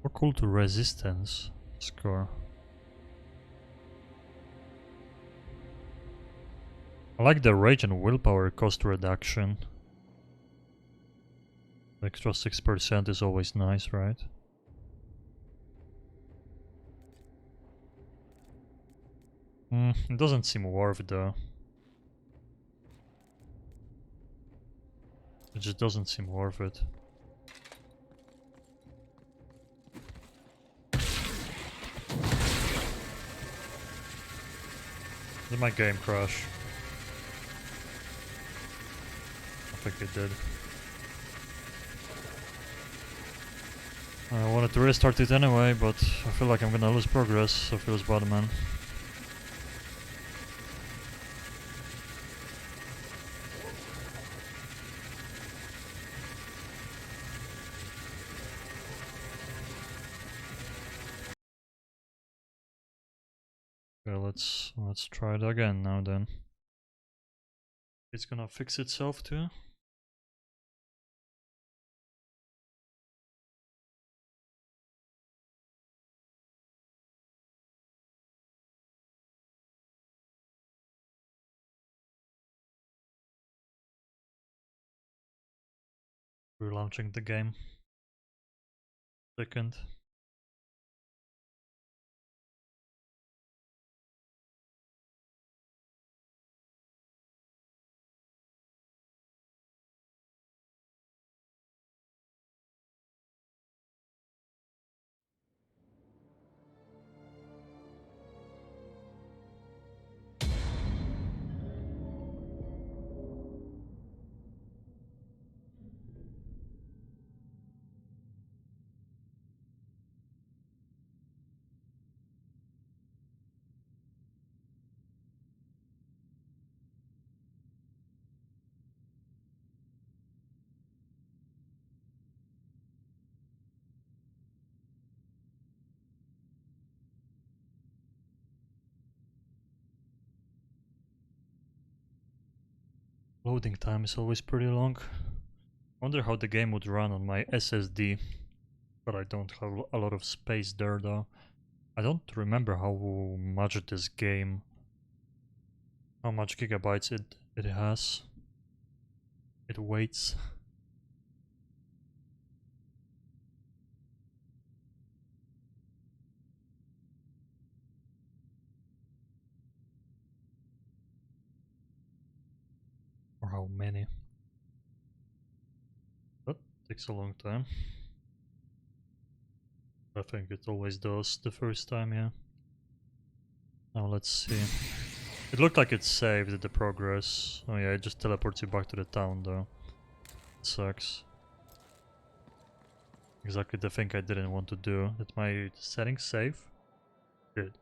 Speaker 1: Occult resistance score. I like the rage and willpower cost reduction. The extra 6% is always nice, right? It doesn't seem worth it though. It just doesn't seem worth it. Did my game crash? I think it did. I wanted to restart it anyway, but I feel like I'm gonna lose progress, so it feels bad, man. Okay, let's try it again now then. It's gonna fix itself too. Relaunching the game. Second. Loading time is always pretty long. Wonder how the game would run on my SSD. But I don't have a lot of space there though. I don't remember how much this game, how much gigabytes it has. It weighs. Or how many. That takes a long time. I think it always does the first time, yeah. Now let's see. It looked like it saved the progress. Oh yeah, it just teleports you back to the town though. It sucks. Exactly the thing I didn't want to do. Did my settings save? Good.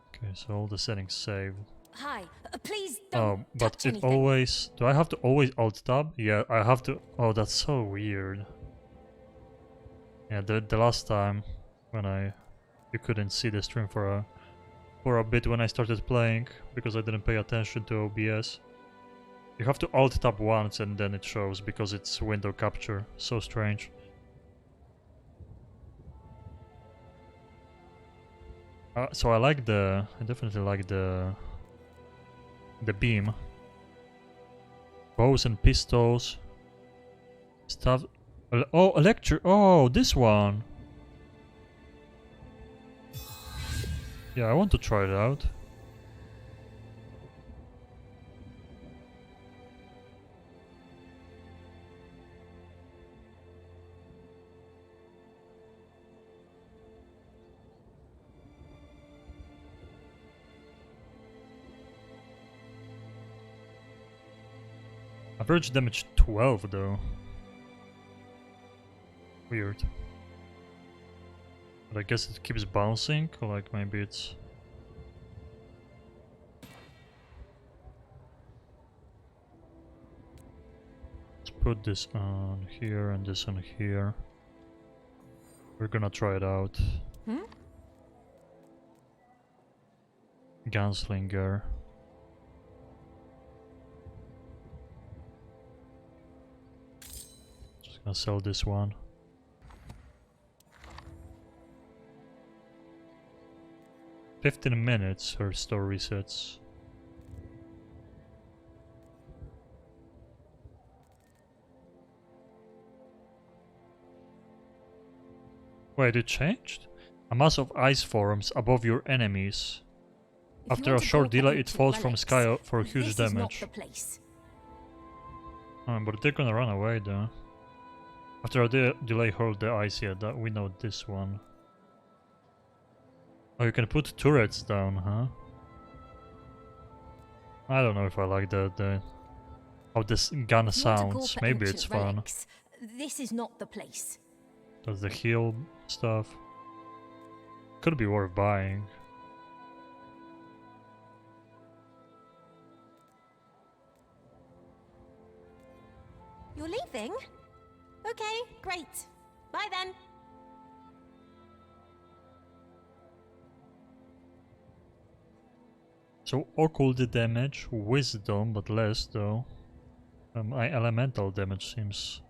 Speaker 1: Okay, so all the settings saved.
Speaker 5: Hi, please don't
Speaker 1: but
Speaker 5: touch
Speaker 1: it
Speaker 5: anything.
Speaker 1: always... Do I have to always alt tab? Yeah, I have to... Oh, that's so weird. Yeah, the last time when you couldn't see the stream for a bit when I started playing because I didn't pay attention to OBS. You have to alt tab once and then it shows because it's window capture. So strange. So I definitely like the beam. Bows and pistols. Stuff. Oh, electric. Oh, this one. Yeah, I want to try it out. Average damage 12 though. Weird. But I guess it keeps bouncing, or like maybe it's... Let's put this on here and this on here. We're gonna try it out. Gunslinger. Just gonna sell this one. "15 minutes, her store resets." Wait, it changed? A mass of ice forms above your enemies. After a short delay, it falls from sky for huge damage. But they're gonna run away though. After a delay, hold the ice. Yeah, that we know this one. Oh, you can put turrets down, huh? I don't know if I like how this gun sounds. Maybe it's fun.
Speaker 5: This is not the place.
Speaker 1: Does the heal stuff? Could be worth buying.
Speaker 5: You're leaving? Okay, great. Bye then.
Speaker 1: So occult damage, wisdom, but less though. My elemental damage seems...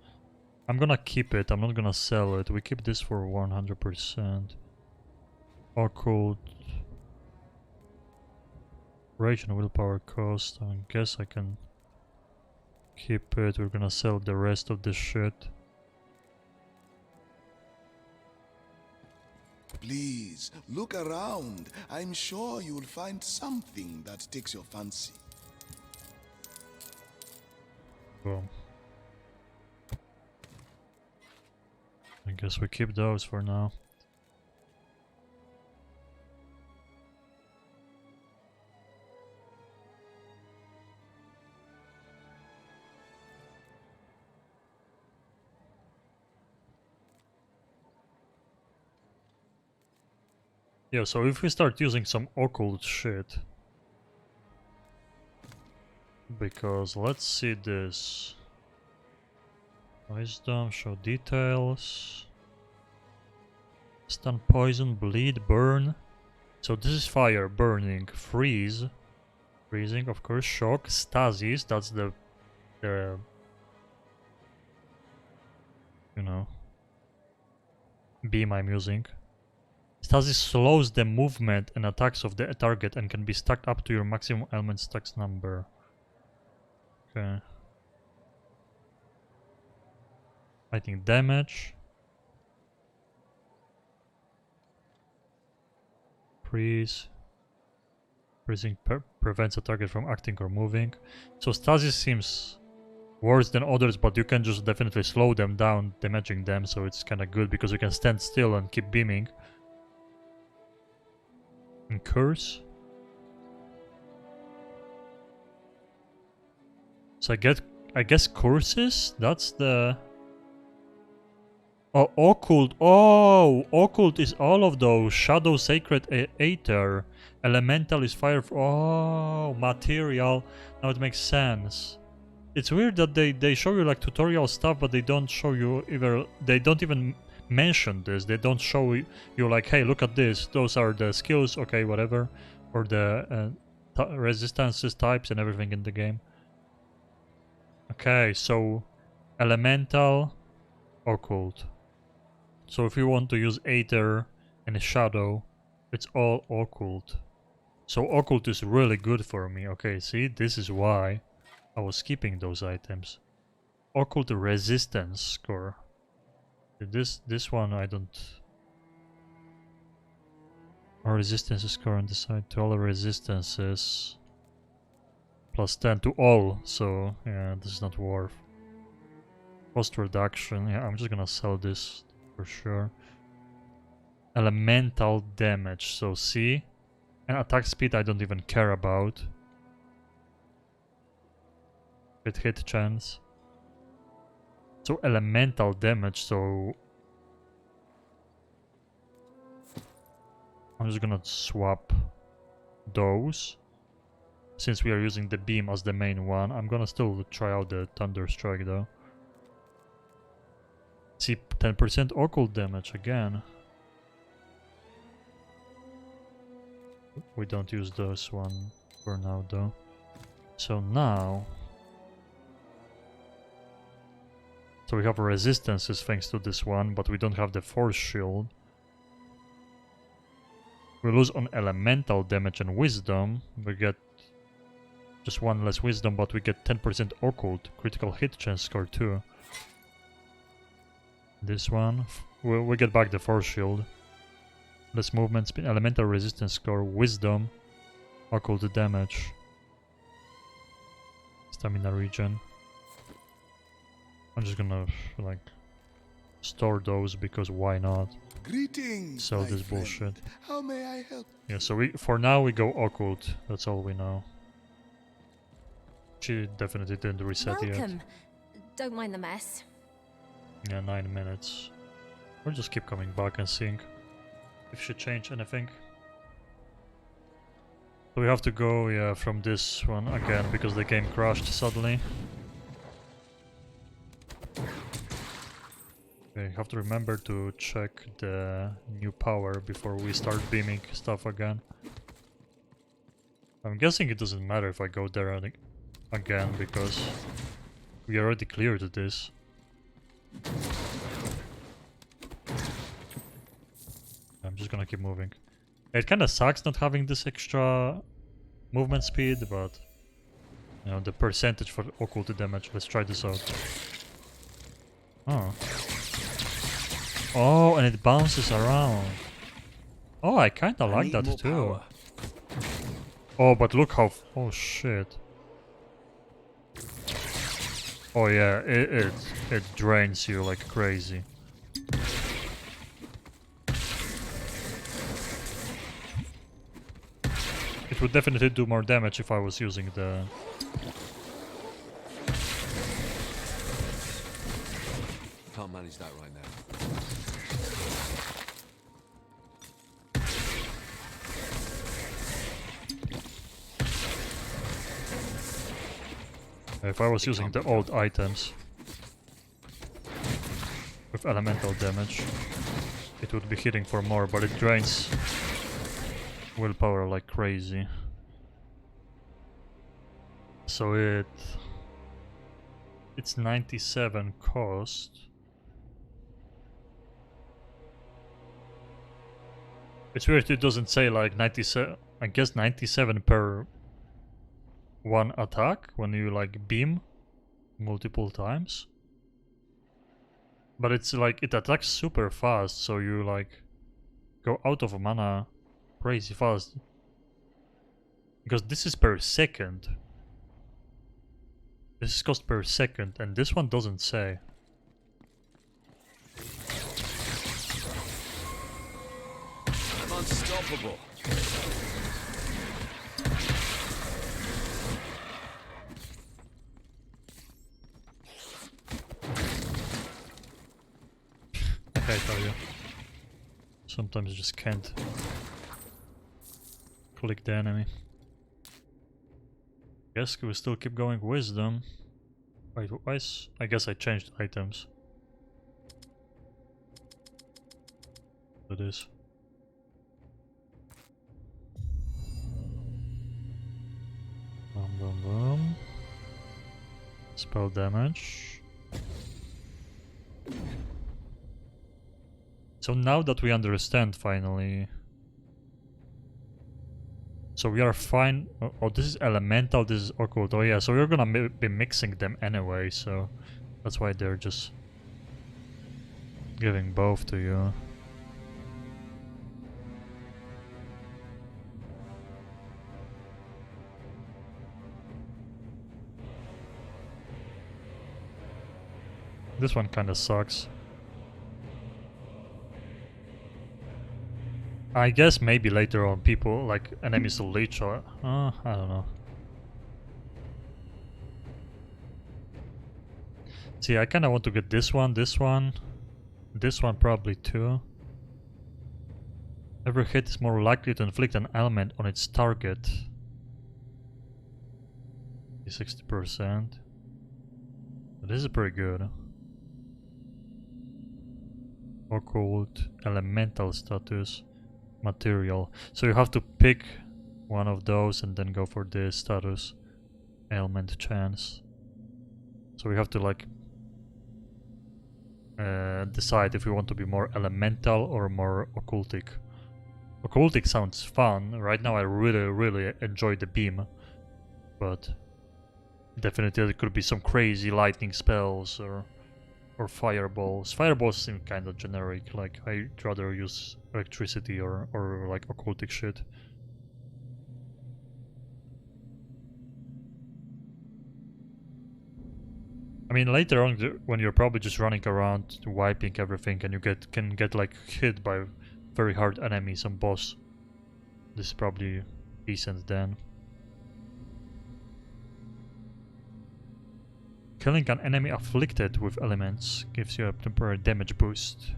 Speaker 1: I'm gonna keep it, I'm not gonna sell it. We keep this for 100%. Occult... Rage and willpower cost. I guess I can keep it. We're gonna sell the rest of this shit.
Speaker 11: Please, look around. I'm sure you'll find something that takes your fancy.
Speaker 1: Boom. I guess we keep those for now. Yeah, so if we start using some occult shit... Because let's see this. Wisdom, show details. Stun, poison, bleed, burn. So this is fire, burning, freeze, Freezing, of course. Shock, stasis. That's the you know, beam I'm using. Stasis slows the movement and attacks of the target and can be stacked up to your maximum element stacks number. Okay. I think damage. Freeze. Freezing prevents a target from acting or moving. So stasis seems worse than others, but you can just definitely slow them down, damaging them, so it's kind of good because you can stand still and keep beaming. And curse. So I guess curses? That's the... Oh, occult. Oh, occult is all of those. Shadow, sacred, aether. Elemental is fire. Oh, material. Now it makes sense. It's weird that they show you like tutorial stuff, but they don't show you either. They don't even mention this. They don't show you like, hey, look at this. Those are the skills. Okay, whatever, or the resistances, types, and everything in the game. Okay, so elemental, occult. So if you want to use aether and shadow, it's all occult. So occult is really good for me. Okay, see, this is why I was skipping those items. Occult resistance score. This one I don't. Our resistance score on the side to all resistances. Plus 10 to all. So yeah, this is not worth. Cost reduction. Yeah, I'm just gonna sell this for sure. Elemental damage. So see, and attack speed I don't even care about. Hit chance. So elemental damage, so I'm just gonna swap those. Since we are using the beam as the main one, I'm gonna still try out the Thunder Strike though. See, 10% occult damage again. We don't use this one for now though. So now... So we have resistances thanks to this one, but we don't have the force shield. We lose on elemental damage and wisdom. We get just one less wisdom, but we get 10% occult. Critical hit chance score too. This one, we get back the force shield. Less movement speed, elemental resistance score, wisdom, occult damage. Stamina regen. I'm just gonna like store those because why not?
Speaker 11: Greetings.
Speaker 1: Sell
Speaker 11: my
Speaker 1: this
Speaker 11: friend.
Speaker 1: bullshit.
Speaker 11: How may I help?
Speaker 1: Yeah, so for now we go occult. That's all we know. She definitely didn't reset yet.
Speaker 5: Welcome. Don't mind the mess.
Speaker 1: Yeah, 9 minutes. We'll just keep coming back and seeing if she changed anything. So we have to go, yeah, from this one again because the game crashed suddenly. Okay, have to remember to check the new power before we start beaming stuff again. I'm guessing it doesn't matter if I go there again because we already cleared this. I'm just gonna keep moving. It kinda sucks not having this extra movement speed, but you know, the percentage for occult damage. Let's try this out. Oh. Oh, and it bounces around. Oh, I kinda like that too.
Speaker 9: Power.
Speaker 1: Oh, but look how... Oh, shit. Oh yeah, it drains you like crazy. It would definitely do more damage if I was using the...
Speaker 9: Can't manage that right now.
Speaker 1: If I was using the old items with elemental damage, it would be hitting for more, but it drains willpower like crazy. So it's 97 cost. It's weird it doesn't say like 97, I guess 97 per one attack when you like beam multiple times. But it's like it attacks super fast, so you like go out of mana crazy fast. Because this is per second. This is cost per second, and this one doesn't say.
Speaker 9: I'm unstoppable.
Speaker 1: I tell you. Sometimes you just can't click the enemy. Guess we still keep going wisdom. Wait, why is... I guess I changed items. It is. Boom, boom, boom. Spell damage. So now that we understand finally... So we are fine. Oh, this is elemental, this is occult. Oh yeah, so we're gonna be mixing them anyway, so that's why they're just giving both to you. This one kinda sucks. I guess maybe later on people, like enemies will leech or... I don't know. See, I kinda want to get this one probably too. Every hit is more likely to inflict an ailment on its target. 60%. This is pretty good. Occult, elemental status. Material. So you have to pick one of those and then go for this status. Ailment chance. So we have to like decide if we want to be more elemental or more occultic. Occultic sounds fun. Right now I really enjoy the beam. But definitely there could be some crazy lightning spells or fireballs. Fireballs seem kind of generic, like I'd rather use electricity or like occultic shit. I mean later on when you're probably just running around wiping everything and you can get like hit by very hard enemies on boss. This is probably decent then. Killing an enemy afflicted with elements gives you a temporary damage boost.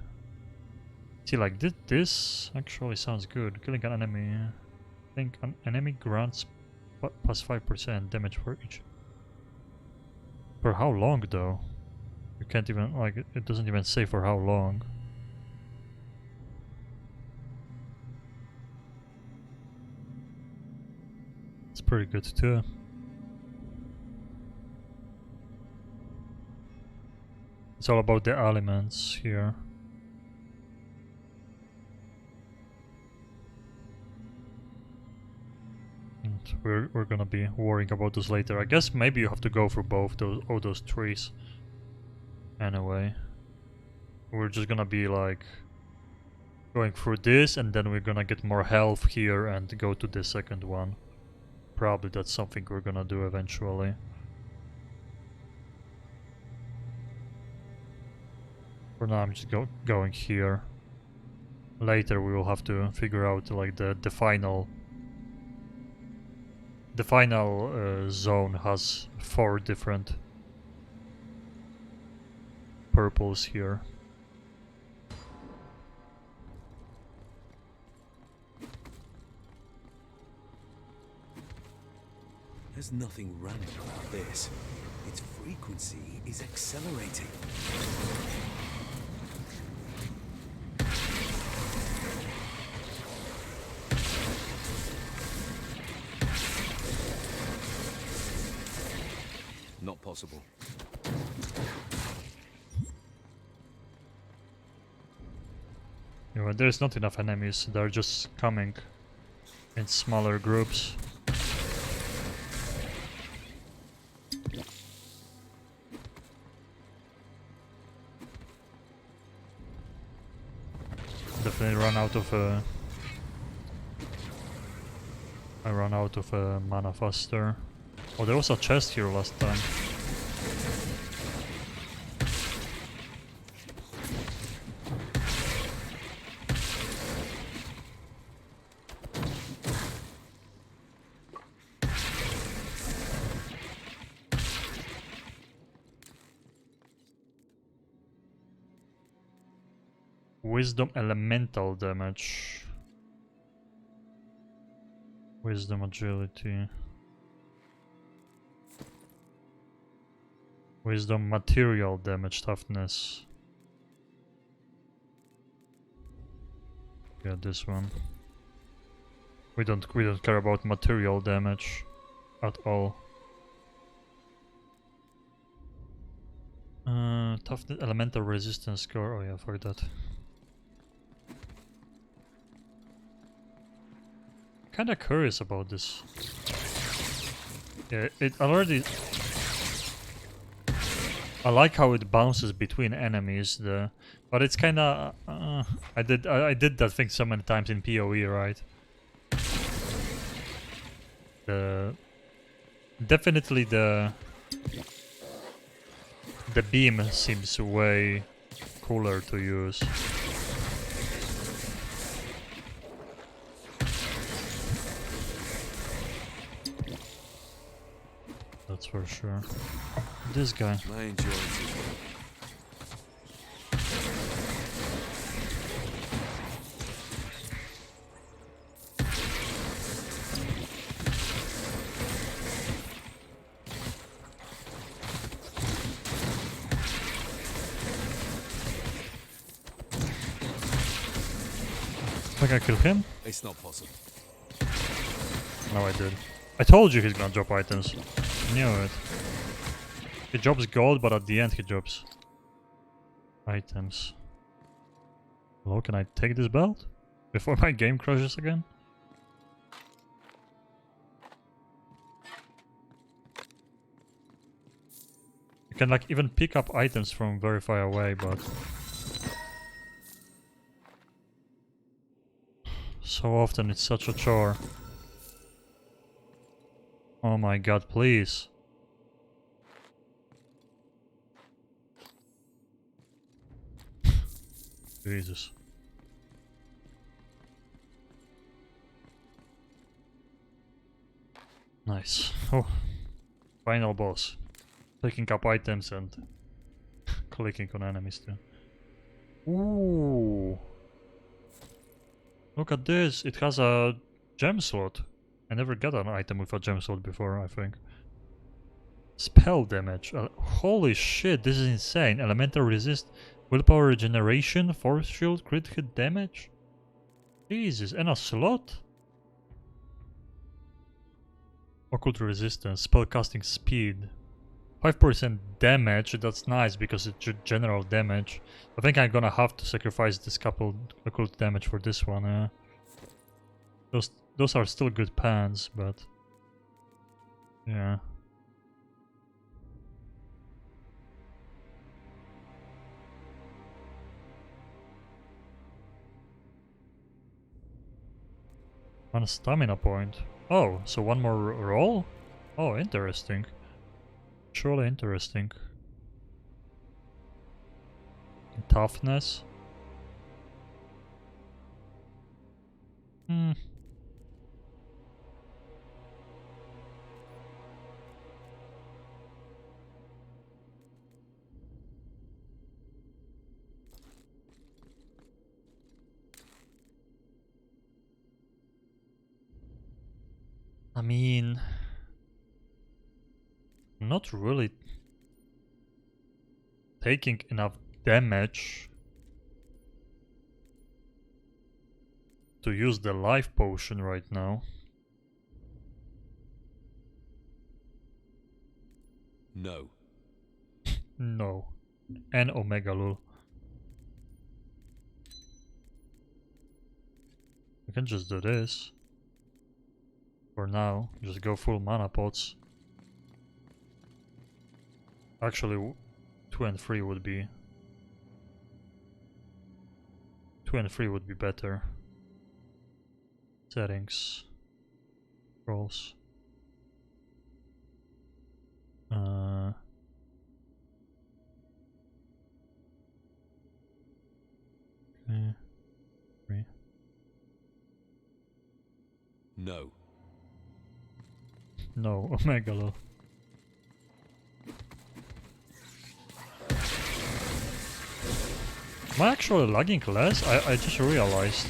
Speaker 1: See, like this actually sounds good. Killing an enemy, I think an enemy grants plus 5% damage for each. For how long though? You can't even, like, it doesn't even say for how long. It's pretty good too. It's all about the elements here. And we're gonna be worrying about those later. I guess maybe you have to go through both those trees. Anyway. We're just gonna be like going through this and then we're gonna get more health here and go to the second one. Probably that's something we're gonna do eventually. For now I'm just going here. Later we will have to figure out like the final... The final zone has 4 different purples here.
Speaker 9: There's nothing random about this. Its frequency is accelerating. possible.
Speaker 1: You know, there's not enough enemies, they're just coming in smaller groups. Definitely run out of I run out of mana faster. Oh, there was a chest here last time. Wisdom elemental damage. Wisdom agility. Wisdom material damage toughness. Yeah, this one. We don't care about material damage at all. Toughness elemental resistance score. Oh yeah, for that. Kinda curious about this. Yeah, it already. I like how it bounces between enemies, but it's kinda. I did that thing so many times in PoE, right? Definitely the beam seems way cooler to use. That's for sure. This guy.
Speaker 9: I enjoy it.
Speaker 1: Think I killed him?
Speaker 9: It's not possible.
Speaker 1: No, I did. I told you he's gonna drop items. Knew it. He drops gold, but at the end he drops items. Hello, can I take this belt? Before my game crashes again? You can like even pick up items from very far away, but... so often it's such a chore. Oh my god, please. Jesus. Nice. Oh. Final boss. Picking up items and clicking on enemies too. Ooh. Look at this. It has a gem slot. I never got an item with a gem slot before, I think. Spell damage. Holy shit, this is insane. Elemental resist, willpower regeneration, force shield, crit hit damage. Jesus, and a slot? Occult resistance, spellcasting speed. 5% damage, that's nice because it's general damage. I think I'm gonna have to sacrifice this couple occult damage for this one. Those are still good pans, but yeah. One stamina point. Oh, so one more roll? Oh, interesting. Surely interesting. Toughness. Hmm. I mean, not really taking enough damage to use the life potion right now.
Speaker 9: No.
Speaker 1: No. And Omega Lul. We can just do this. For now, just go full mana pots. Actually, 2 and 3 would be... 2 and 3 would be better. Settings. Rolls. Okay. 3.
Speaker 9: No.
Speaker 1: No, Omega Lul. Am I actually lagging less? I just realized.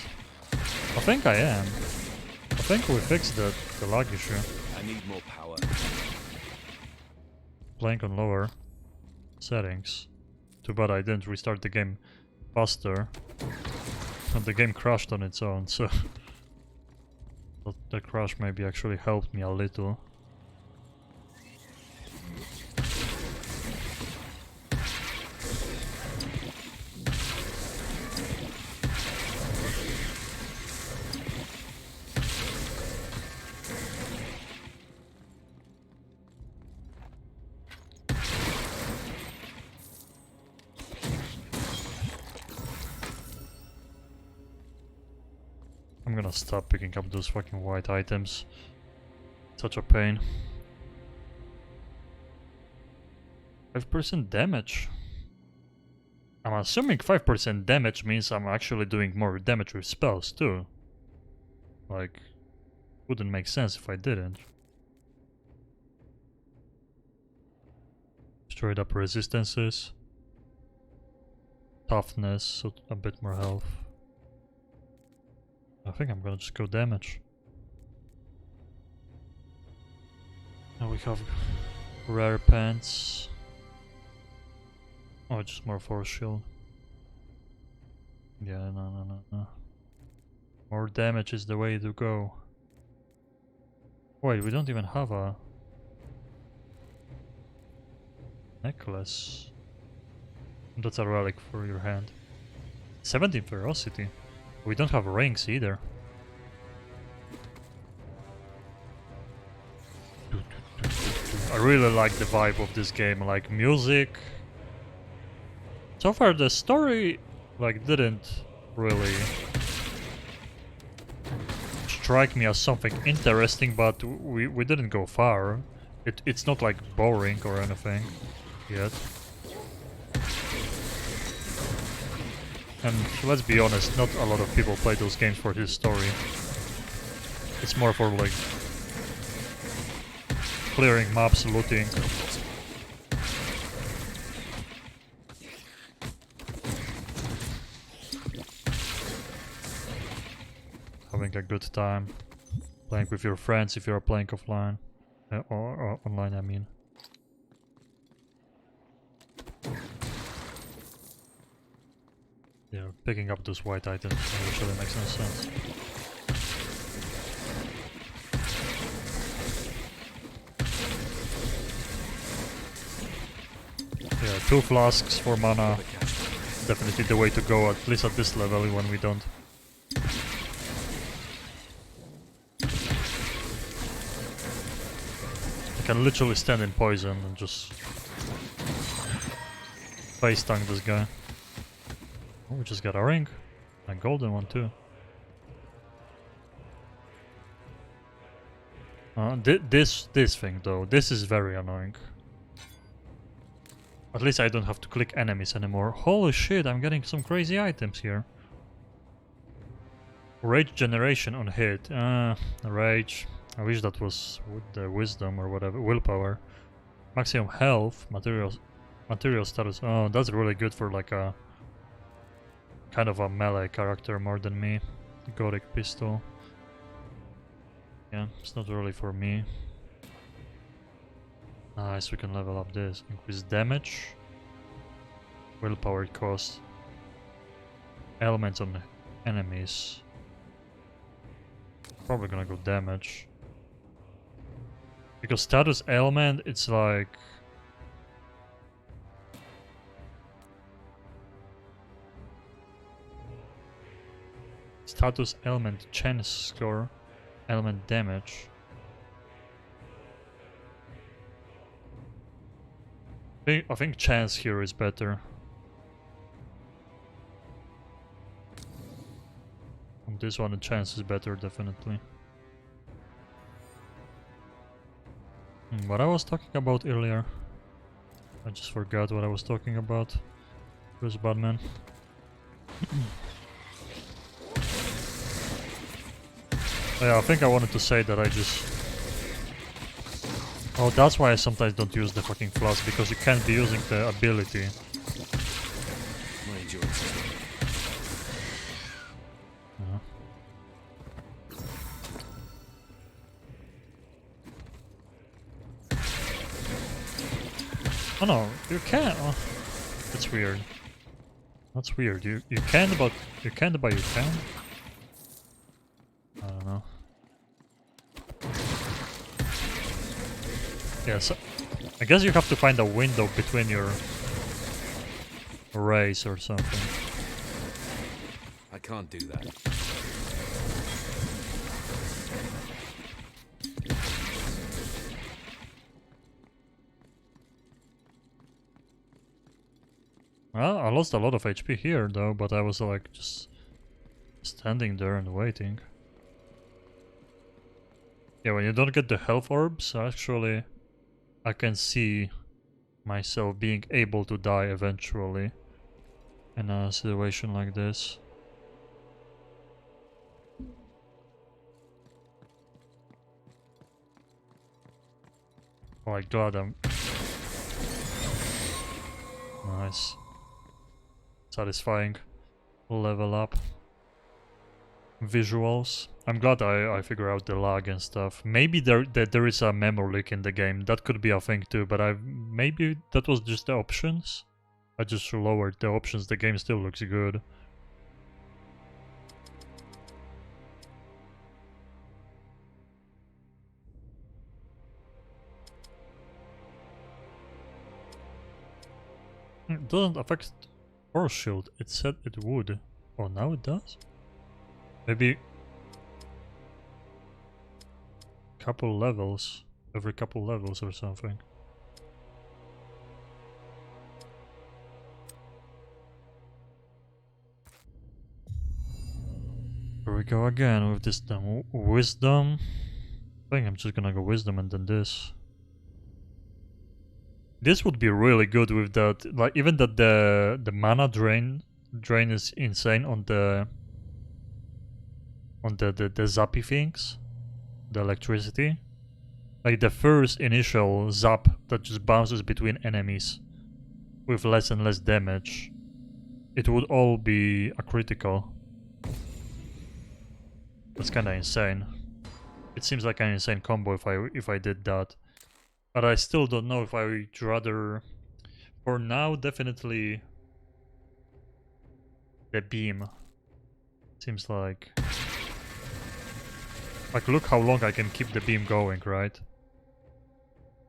Speaker 1: I think I am. I think we fixed the lag issue.
Speaker 9: I need more power.
Speaker 1: Playing on lower settings. Too bad I didn't restart the game faster. And the game crashed on its own, so... But the crash maybe actually helped me a little. I'm gonna stop picking up those fucking white items. Such a pain. 5% damage. I'm assuming 5% damage means I'm actually doing more damage with spells too. Like, wouldn't make sense if I didn't. Straight up resistances. Toughness, so a bit more health. I think I'm gonna just go damage. Now we have rare pants. Oh, just more force shield. Yeah, no. More damage is the way to go. Wait, we don't even have a necklace. That's a relic for your hand. 17 ferocity. We don't have rings either. I really like the vibe of this game, like music. So far the story like didn't really strike me as something interesting, but we didn't go far. It's not like boring or anything yet. And let's be honest, not a lot of people play those games for his story. It's more for like clearing maps, looting. Having a good time. Playing with your friends if you're playing offline. Or online, I mean. Yeah, picking up those white items actually makes no sense. Yeah, 2 flasks for mana. Definitely the way to go, at least at this level when we don't. I can literally stand in poison and just face tank this guy. Oh, we just got a ring. A golden one too. This thing though, this is very annoying. At least I don't have to click enemies anymore. Holy shit, I'm getting some crazy items here. Rage generation on hit. Rage. I wish that was with the wisdom or whatever. Willpower. Maximum health. Material status. Oh, that's really good for like a kind of a melee character more than me. Gothic pistol. Yeah, it's not really for me. Nice, we can level up this. Increase damage. Willpower cost. Elements on enemies. Probably gonna go damage. Because status element, it's like... Status element chance score, element damage. I think chance here is better. On this one, the chance is better, definitely. What I was talking about earlier. I just forgot what I was talking about. Who's Batman? Yeah, I think I wanted to say that I just... Oh, that's why I sometimes don't use the fucking flask, because you can't be using the ability.
Speaker 9: My endurance is low.
Speaker 1: Oh no, you can. Oh, that's weird. That's weird. You can, but you can't, but you can. I don't know. Yeah, so I guess you have to find a window between your rays or something.
Speaker 9: I can't do that.
Speaker 1: Well, I lost a lot of HP here though, but I was like just standing there and waiting. Yeah, when you don't get the health orbs, actually I can see myself being able to die eventually in a situation like this. Oh my god, I'm... Nice. Satisfying. Level up. Visuals. I'm glad I figure out the lag and stuff. Maybe there is a memory leak in the game. That could be a thing too, but maybe that was just the options. I just lowered the options. The game still looks good. It doesn't affect Force Shield. It said it would. Oh, now it does? Maybe couple levels, every couple levels or something. Here we go again with this wisdom. I think I'm just gonna go wisdom and then this. This would be really good with that, like even that the mana drain is insane on the zappy things, the electricity. Like the first initial zap that just bounces between enemies with less and less damage. It would all be a critical. That's kinda insane. It seems like an insane combo if I did that. But I still don't know if I would rather... For now, definitely the beam. Seems like... Like, look how long I can keep the beam going, right?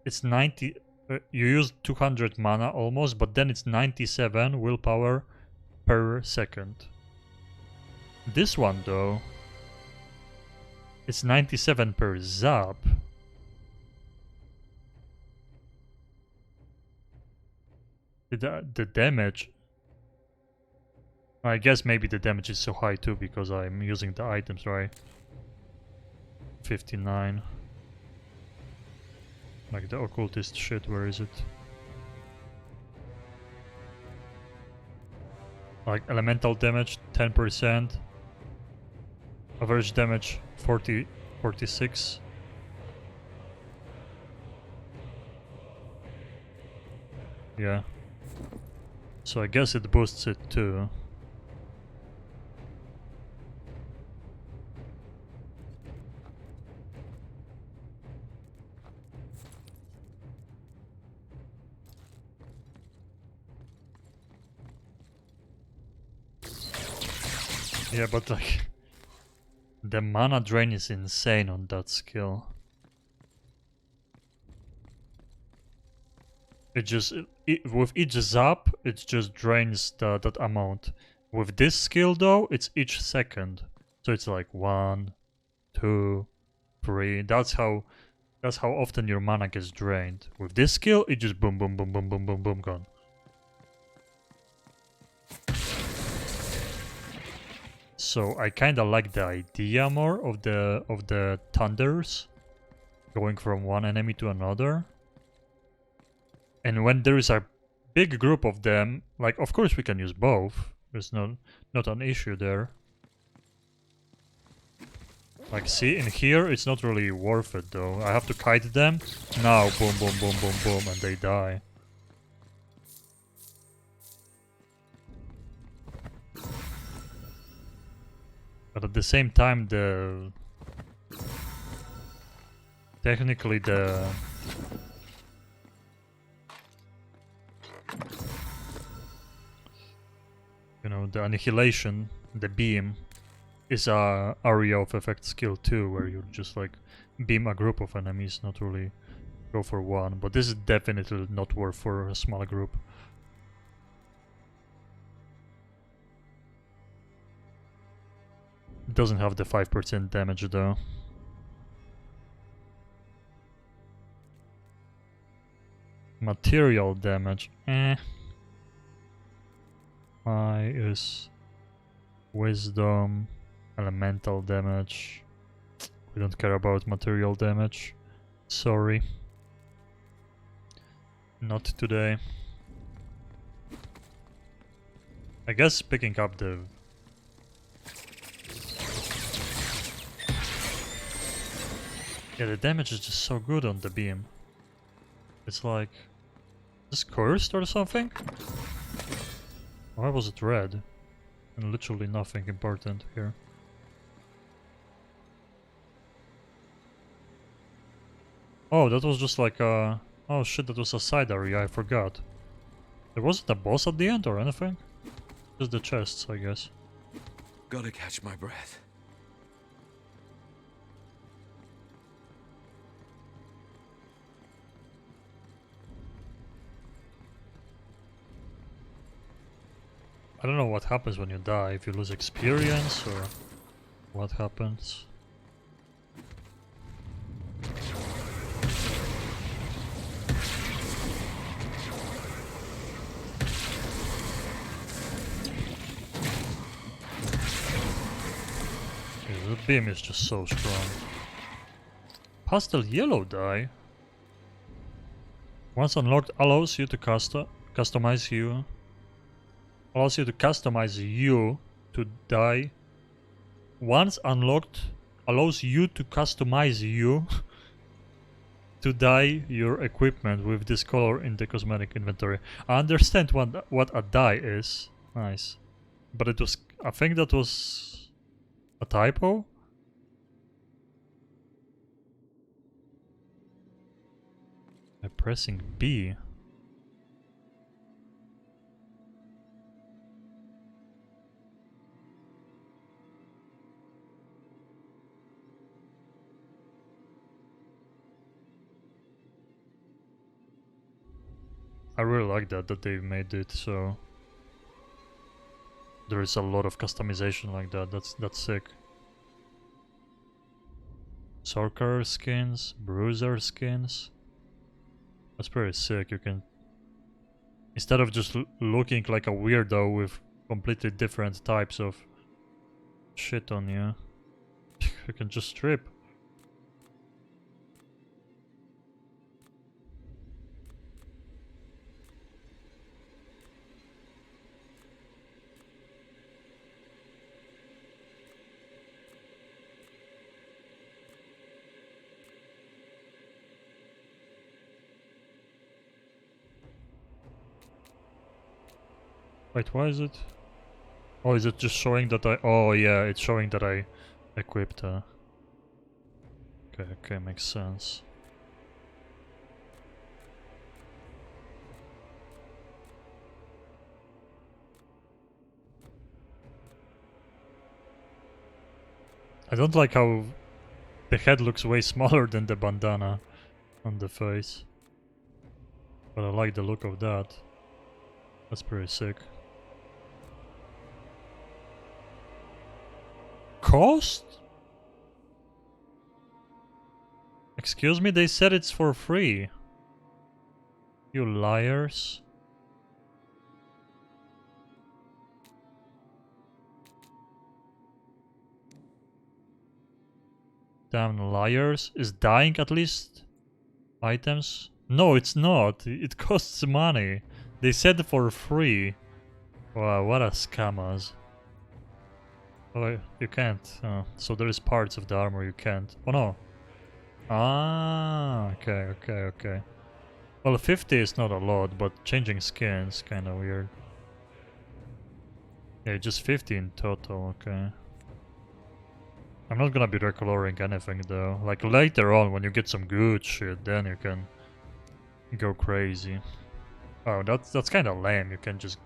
Speaker 1: It's 90... you use 200 mana almost, but then it's 97 willpower per second. This one, though... It's 97 per zap. The damage... I guess maybe the damage is so high too because I'm using the items, right? 59. Like the occultist shit, where is it? Like elemental damage 10%. Average damage 46. Yeah. So I guess it boosts it too. Yeah, but like the mana drain is insane on that skill. It just with each zap, it just drains that amount. With this skill though, it's each second. So it's like 1, 2, 3. That's how often your mana gets drained. With this skill, it just boom, boom, boom, boom, boom, boom, boom, gone. So I kind of like the idea more of the thunders going from one enemy to another. And when there is a big group of them, like of course we can use both. There's not an issue there. Like see in here it's not really worth it though. I have to kite them. Now boom boom boom boom boom and they die. But at the same time technically the annihilation, the beam, is a area of effect skill too, where you just like beam a group of enemies, not really go for one. But this is definitely not worth for a small group. It doesn't have the 5% damage though. Material damage, High is wisdom, elemental damage. We don't care about material damage. Sorry. Not today. I guess picking up the... Yeah, the damage is just so good on the beam. It's like... Is this cursed or something? Why was it red? And literally nothing important here. Oh, that was just like a... Oh shit, that was a side area, I forgot. There wasn't a boss at the end or anything? Just the chests, I guess.
Speaker 9: Gotta catch my breath.
Speaker 1: I don't know what happens when you die, if you lose experience or what happens. Yeah, the beam is just so strong. Pastel yellow dye. Once unlocked, allows you to customize you. Allows you to customize you to dye. Once unlocked, allows you to customize you to dye your equipment with this color in the cosmetic inventory. I understand what a dye is. Nice. But it was... I think that was a typo. By pressing B. I really like that they made it so there is a lot of customization like that. That's sick. Sorcerer skins, bruiser skins. That's pretty sick. You can, instead of just looking like a weirdo with completely different types of shit on you, you can just strip. Wait, why is it? Oh, is it just showing that I... Oh, yeah, it's showing that I equipped... Okay, makes sense. I don't like how the head looks way smaller than the bandana on the face. But I like the look of that. That's pretty sick. cost? Excuse me, they said it's for free. You liars. Damn liars. Is dying at least items? No, it's not. It costs money. They said for free. Wow, what a scammers. Oh, you can't. So there is parts of the armor you can't. Oh no. Ah, okay. Well, 50 is not a lot, but changing skins kind of weird. Yeah, just 50 in total, okay. I'm not gonna be recoloring anything though. Like later on, when you get some good shit, then you can go crazy. Oh, that's kind of lame. You can just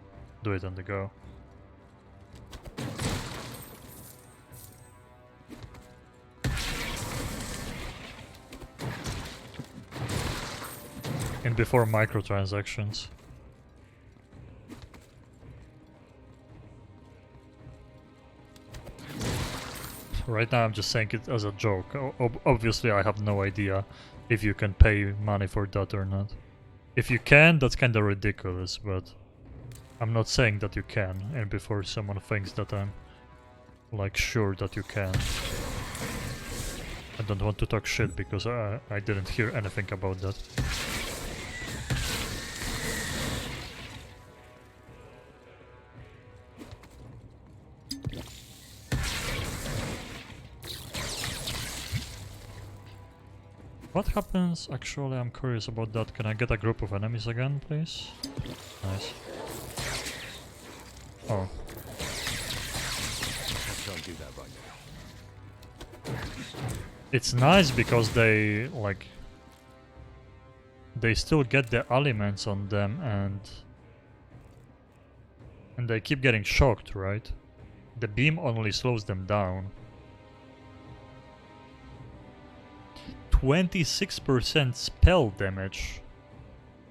Speaker 1: do it on the go. And before microtransactions. Right now I'm just saying it as a joke. Obviously I have no idea if you can pay money for that or not. If you can, that's kinda ridiculous, but I'm not saying that you can, and before someone thinks that I'm like sure that you can. I don't want to talk shit because I didn't hear anything about that. What happens? Actually, I'm curious about that. Can I get a group of enemies again, please? Nice. Oh.
Speaker 9: I can't do that right now.
Speaker 1: It's nice because they, like... They still get the elements on them and they keep getting shocked, right? The beam only slows them down. 26% spell damage.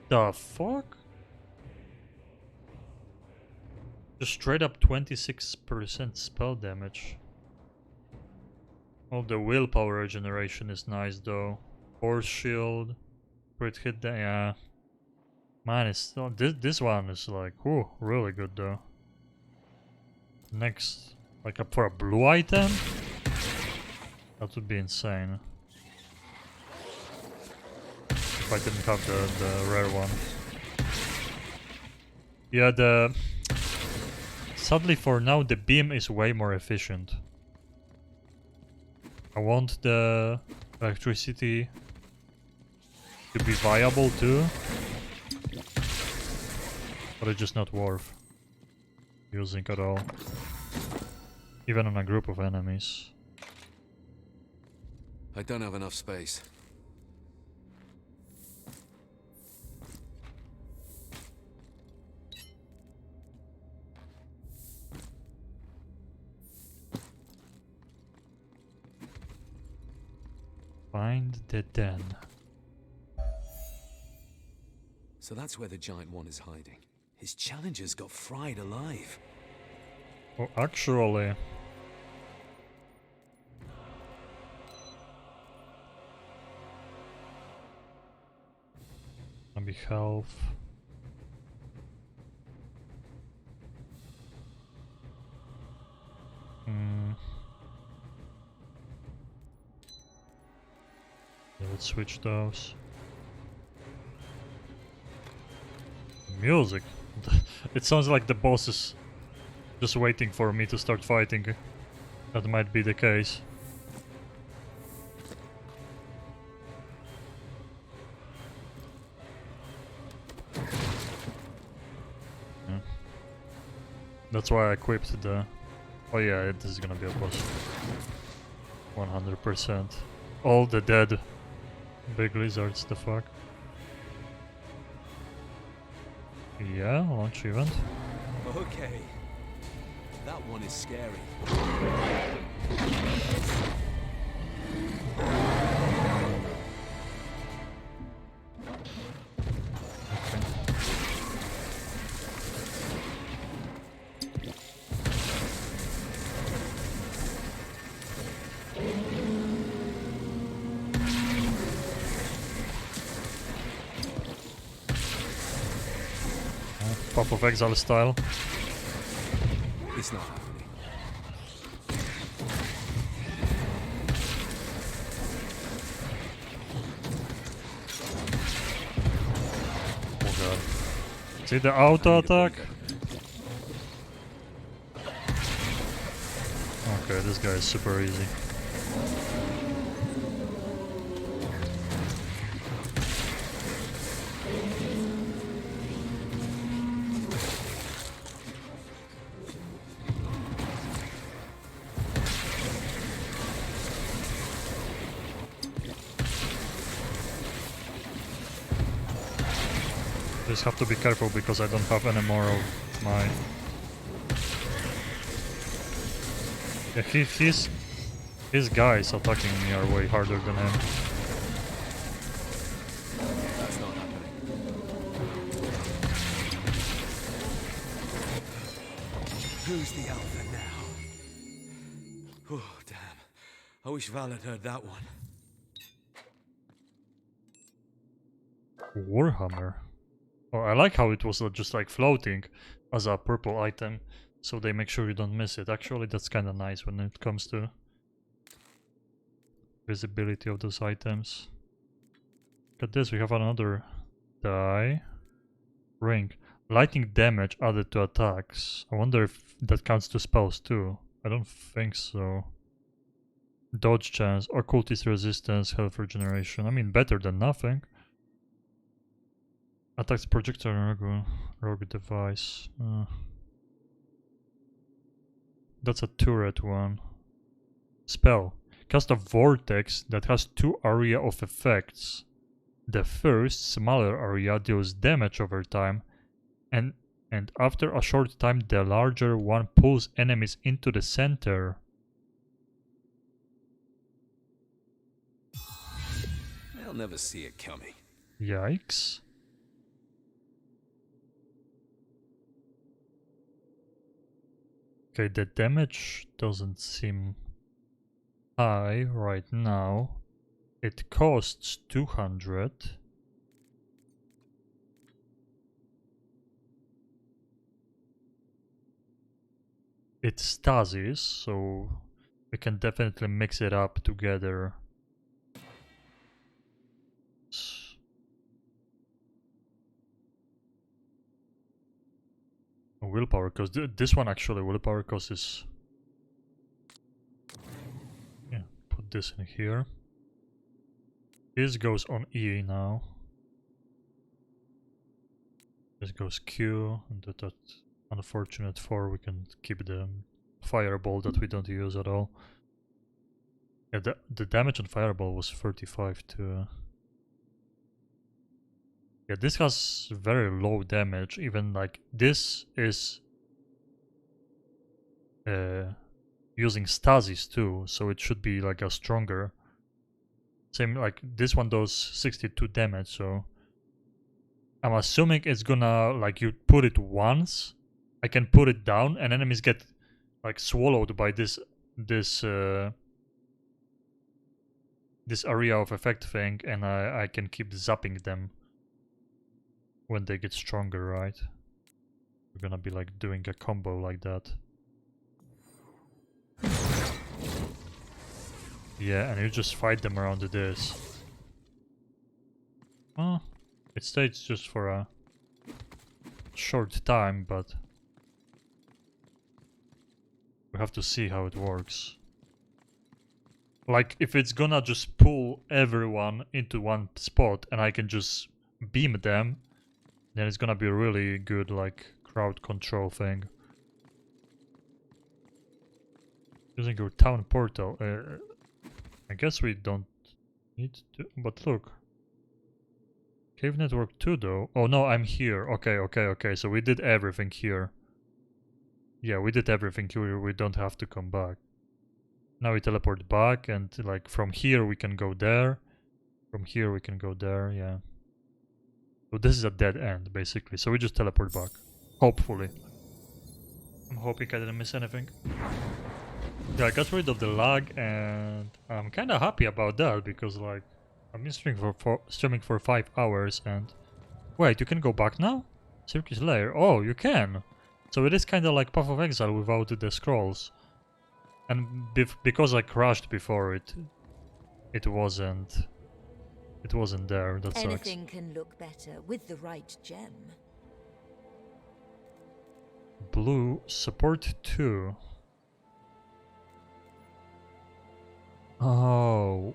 Speaker 1: The fuck? Just straight up 26% spell damage. Oh, the willpower regeneration is nice though. Force shield. Crit hit, yeah. Man, it's still, this one is like, ooh, really good though. Next, like for a blue item? That would be insane. If I didn't have the rare one. Yeah, sadly for now the beam is way more efficient. I want the electricity to be viable too. But it's just not worth using at all. Even on a group of enemies.
Speaker 9: I don't have enough space.
Speaker 1: Find the den.
Speaker 9: So that's where the giant one is hiding. His challengers got fried alive.
Speaker 1: Oh, actually... Maybe health. Yeah, let's switch those. Music. It sounds like the boss is just waiting for me to start fighting. That might be the case. Yeah. That's why I equipped the... Oh yeah, this is gonna be a boss. 100%. All the dead big lizards, the fuck. Yeah, launch event.
Speaker 9: Okay. That one is scary.
Speaker 1: Path of Exile style.
Speaker 9: It's not happening.
Speaker 1: Oh god. See the auto attack? Okay, this guy is super easy. Just have to be careful because I don't have any more of my... Yeah, his guys attacking me are way harder than him.
Speaker 9: That's not happening. Who's the alpha now? Oh, damn. I wish Val had heard that one.
Speaker 1: Warhammer. Oh, I like how it was just like floating as a purple item, so they make sure you don't miss it. Actually, that's kind of nice when it comes to visibility of those items. Look at this, we have another die. Ring. Lightning damage added to attacks. I wonder if that counts to spells too. I don't think so. Dodge chance, occultist resistance, health regeneration. I mean, better than nothing. Attacks projectile rogue device. That's a turret one. Spell. Cast a vortex that has 2 area of effects. The first, smaller area, deals damage over time, and after a short time the larger one pulls enemies into the center.
Speaker 9: They'll never see it coming.
Speaker 1: Yikes. Okay, the damage doesn't seem high right now. It costs 200. It's stasis, so we can definitely mix it up together. Willpower cost. This one actually willpower cost is... Yeah, put this in here. This goes on E now. This goes Q, and that unfortunate 4 we can keep the fireball that we don't use at all. Yeah, the damage on fireball was 35 too. Yeah, this has very low damage, even like this is using stasis too, so it should be like a stronger. Same like this one does 62 damage, so I'm assuming it's gonna, like, you put it once, I can put it down and enemies get like swallowed by this area of effect thing, and I can keep zapping them when they get stronger, right? We're gonna be like doing a combo like that. Yeah, and you just fight them around this. Well, it stays just for a short time, but we have to see how it works. Like, if it's gonna just pull everyone into one spot and I can just beam them, then it's gonna be a really good, like, crowd control thing. Using your town portal. I guess we don't need to, but look. Cave network 2 though. Oh no, I'm here. Okay, so we did everything here. Yeah, we did everything here, we don't have to come back. Now we teleport back, and like from here we can go there. From here we can go there, yeah. So this is a dead end, basically. So we just teleport back. Hopefully. I'm hoping I didn't miss anything. Yeah, I got rid of the lag, and I'm kind of happy about that, because like I've been streaming for 5 hours, and wait, you can go back now? Circus Lair. Oh, you can! So it is kind of like Path of Exile without the scrolls. And because I crashed before, it wasn't there. That sucks.
Speaker 12: Anything can look better with the right gem.
Speaker 1: Blue support 2. And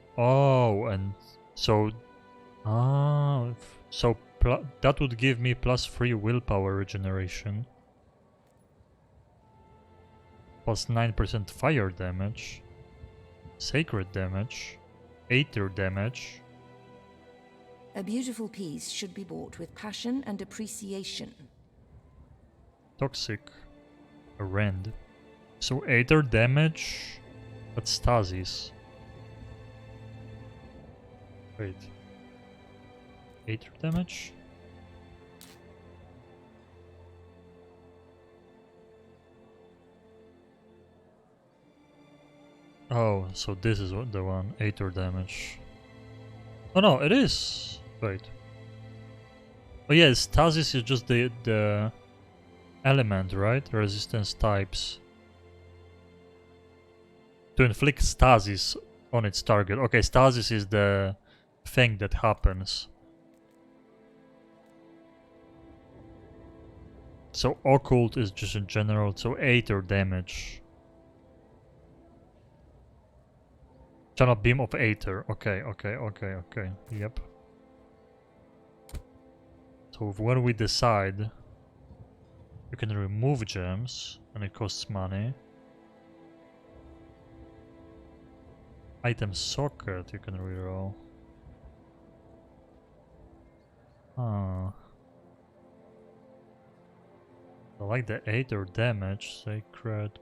Speaker 1: so that would give me +3 willpower regeneration, plus 9% fire damage, sacred damage, aether damage.
Speaker 12: A beautiful piece should be bought with passion and appreciation.
Speaker 1: Toxic, a rend. So aether damage, but stasis. Wait. Aether damage? Oh, so this is the one, aether damage. Oh no, it is! Wait. Oh yeah, stasis is just the element, right? Resistance types. To inflict stasis on its target. Okay, stasis is the thing that happens. So occult is just in general, so aether damage. Channel beam of aether. Okay. Yep. So when we decide, you can remove gems, and it costs money. Item socket you can reroll. I like the aether damage, sacred.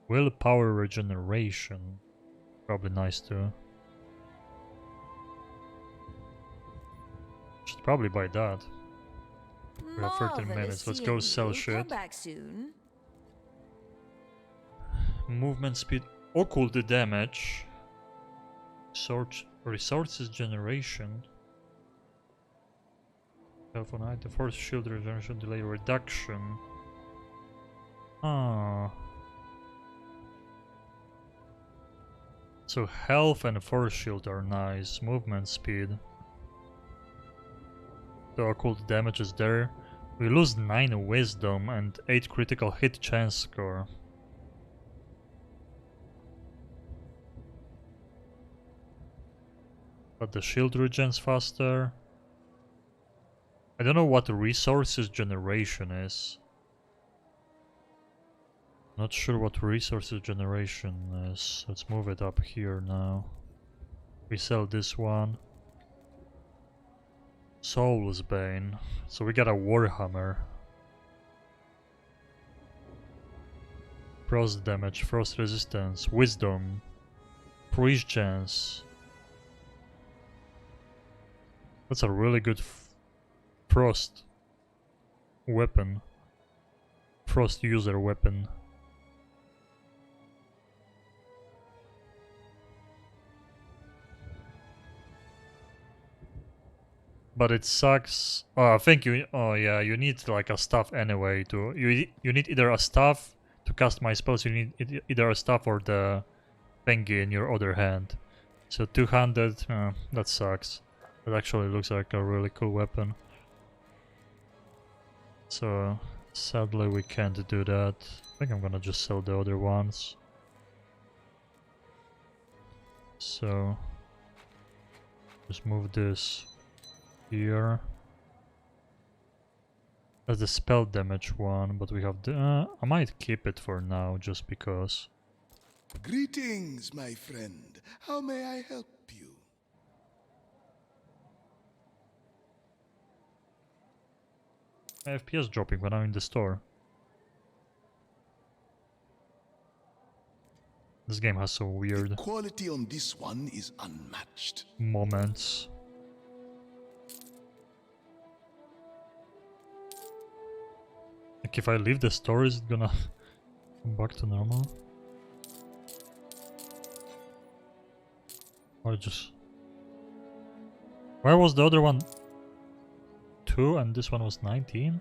Speaker 1: Willpower regeneration. Probably nice too. Should probably buy that. We have 13 minutes. Let's go sell shit.
Speaker 12: Come back soon.
Speaker 1: Movement speed, occult damage, resources generation, telephone item, force shield regeneration, delay reduction. So health and force shield are nice. Movement speed. The occult damage is there. We lose 9 wisdom and 8 critical hit chance score. But the shield regens faster. I don't know what resources generation is. Not sure what resources generation is. Let's move it up here now. We sell this one. Soul's Bane. So we got a Warhammer. Frost damage, frost resistance, wisdom, priest chance. That's a really good frost weapon. Frost user weapon. But it sucks. Oh, I think you. Oh yeah, you need like a staff anyway. You need either a staff to cast my spells. You need either a staff or the pengi in your other hand. So two-handed. That sucks. That actually looks like a really cool weapon. So sadly we can't do that. I think I'm gonna just sell the other ones. So just move this here. That's the spell damage one, but we have the... I might keep it for now, just because.
Speaker 11: Greetings, my friend. How may I help you?
Speaker 1: My FPS dropping when I'm in the store. This game has some weird...
Speaker 11: The quality on this one is unmatched.
Speaker 1: Moments. Like if I leave the store, is it gonna come back to normal? Or just... Where was the other one? 22 and this one was 19?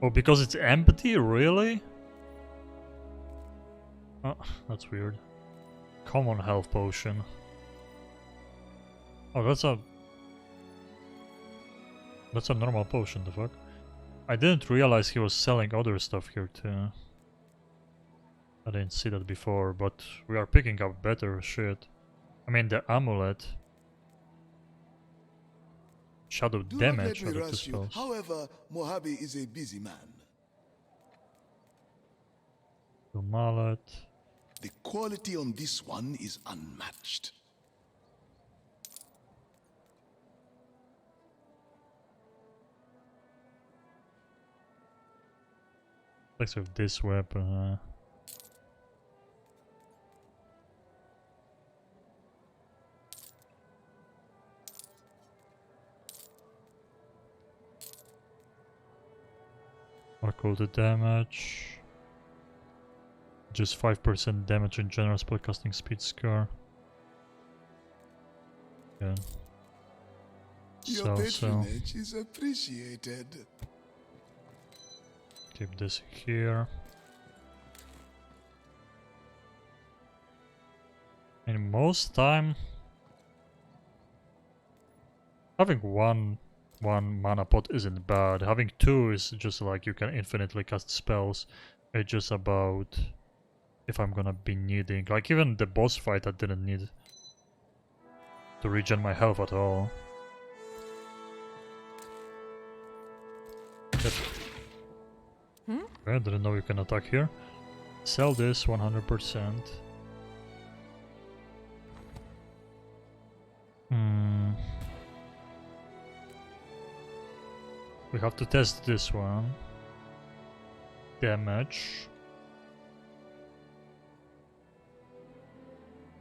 Speaker 1: Oh, because it's empty? Really? Oh, that's weird. Common health potion. Oh, that's a normal potion, the fuck? I didn't realize he was selling other stuff here too. I didn't see that before, but we are picking up better shit. I mean, the amulet. Shadow
Speaker 11: Do
Speaker 1: damage
Speaker 11: not let me
Speaker 1: out of the
Speaker 11: rush you.
Speaker 1: spells.
Speaker 11: However, Mojave is a busy man.
Speaker 1: The mallet.
Speaker 11: The quality on this one is unmatched.
Speaker 1: Let's with this weapon. Equal the damage. Just 5% damage in general spellcasting speed score. Yeah.
Speaker 11: Your patronage is appreciated.
Speaker 1: Keep this here. And most time, having one mana pot isn't bad. Having two is just like you can infinitely cast spells. It's just about if I'm gonna be needing, like even the boss fight I didn't need to regen my health at all. Yep. I didn't know you can attack here. Sell this 100%. We have to test this one. Damage.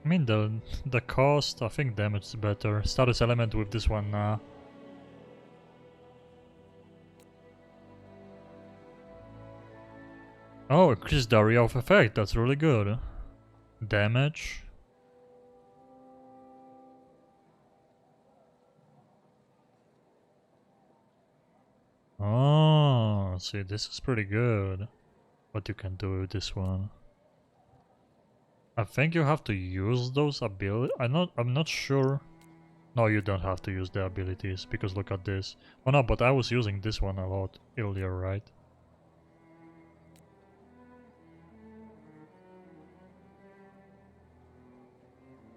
Speaker 1: I mean the cost, I think damage is better. Status element with this one now. Oh, increase the area of effect, that's really good. Damage. Oh, see, this is pretty good. What you can do with this one. I think you have to use those abilities. I'm not sure. No, you don't have to use the abilities, because look at this. Oh no, but I was using this one a lot earlier, right?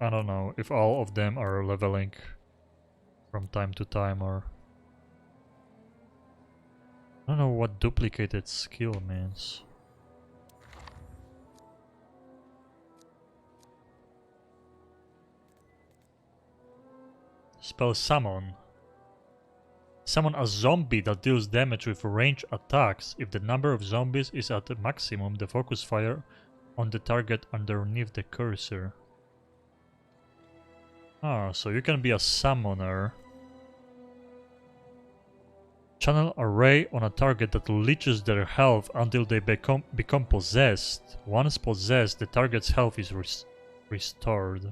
Speaker 1: I don't know if all of them are leveling from time to time or... I don't know what duplicated skill means. Spell summon. Summon a zombie that deals damage with ranged attacks. If the number of zombies is at the maximum, the focus fire on the target underneath the cursor. Ah, so you can be a summoner. Channel a ray on a target that leeches their health until they become possessed. Once possessed, the target's health is restored.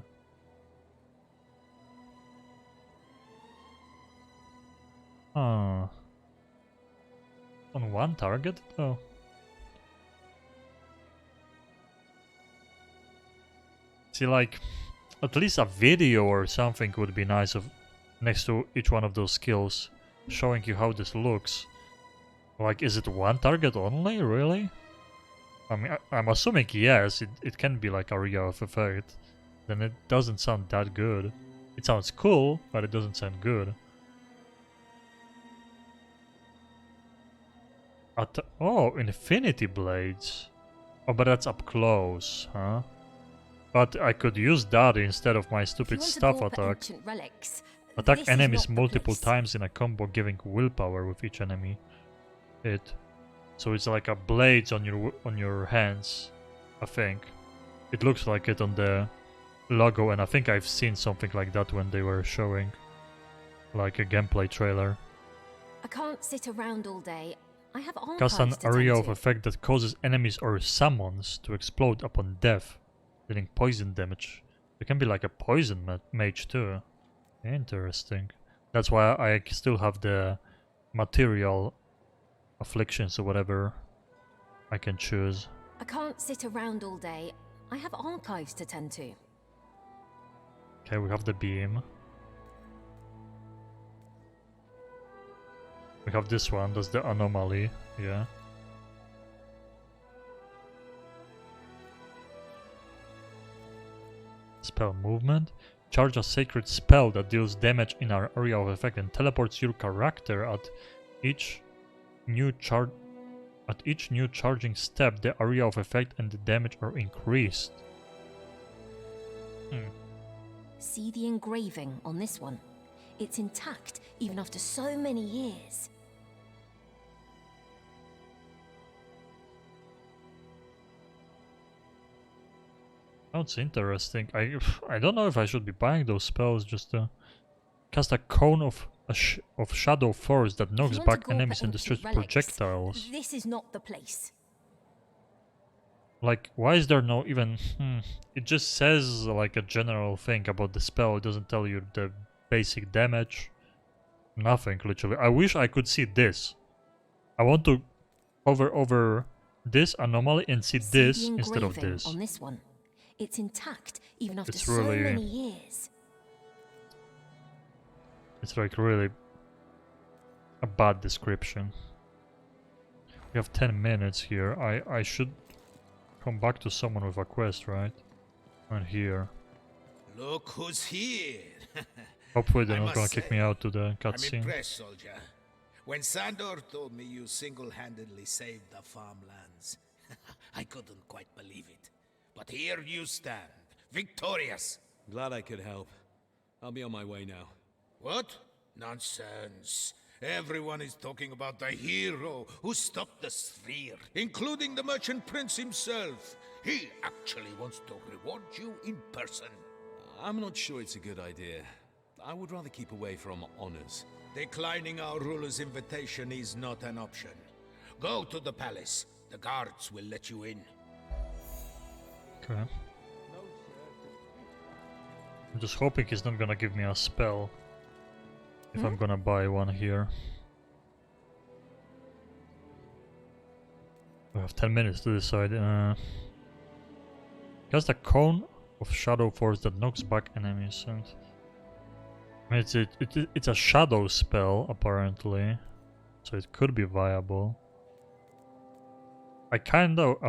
Speaker 1: Ah. On one target though? See, like, at least a video or something would be nice of next to each one of those skills, showing you how this looks. Like, is it one target only, really? I mean, I'm assuming yes, it can be like area of effect. Then it doesn't sound that good. It sounds cool, but it doesn't sound good. Oh, Infinity Blades. Oh, but that's up close, huh? But I could use that instead of my stupid staff attack. Attack enemies multiple times in a combo, giving willpower with each enemy hit. So it's like a blades on your hands, I think. It looks like it on the logo, and I think I've seen something like that when they were showing like a gameplay trailer.
Speaker 5: I can't sit around all day. I have
Speaker 1: Cast an
Speaker 5: archives to
Speaker 1: area
Speaker 5: tend
Speaker 1: of
Speaker 5: to.
Speaker 1: effect that causes enemies or summons to explode upon death, dealing poison damage It can be like a poison mage too. Interesting. That's why I still have the material afflictions or whatever I can choose.
Speaker 5: I can't sit around all day. I have archives to tend to.
Speaker 1: Okay, we have the beam. We have this one, that's the anomaly, yeah. Spell movement. Charge a sacred spell that deals damage in our area of effect and teleports your character at each new charging step. The area of effect and the damage are increased.
Speaker 5: See the engraving on this one? It's intact even after so many years.
Speaker 1: Sounds interesting. I don't know if I should be buying those spells just to cast a cone of shadow force that knocks back enemies and destroys projectiles.
Speaker 5: This is not the place.
Speaker 1: Like, why is there no even... It just says like a general thing about the spell. It doesn't tell you the basic damage. Nothing, literally. I wish I could see this. I want to hover over this anomaly and see this instead of this.
Speaker 5: On this one. It's intact even after
Speaker 1: It's
Speaker 5: so
Speaker 1: really...
Speaker 5: many years.
Speaker 1: It's like really a bad description. We have 10 minutes here. I should come back to someone with a quest, right? And here.
Speaker 3: Look who's here.
Speaker 1: Hopefully they're not gonna kick me out to the
Speaker 3: I'm
Speaker 1: cutscene.
Speaker 3: impressed, soldier. When Sandor told me you single-handedly saved the farmlands, I couldn't quite believe it. But here you stand, victorious.
Speaker 9: Glad I could help. I'll be on my way now.
Speaker 3: What? Nonsense. Everyone is talking about the hero who stopped the sphere, including the merchant prince himself. He actually wants to reward you in person.
Speaker 9: I'm not sure it's a good idea. I would rather keep away from honors.
Speaker 3: Declining our ruler's invitation is not an option. Go to the palace. The guards will let you in.
Speaker 1: Okay. I'm just hoping he's not gonna give me a spell if I'm gonna buy one here. We have 10 minutes to decide. Cast a cone of shadow force that knocks back enemies, and I mean, it's a shadow spell apparently, so it could be viable. I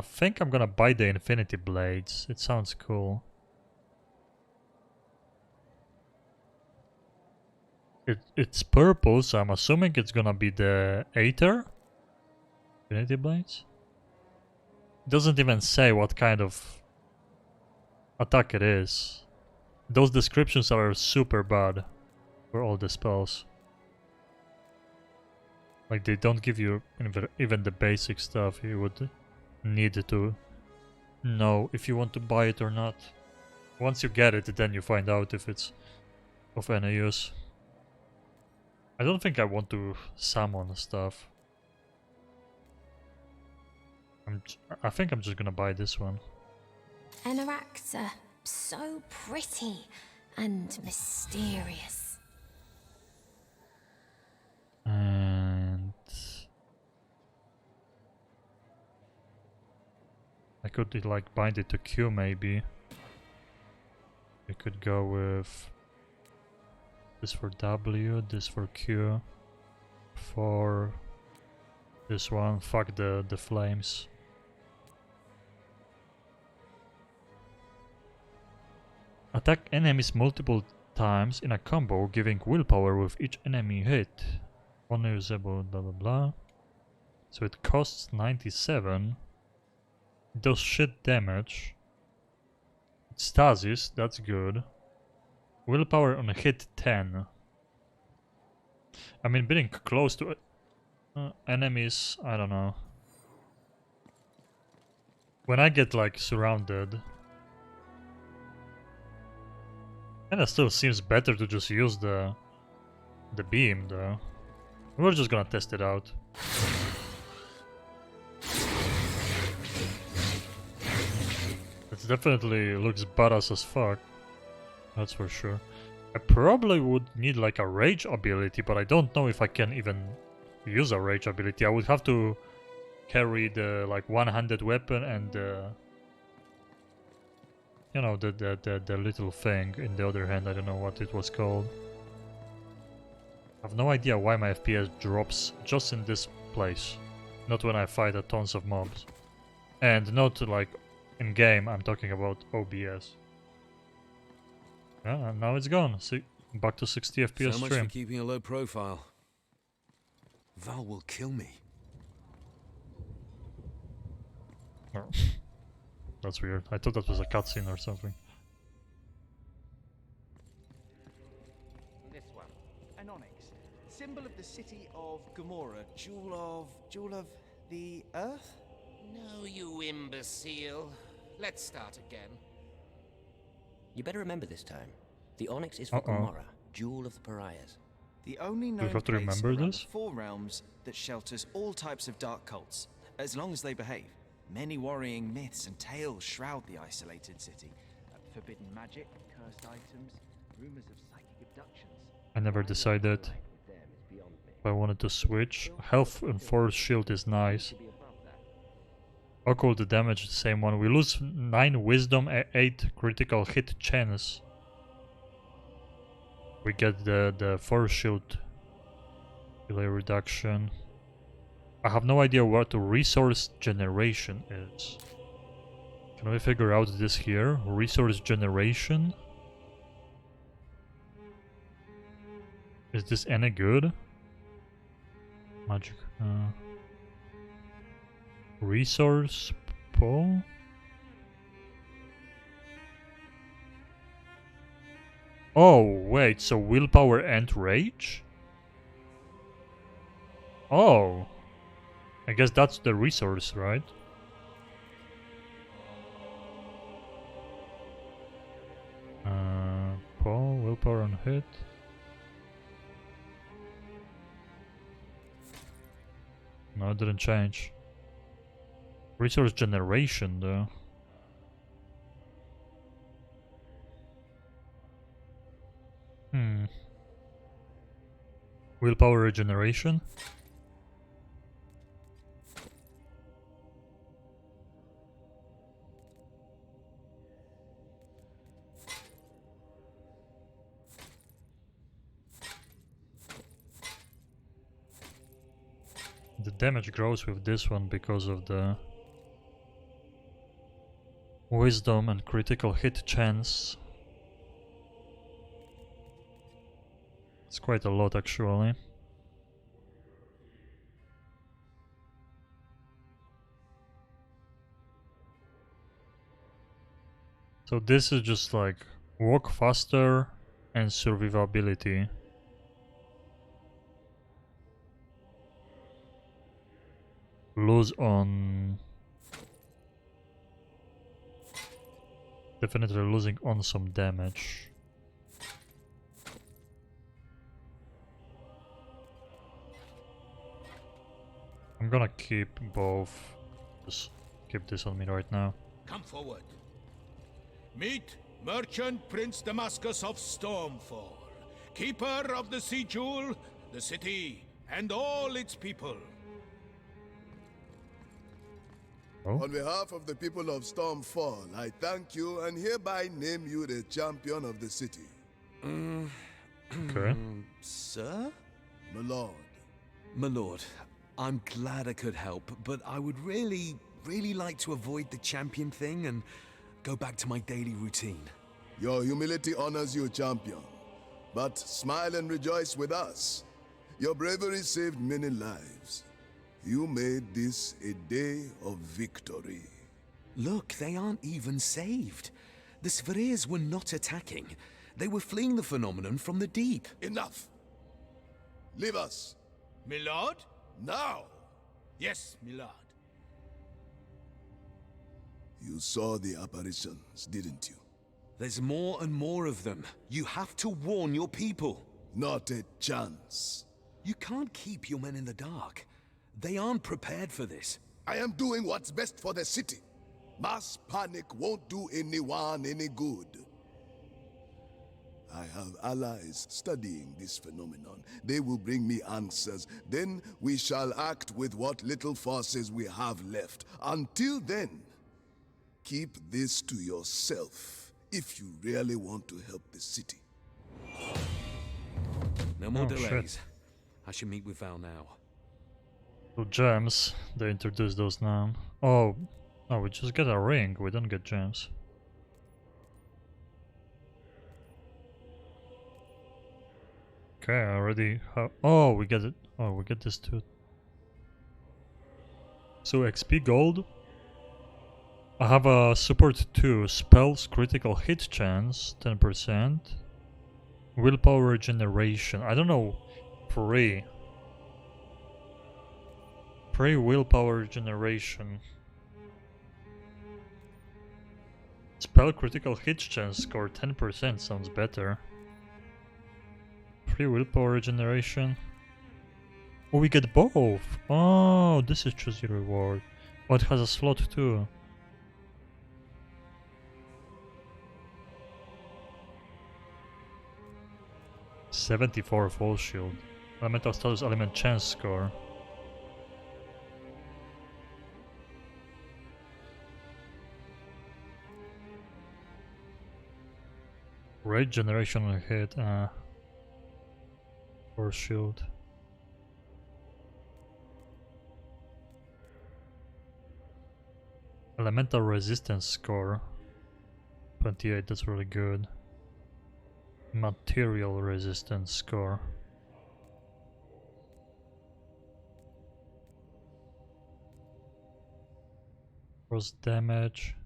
Speaker 1: think I'm gonna buy the Infinity Blades. It sounds cool. It's purple, so I'm assuming it's gonna be the Aether Infinity Blades. It doesn't even say what kind of attack it is. Those descriptions are super bad for all the spells. Like, they don't give you even the basic stuff you would need to know if you want to buy it or not. Once you get it, then you find out if it's of any use. I don't think I want to summon stuff. I think I'm just gonna buy this one.
Speaker 5: Anoraks are so pretty and mysterious.
Speaker 1: And I could like bind it to Q maybe. We could go with this for W, this for Q, for this one. Fuck the flames. Attack enemies multiple times in a combo, giving willpower with each enemy hit. Unusable, blah blah blah. So it costs 97. It does shit damage. Stasis, that's good. Willpower on a hit 10. I mean, being close to enemies, I don't know. When I get like surrounded, and it still seems better to just use the beam though. We're just gonna test it out. It definitely looks badass as fuck. That's for sure. I probably would need like a rage ability, but I don't know if I can even use a rage ability. I would have to carry the like one-handed weapon and you know, the little thing in the other hand. I don't know what it was called. I have no idea why my FPS drops just in this place, not when I fight tons of mobs, and not like in game. I'm talking about OBS. Yeah, and now it's gone. See, back to 60 FPS
Speaker 9: So much
Speaker 1: stream.
Speaker 9: for keeping a low profile. Val will kill me.
Speaker 1: Oh. That's weird. I thought that was a cutscene or something.
Speaker 13: This one, an onyx, symbol of the city of Gomorrah, jewel of the earth.
Speaker 14: No, you imbecile. Let's start again.
Speaker 15: You better remember this time. The onyx is for Gomorrah, jewel of the pariahs.
Speaker 13: The only known
Speaker 1: Do you have to
Speaker 13: place
Speaker 1: remember
Speaker 13: around
Speaker 1: this?
Speaker 13: the Four Realms that shelters all types of dark cults, as long as they behave. Many worrying myths and tales shroud the isolated city. Forbidden magic, cursed items, rumors of psychic abductions.
Speaker 1: I never decided if I wanted to switch. Health and force shield is nice. Occult damage, the same one. We lose 9 wisdom, 8 critical hit chance. We get the force shield delay reduction. I have no idea what resource generation is. Can we figure out this here? Resource generation? Is this any good? Magic. Resource pool? Oh, wait, so willpower and rage? Oh. I guess that's the resource, right? Paul, willpower on hit. No, it didn't change. Resource generation, though. Willpower regeneration? The damage grows with this one because of the wisdom and critical hit chance. It's quite a lot actually. So this is just like walk faster and survivability. Lose on... Definitely losing on some damage. I'm gonna keep both. Just keep this on me right now.
Speaker 3: Come forward. Meet Merchant Prince Damascus of Stormfall, keeper of the Sea Jewel, the city, and all its people.
Speaker 11: On behalf of the people of Stormfall, I thank you and hereby name you the champion of the city.
Speaker 1: Okay.
Speaker 13: Sir?
Speaker 11: My lord.
Speaker 9: My lord, I'm glad I could help, but I would really like to avoid the champion thing and go back to my daily routine.
Speaker 11: Your humility honors you, champion. But smile and rejoice with us. Your bravery saved many lives. You made this a day of victory.
Speaker 9: Look, they aren't even saved. The Spheres were not attacking. They were fleeing the phenomenon from the deep.
Speaker 11: Enough! Leave us!
Speaker 3: Milord?
Speaker 11: Now!
Speaker 3: Yes, milord.
Speaker 11: You saw the apparitions, didn't you?
Speaker 9: There's more and more of them. You have to warn your people.
Speaker 11: Not a chance.
Speaker 9: You can't keep your men in the dark. They aren't prepared for this.
Speaker 11: I am doing what's best for the city. Mass panic won't do anyone any good. I have allies studying this phenomenon. They will bring me answers. Then we shall act with what little forces we have left. Until then, keep this to yourself if you really want to help the city.
Speaker 9: No more
Speaker 1: Oh,
Speaker 9: delays.
Speaker 1: shit.
Speaker 9: I should meet with Val now.
Speaker 1: So gems, they introduced those now. Oh, we just get a ring, we don't get gems. Okay, I already have... Oh, we get it. Oh, we get this too. So XP gold. I have a support 2, spells critical hit chance, 10%. Willpower regeneration, I don't know, free willpower regeneration. Spell critical hit chance score 10% sounds better. Free willpower regeneration. Oh, we get both. Oh, this is choose your reward. Oh, it has a slot too. $74 full shield. Elemental status element chance score. Rage generation on hit. Force shield. Elemental resistance score. 28, that's really good. Material resistance score. Force damage.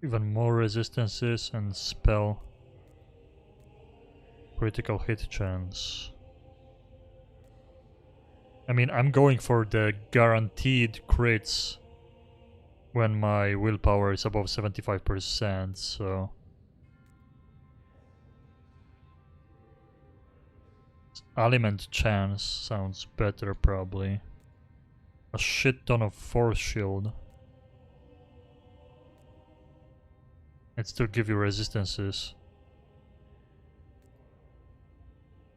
Speaker 1: Even more resistances and spell. Critical hit chance. I mean, I'm going for the guaranteed crits when my willpower is above 75%, so... Element chance sounds better, probably. A shit ton of force shield. It still give you resistances.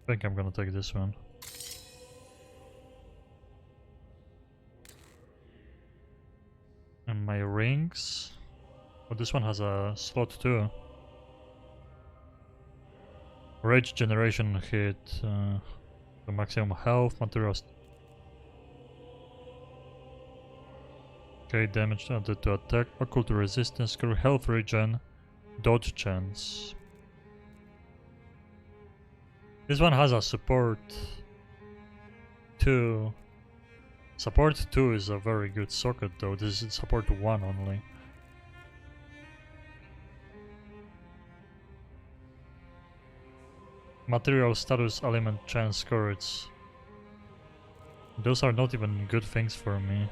Speaker 1: I think I'm gonna take this one. And my rings. Oh, this one has a slot too. Rage generation hit. The maximum health, materials. Okay, damage added to attack, occult resistance, health regen, dodge chance. This one has a support 2. Support 2 is a very good socket though, this is support 1 only. Material status element chance scores. Those are not even good things for me.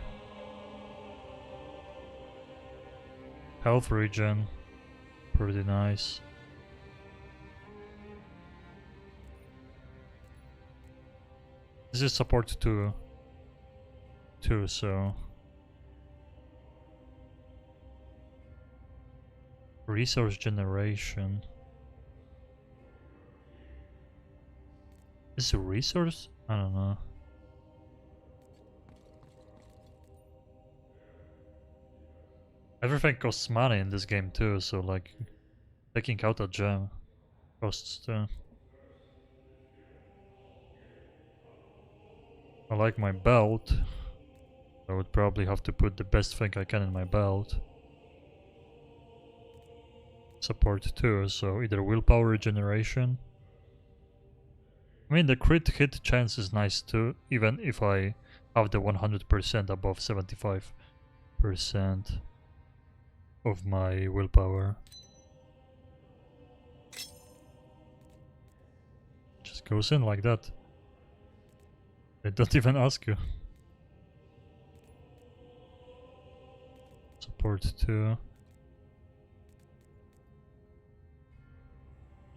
Speaker 1: Health regen, pretty nice. This is support 2, so... Resource generation. Is it a resource? I don't know. Everything costs money in this game too, so like taking out a gem costs too. I like my belt. I would probably have to put the best thing I can in my belt. Support 2, so either willpower regeneration. I mean, the crit hit chance is nice too, even if I have the 100% above 75% of my willpower. Just goes in like that. They don't even ask you. Support 2.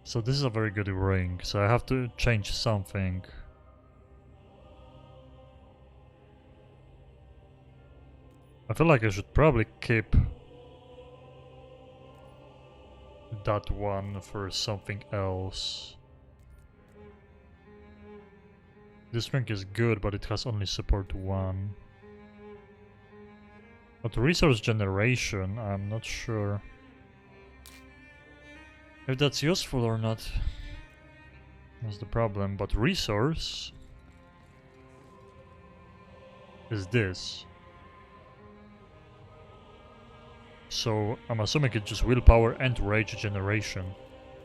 Speaker 1: So this is a very good ring, so I have to change something. I feel like I should probably keep that one for something else. This rank is good, but it has only support 1. But resource generation, I'm not sure if that's useful or not. That's the problem. But resource is this. So I'm assuming it's just willpower and rage generation,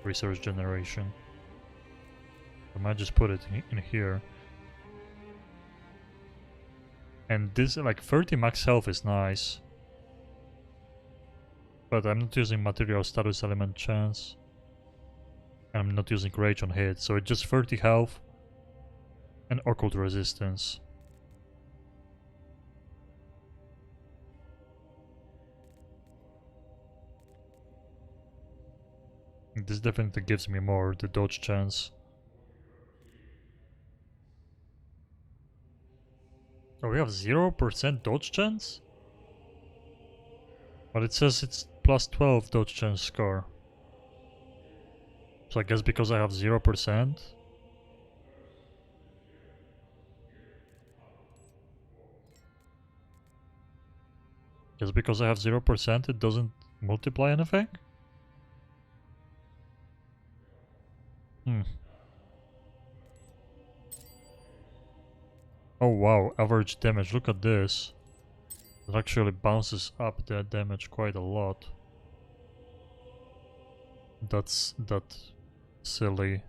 Speaker 1: resource generation. I might just put it in here. And this, like 30 max health is nice. But I'm not using material status element chance. I'm not using rage on hit, so it's just 30 health and occult resistance. This definitely gives me more, the dodge chance. Oh, we have 0% dodge chance? But it says it's plus 12 dodge chance score. So I guess because I have 0%. Guess because I have 0% it doesn't multiply anything? Oh wow, average damage, look at this. It actually bounces up the damage quite a lot. That's that silly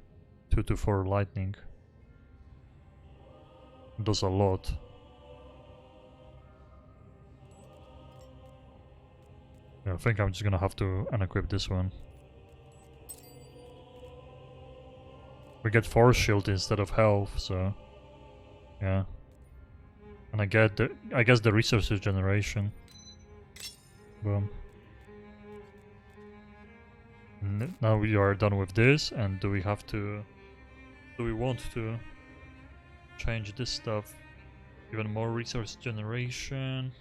Speaker 1: 2 to 4 lightning. Does a lot. Yeah, I think I'm just gonna have to unequip this one. We get force shield instead of health, so yeah. And I get the, I guess the resources generation. Boom. Now we are done with this, and do we have to, do we want to change this stuff? Even more resource generation.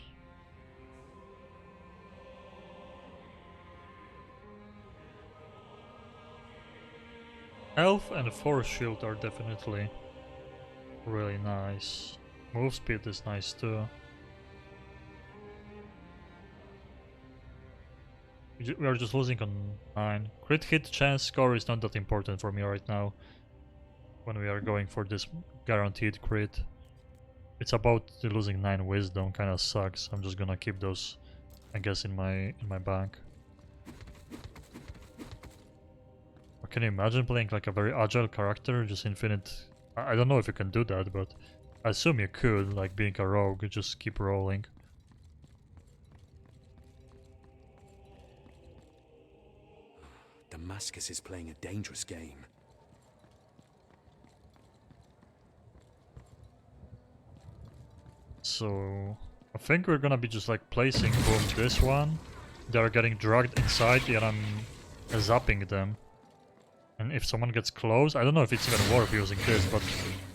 Speaker 1: Health and force shield are definitely really nice. Move speed is nice too. We are just losing on 9. Crit hit chance score is not that important for me right now. When we are going for this guaranteed crit. It's about losing 9 wisdom, kinda sucks. I'm just gonna keep those, I guess, in my bank. Can you imagine playing like a very agile character, just infinite? I don't know if you can do that, but I assume you could, like being a rogue, just keep rolling.
Speaker 9: Damascus is playing a dangerous game.
Speaker 1: So I think we're gonna be just like placing boom this one. They are getting dragged inside and I'm zapping them. And if someone gets close, I don't know if it's even worth using this, but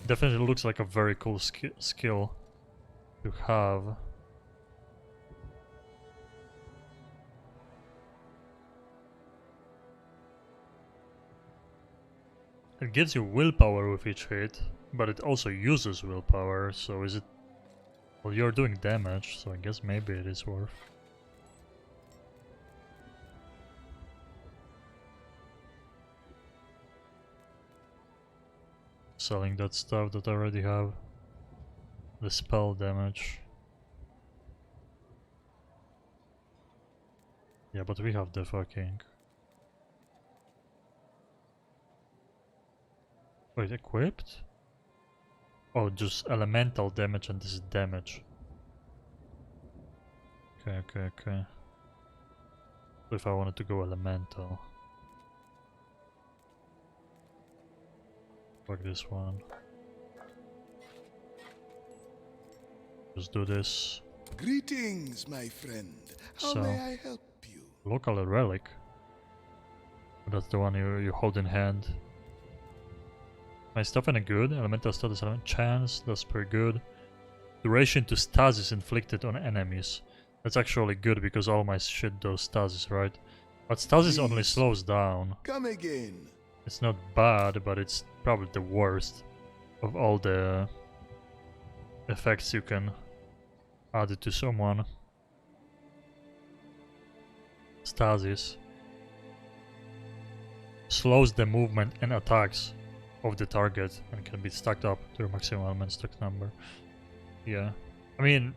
Speaker 1: definitely looks like a very cool skill to have. It gives you willpower with each hit, but it also uses willpower, so is it... Well, you're doing damage, so I guess maybe it is worth. Selling that stuff that I already have. The spell damage. Yeah, but we have the fucking... Wait, equipped? Oh, just elemental damage and this is damage. Okay. So if I wanted to go elemental. Like this one. Just do this.
Speaker 11: Greetings, my friend. How may I help you?
Speaker 1: Local relic. That's the one you hold in hand. My stuff ain't good. Elemental status element chance, that's pretty good. Duration to stasis inflicted on enemies. That's actually good because all my shit does stasis, right? But stasis
Speaker 11: Please.
Speaker 1: only slows down.
Speaker 11: Come again.
Speaker 1: It's not bad, but it's probably the worst of all the effects you can add to someone. Stasis slows the movement and attacks of the target and can be stacked up to your maximum element stack number. Yeah, I mean,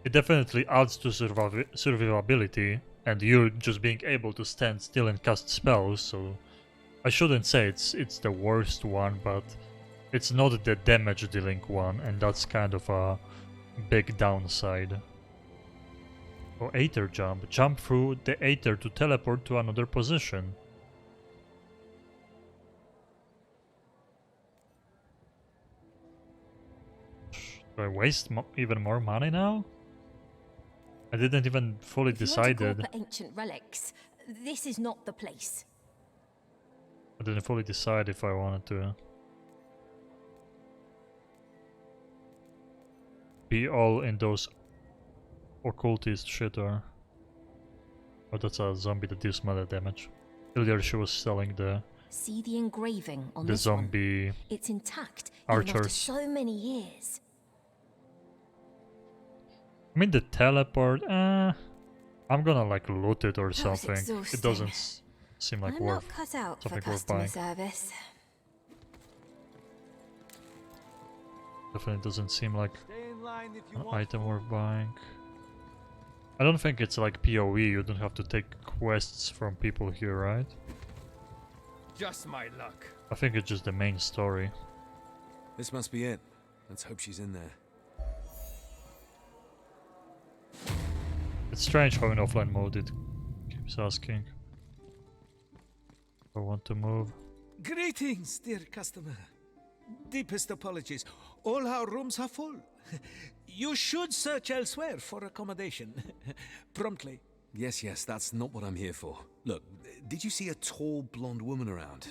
Speaker 1: it definitely adds to survivability and you just being able to stand still and cast spells, so I shouldn't say it's the worst one, but it's not the damage dealing one, and that's kind of a big downside. Or Aether Jump. Jump through the Aether to teleport to another position. Do I waste even more money now? I didn't even fully decide.
Speaker 5: Ancient relics. This is not the place.
Speaker 1: I didn't fully decide if I wanted to be all in those occultist shit or that's a zombie that deals melee damage. Earlier she was selling the
Speaker 5: See the engraving on
Speaker 1: the
Speaker 5: this
Speaker 1: zombie
Speaker 5: one. It's intact even after
Speaker 1: archers.
Speaker 5: so many years.
Speaker 1: I mean the teleport, I'm gonna like loot it or something. It
Speaker 5: exhausting.
Speaker 1: doesn't seem like
Speaker 5: I'm
Speaker 1: worth
Speaker 5: not cut out for
Speaker 1: something worth
Speaker 5: customer
Speaker 1: buying.
Speaker 5: service.
Speaker 1: Definitely doesn't seem like an item worth buying. I don't think it's like PoE, you don't have to take quests from people here, right?
Speaker 6: Just my luck.
Speaker 1: I think it's just the main story.
Speaker 9: This must be it. Let's hope she's in there.
Speaker 1: It's strange how in offline mode it keeps asking if I want to move.
Speaker 3: Greetings, dear customer. Deepest apologies. All our rooms are full. You should search elsewhere for accommodation. Promptly.
Speaker 9: Yes, that's not what I'm here for. Look, did you see a tall blonde woman around?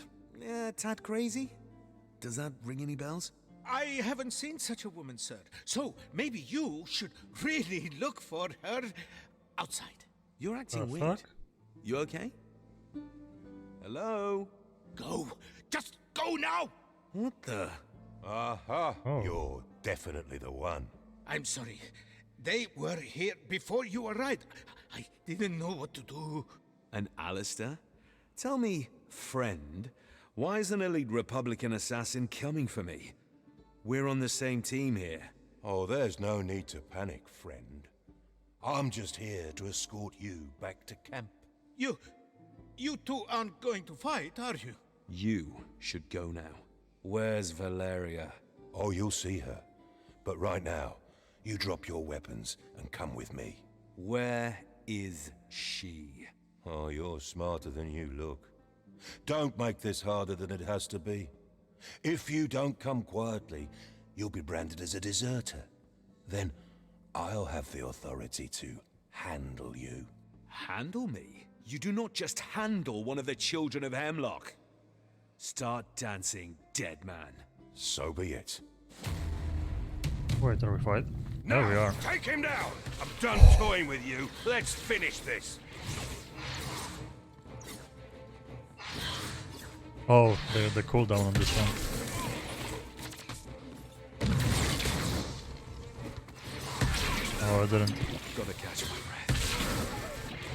Speaker 9: Tad crazy? Does that ring any bells?
Speaker 3: I haven't seen such a woman, sir. So maybe you should really look for her outside.
Speaker 9: You're acting weird.
Speaker 1: Fuck?
Speaker 9: You okay? Hello?
Speaker 3: Go. Just go now.
Speaker 9: What the?
Speaker 8: Aha!
Speaker 1: Oh.
Speaker 8: You're definitely the one.
Speaker 3: I'm sorry. They were here before you arrived. I didn't know what to do.
Speaker 9: And Alistair? Tell me, friend, why is an elite Republican assassin coming for me? We're on the same team here.
Speaker 8: Oh, there's no need to panic, friend. I'm just here to escort you back to camp.
Speaker 3: You two aren't going to fight, are you?
Speaker 9: You should go now. Where's Valeria?
Speaker 8: Oh, you'll see her. But right now, you drop your weapons and come with me.
Speaker 9: Where is she?
Speaker 8: Oh, you're smarter than you look. Don't make this harder than it has to be. If you don't come quietly, you'll be branded as a deserter. Then I'll have the authority to handle you.
Speaker 9: Handle me? You do not just handle one of the children of Hemlock. Start dancing, dead man.
Speaker 8: So be it.
Speaker 1: Wait, are we fight? There we are.
Speaker 6: Take him down! I'm done toying with you. Let's finish this.
Speaker 1: Oh, the cooldown on this one. Oh, I didn't.
Speaker 9: Gotta catch my breath.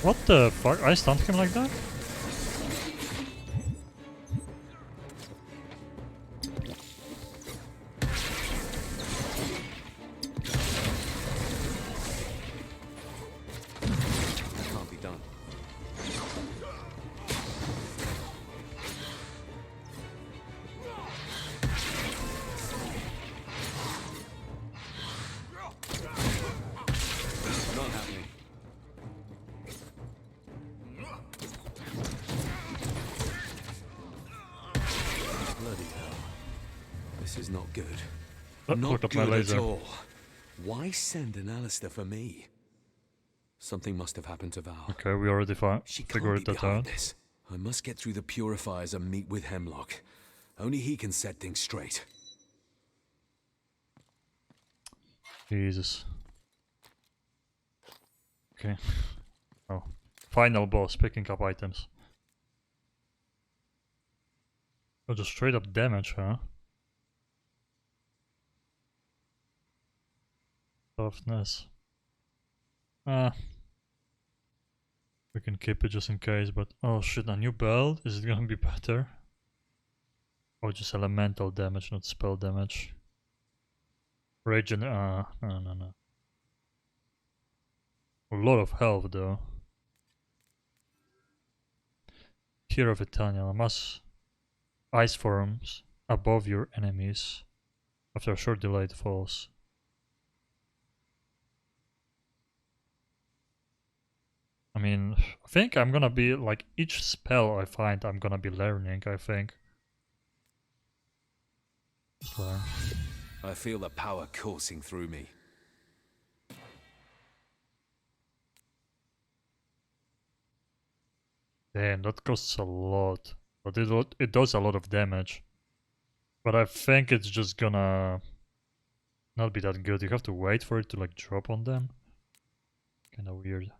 Speaker 1: What the fuck? I stunned him like that?
Speaker 9: Can't be done. Not happening. Bloody hell. This is not good.
Speaker 1: Look
Speaker 9: Not
Speaker 1: at my
Speaker 9: good at
Speaker 1: laser.
Speaker 9: all. Why send an Alistair for me? Something must have happened to Val.
Speaker 1: Okay, we already
Speaker 9: She can't
Speaker 1: figured
Speaker 9: be
Speaker 1: that
Speaker 9: behind
Speaker 1: out.
Speaker 9: this. I must get through the purifiers and meet with Hemlock. Only he can set things straight.
Speaker 1: Jesus. Okay. Oh. Final boss, picking up items. Oh, just straight up damage, huh? Toughness. Ah. We can keep it just in case, but... Oh shit, a new belt? Is it gonna be better? Oh, just elemental damage, not spell damage. Regen... no. A lot of health, though. Hero of Eternal. Mass ice forms above your enemies. After a short delay, it falls. I mean, I think I'm gonna be, like, each spell I find I'm gonna be learning, I think. Just learn.
Speaker 9: I feel the power coursing through me.
Speaker 1: Damn, that costs a lot. But it does a lot of damage. But I think it's just gonna not be that good. You have to wait for it to, like, drop on them. Kinda weird.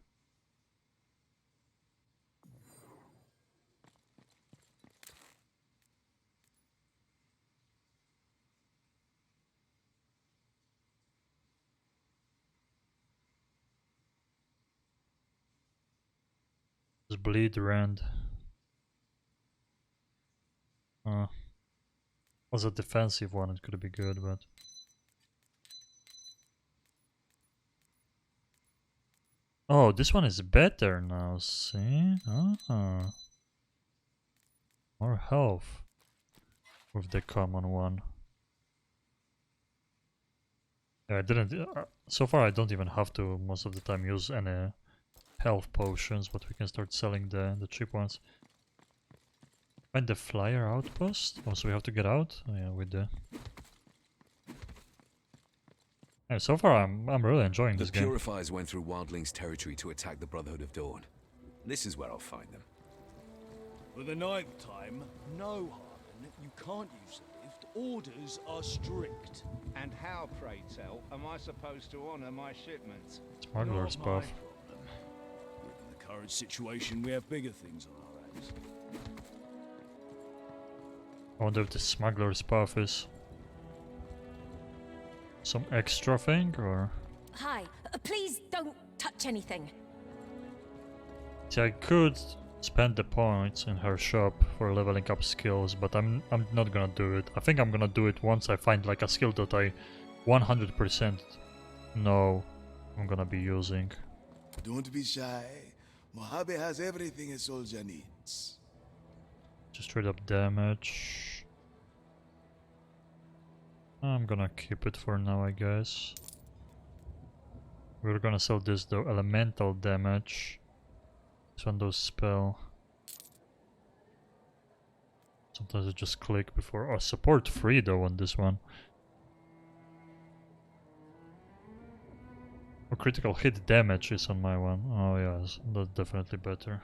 Speaker 1: Just bleed rend. Was a defensive one, it could be good, but... Oh, this one is better now, see? More health with the common one. Yeah, I didn't... so far I don't even have to most of the time use any health potions, but we can start selling the cheap ones. Find the flyer outpost? Oh, so we have to get out? Oh, yeah, with the... Yeah, so far I'm really enjoying this game.
Speaker 9: The Purifiers went through Wildling's territory to attack the Brotherhood of Dawn. This is where I'll find them.
Speaker 6: For the ninth time, no, Harmon, you can't use the lift. Orders are strict.
Speaker 14: And how, pray tell, am I supposed to honor my shipments?
Speaker 1: Smuggler's buff.
Speaker 6: Given the current situation, we have bigger things on our hands.
Speaker 1: I wonder if the smuggler's buff is some extra thing, or...
Speaker 5: Hi, please don't touch anything.
Speaker 1: See, I could spend the points in her shop for leveling up skills, but I'm not gonna do it. I think I'm gonna do it once I find, like, a skill that I 100% know I'm gonna be using.
Speaker 11: Don't be shy. Mojave has everything a soldier needs.
Speaker 1: Just straight up damage. I'm gonna keep it for now, I guess. We're gonna sell this though. Elemental damage. This one does spell. Sometimes I just click before. Oh, support 3 though on this one. Oh, critical hit damage is on my one. Oh yes, that's definitely better.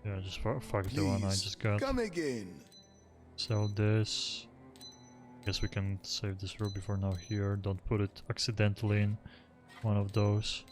Speaker 1: Yeah, just fuck the one I just got.
Speaker 11: Come again.
Speaker 1: Sell this. Guess we can save this ruby for now here. Don't put it accidentally in one of those.